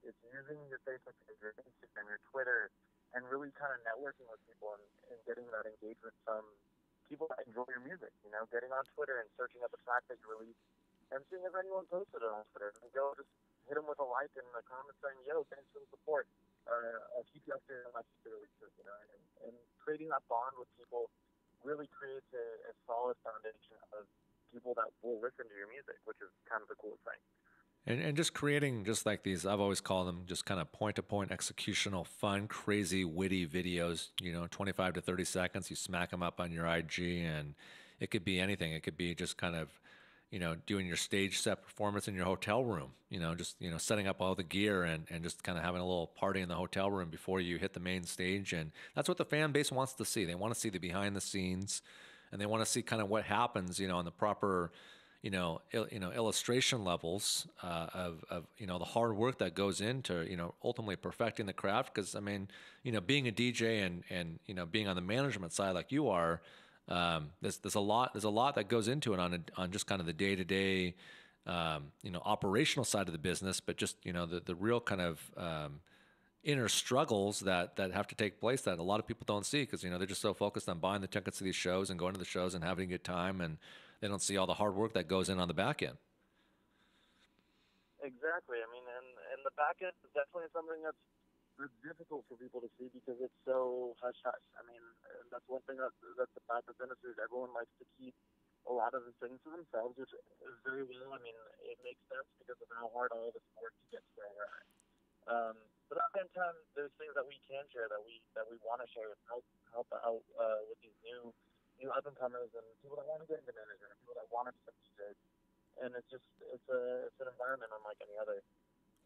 it's using your Facebook page, your Instagram, your Twitter, and really kind of networking with people and getting that engagement from people that enjoy your music. You know, getting on Twitter and searching up a track that you release and seeing if anyone posted it on Twitter. And go just hit them with a like in the comments saying, "Yo, thanks for the support. I'll keep you updated on my future releases," you know, and creating that bond with people really creates a solid foundation of people that will listen to your music, which is kind of the coolest thing. And just creating just like these, I've always called them just kind of point-to-point executional, fun, crazy, witty videos, you know, 25 to 30 seconds. You smack them up on your IG, and it could be anything. It could be just kind of, you know, doing your stage set performance in your hotel room, you know, just, you know, setting up all the gear and just kind of having a little party in the hotel room before you hit the main stage. And that's what the fan base wants to see. They want to see the behind the scenes, and they want to see kind of what happens, you know, on the proper, illustration levels of you know, the hard work that goes into, you know, ultimately perfecting the craft. Because I mean, you know, being a DJ and you know, being on the management side like you are, there's a lot that goes into it on just kind of the day-to-day, operational side of the business, but just, you know, the real kind of inner struggles that have to take place that a lot of people don't see, because, you know, they're just so focused on buying the tickets to these shows and going to the shows and having a good time, and they don't see all the hard work that goes in on the back end. Exactly. I mean, and the back end is definitely something that's difficult for people to see because it's so hush-hush. I mean, that's one thing that's the fact of industry. Everyone likes to keep a lot of the things to themselves, which is very well. I mean, it makes sense because of how hard all this work to get to where we're at. But at the same time, there's things that we can share that we want to share and help out with these new up-and-comers and people that want to get into management and people that want to be some DJs. And it's an environment unlike any other.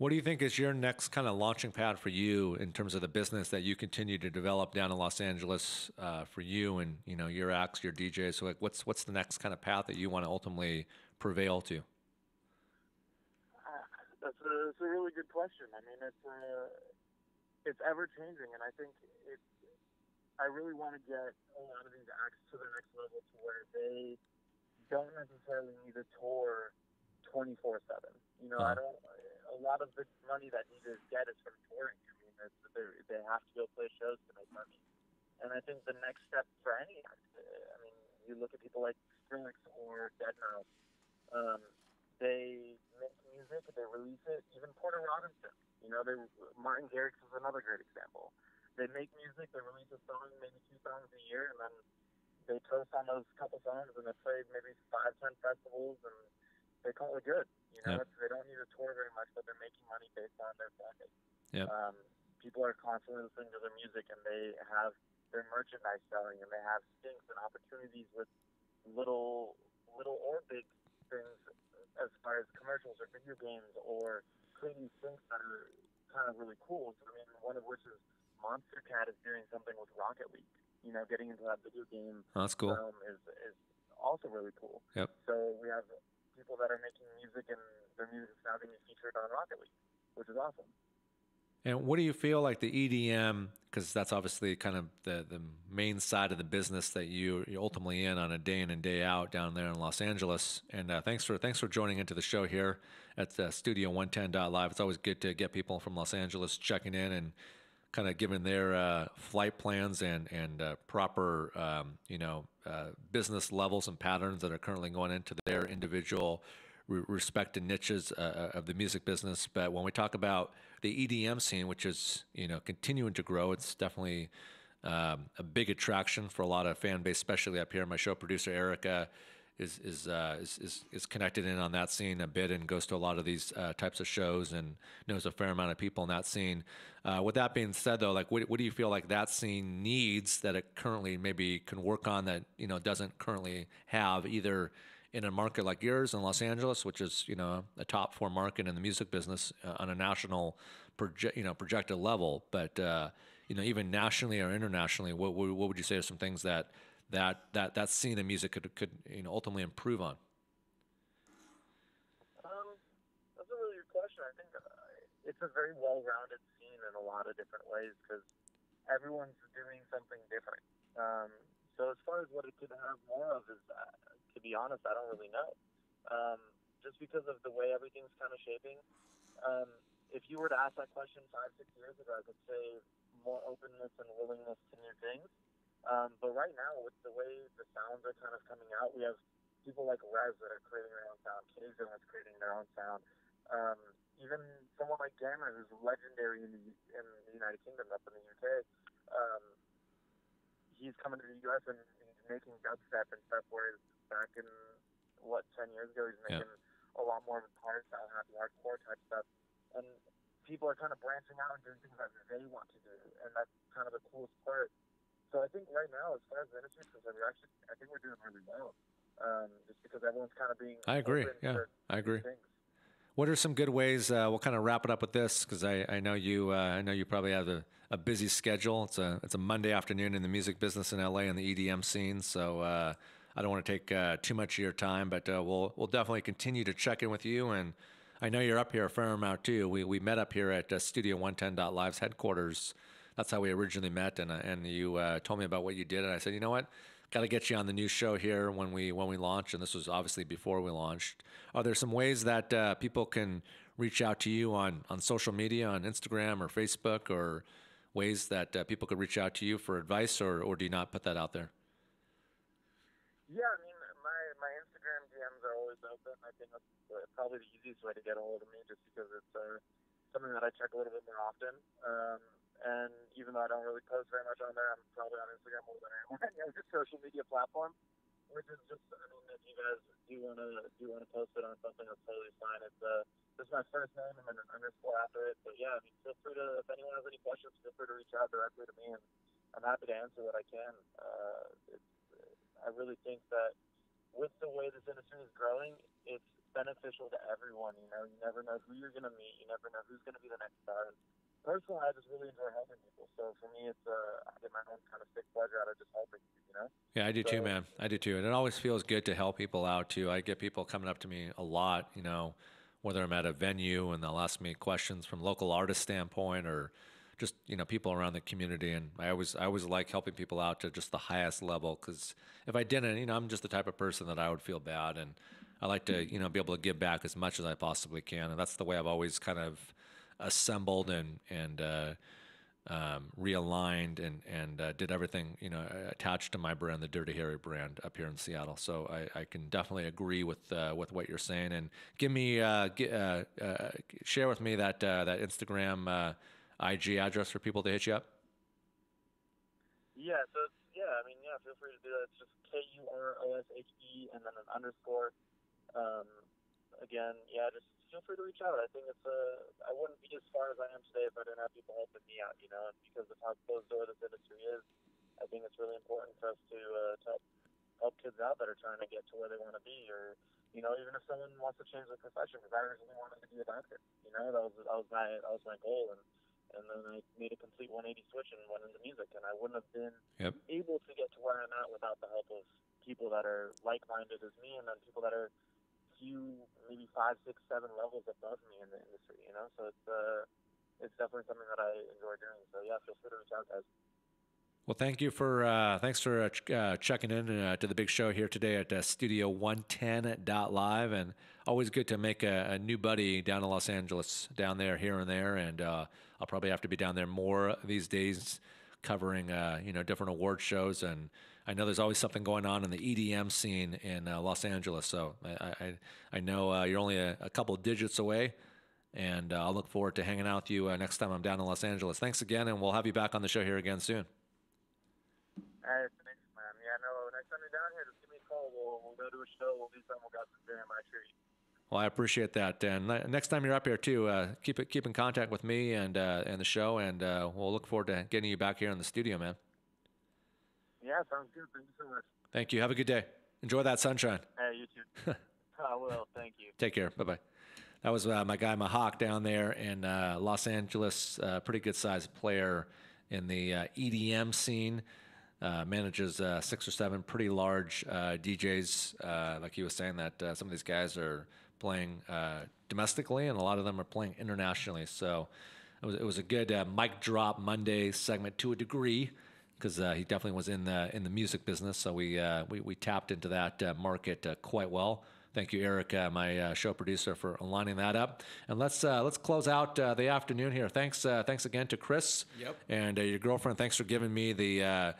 What do you think is your next kind of launching pad for you in terms of the business that you continue to develop down in Los Angeles for you and, you know, your acts, your DJs? So like, what's the next kind of path that you want to ultimately prevail to? That's a really good question. I mean, it's ever changing, and I think I really want to get a lot of these acts to the next level to where they don't necessarily need a tour 24/7. You know, a lot of the money that DJs get is from touring. I mean, they have to go play shows to make money. And I think the next step for any act, I mean, you look at people like Skrillex or deadmau they make music, they release it. Even Porter Robinson, Martin Garrix is another great example. They make music, they release a song, maybe 2 songs a year, and then they toast on those couple songs, and they play maybe 5-10 festivals, and they call it good. They don't need to tour very much, but they're making money based on their traffic. Yep. People are constantly listening to their music, and they have their merchandise selling, and they have stinks and opportunities with little or big things as far as commercials or video games or creating things that are kind of really cool. So, I mean, one of which is Monster Cat is doing something with Rocket League. Getting into that video game that's cool. realm is also really cool. Yep. So we have people that are making music, and their music is now being featured on Rocket League, which is awesome. And what do you feel like the EDM, because that's obviously kind of the main side of the business that you're ultimately in on a day in and day out down there in Los Angeles. And thanks for joining into the show here at Studio 110.live. It's always good to get people from Los Angeles checking in and kind of giving their flight plans and proper business levels and patterns that are currently going into their individual respected niches of the music business. But when we talk about the EDM scene, which is continuing to grow, it's definitely a big attraction for a lot of fan base, especially up here. My show producer Erica is connected in on that scene a bit and goes to a lot of these types of shows and knows a fair amount of people in that scene. With that being said, though, like what do you feel like that scene needs that it currently maybe can work on that doesn't currently have, either in a market like yours in Los Angeles, which is a top 4 market in the music business on a national projected level, but even nationally or internationally, what would you say are some things that scene of music could ultimately improve on? That's a really good question. I think it's a very well-rounded scene in a lot of different ways because everyone's doing something different. So as far as what it could have more of is, to be honest, I don't really know. Just because of the way everything's kind of shaping. If you were to ask that question 5-6 years ago, I could say more openness and willingness to new things. But right now, with the way the sounds are kind of coming out, we have people like Rez that are creating their own sound, Kazan that's creating their own sound. Even someone like Gamma, who's legendary in the United Kingdom, up in the UK, he's coming to the US and he's making dubstep and stuff, whereas back in, 10 years ago, he's making a lot more of a hardstyle, happy hardcore type stuff. And people are kind of branching out and doing things that they want to do, and that's kind of the coolest part. So I think right now, as far as the industry is concerned, I think we're doing really well. Just because everyone's kind of being. I agree. Yeah, I agree. Things. What are some good ways? We'll kind of wrap it up with this because I know you. I know you probably have a busy schedule. It's a Monday afternoon in the music business in LA and the EDM scene. So I don't want to take too much of your time, but we'll definitely continue to check in with you. And I know you're up here a fair amount too. We met up here at Studio 110.live's headquarters. That's how we originally met, and you told me about what you did, and I said, you know what, got to get you on the new show here when we launch, and this was obviously before we launched. Are there some ways that people can reach out to you on social media, on Instagram or Facebook, or ways that people could reach out to you for advice, or do you not put that out there? Yeah, I mean, my Instagram DMs are always open. I think that's probably the easiest way to get a hold of me, just because it's something that I check a little bit more often. And even though I don't really post very much on there, I'm probably on Instagram more than any other social media platform, which is just, I mean, if you guys do want to post it on something, that's totally fine. It's just my first name and then an underscore after it. But yeah, I mean, feel free to, if anyone has any questions, feel free to reach out directly to me, and I'm happy to answer what I can. I really think that with the way this industry is growing, it's beneficial to everyone. You never know who you're going to meet. You never know who's going to be the next star. Personally, I just really enjoy helping people. So for me, it's I get my own kind of sick pleasure out of just helping people, Yeah, I do too, man. I do too. And it always feels good to help people out too. I get people coming up to me a lot, whether I'm at a venue and they'll ask me questions from local artist standpoint or just, people around the community. And I always like helping people out to just the highest level, because if I didn't, I'm just the type of person that I would feel bad. And I like to, be able to give back as much as I possibly can. And that's the way I've always kind of assembled and realigned and did everything, attached to my brand, the Dirty Harry brand up here in Seattle. So I can definitely agree with what you're saying. And give me share with me that Instagram IG address for people to hit you up. Yeah, so feel free to do that. It's just KUROSHE and then an underscore. Again, just feel free to reach out. I think I wouldn't be as far as I am today if I didn't have people helping me out, and because of how closed door this industry is, I think it's really important for us to help kids out that are trying to get to where they want to be, or, even if someone wants to change their profession, because I originally wanted to be a doctor, that was my goal, and then I made a complete 180 switch and went into music, and I wouldn't have been able to get to where I'm at without the help of people that are like-minded as me, and then people that are few, maybe 5, 6, 7 levels above me in the industry, So it's definitely something that I enjoy doing. So feel free to reach out, guys. Well, thanks for checking in to the big show here today at Studio110.live, and always good to make a new buddy down in Los Angeles, down there, here and there, and I'll probably have to be down there more these days, covering different award shows, and I know there's always something going on in the EDM scene in Los Angeles. So I know you're only a couple of digits away, and I'll look forward to hanging out with you next time I'm down in Los Angeles. Thanks again, and we'll have you back on the show here again soon. Thanks, man. Next time you're down here, just give me a call. We'll go to a show. We'll do something. We'll got some beer in my treat. Well, I appreciate that. And next time you're up here too, keep in contact with me and the show, and we'll look forward to getting you back here in the studio, man. Yeah, sounds good. Thank you so much. Thank you. Have a good day. Enjoy that sunshine. Hey, you too. I will. Thank you. Take care. Bye-bye. That was my guy Mahawk down there in Los Angeles. Pretty good sized player in the EDM scene. Manages 6 or 7 pretty large DJs. Like he was saying, that some of these guys are playing domestically, and a lot of them are playing internationally. So it was a good mic drop Monday segment to a degree, because he definitely was in the music business. So we tapped into that market quite well. Thank you, Eric, my show producer, for lining that up. And let's close out the afternoon here. Thanks again to Chris. Yep. And your girlfriend. Thanks for giving me the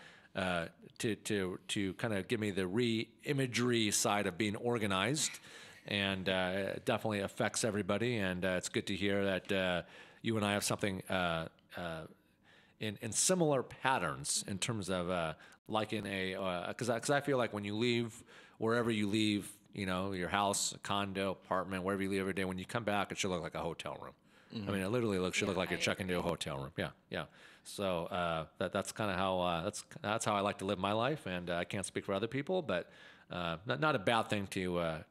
to kind of give me the re-imagery side of being organized, and it definitely affects everybody. And it's good to hear that you and I have something in similar patterns in terms of liking because I feel like when you leave wherever you leave, your house, a condo, apartment, wherever you leave every day, when you come back, it should look like a hotel room. Mm-hmm. I mean, it literally should look like you're checking into a hotel room. Yeah. So that's kind of how that's how I like to live my life, and I can't speak for other people, but not a bad thing to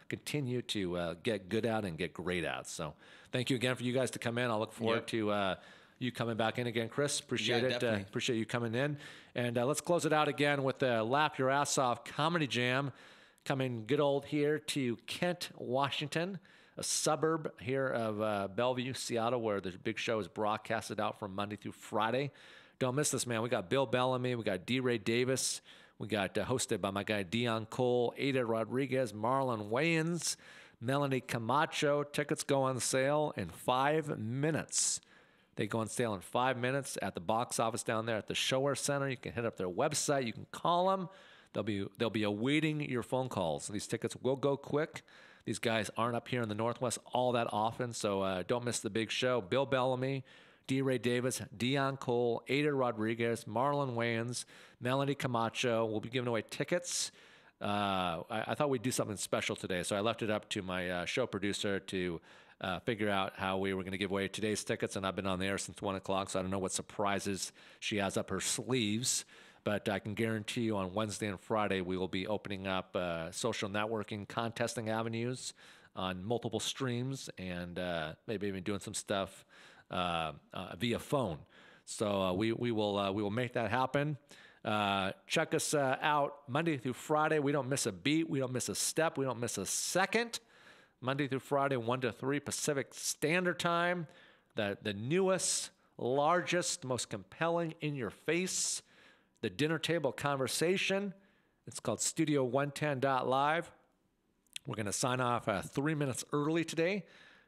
continue to get good at and get great at. So thank you again for you guys to come in. I'll look forward to you coming back in again, Chris. Appreciate it. Appreciate you coming in, and let's close it out again with the Laugh Your Ass Off Comedy Jam, coming good old here to Kent, Washington, a suburb here of Bellevue, Seattle, where the big show is broadcasted out from Monday through Friday. Don't miss this, man. We got Bill Bellamy. We got D. Ray Davis. We got hosted by my guy Dion Cole, Ada Rodriguez, Marlon Wayans, Melanie Camacho. Tickets go on sale in 5 minutes. They go on sale in 5 minutes at the box office down there at the Shower Center. You can hit up their website. You can call them. They'll be awaiting your phone calls. These tickets will go quick. These guys aren't up here in the Northwest all that often, so don't miss the big show. Bill Bellamy, D. Ray Davis, Dion Cole, Ada Rodriguez, Marlon Wayans, Melanie Camacho. We'll be giving away tickets. I thought we'd do something special today, so I left it up to my show producer to figure out how we were going to give away today's tickets, and I've been on the air since 1 o'clock, so I don't know what surprises she has up her sleeves. But I can guarantee you on Wednesday and Friday, we will be opening up social networking, contesting avenues on multiple streams, and maybe even doing some stuff via phone. So we will make that happen. Check us out Monday through Friday. We don't miss a beat. We don't miss a step. We don't miss a second. Monday through Friday, 1 to 3 Pacific Standard Time. The newest, largest, most compelling, in-your-face, the dinner table conversation. It's called Studio110.live. We're going to sign off 3 minutes early today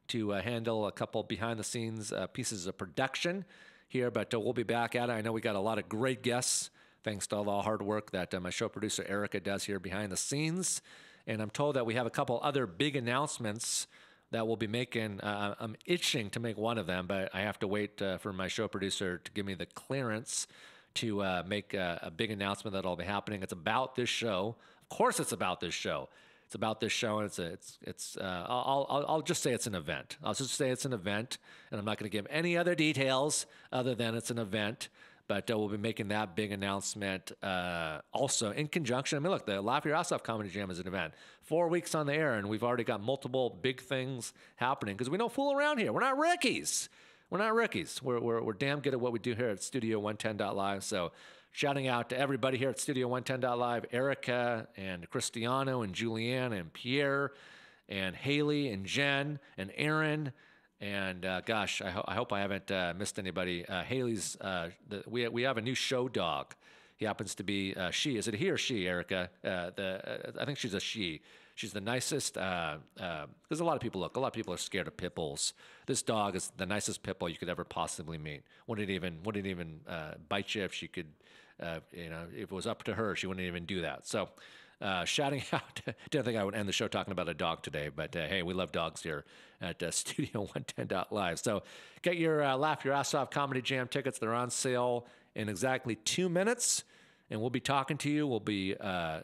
to handle a couple behind-the-scenes pieces of production here, but we'll be back at it. I know we got a lot of great guests, thanks to all the hard work that my show producer Erica does here behind the scenes. And I'm told that we have a couple other big announcements that we'll be making. I'm itching to make one of them, but I have to wait for my show producer to give me the clearance to make a big announcement that'll be happening. It's about this show. Of course, it's about this show. It's about this show, and I'll just say it's an event. I'll just say it's an event, and I'm not going to give any other details other than it's an event. But we'll be making that big announcement also in conjunction. I mean, look, the Laugh Your Ass Off Comedy Jam is an event. 4 weeks on the air, and we've already got multiple big things happening because we don't fool around here. We're not rookies. We're not rookies. We're damn good at what we do here at Studio 110.live. So shouting out to everybody here at Studio 110.live, Erica and Cristiano and Julianne and Pierre and Haley and Jen and Aaron. And gosh, I hope I haven't missed anybody. Haley's, we have a new show dog. He happens to be she. Is it he or she, Erica? I think she's a she. She's the nicest. There's a lot of people are scared of pit bulls. This dog is the nicest pit bull you could ever possibly meet. Wouldn't even bite you if she could. If it was up to her, she wouldn't even do that. So. Shouting out, didn't think I would end the show talking about a dog today, but hey, we love dogs here at Studio 110.live. So get your Laugh Your Ass Off Comedy Jam tickets. They're on sale in exactly 2 minutes, and we'll be talking to you.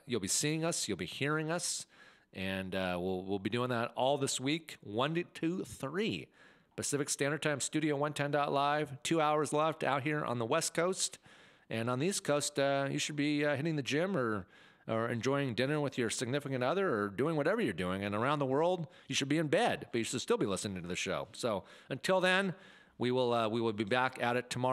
You'll be seeing us, you'll be hearing us, and we'll be doing that all this week, 1 to 3 Pacific Standard Time, Studio 110.live. 2 hours left out here on the West Coast, and on the East Coast, you should be hitting the gym or enjoying dinner with your significant other or doing whatever you're doing. And around the world, you should be in bed, but you should still be listening to the show. So until then, we will be back at it tomorrow.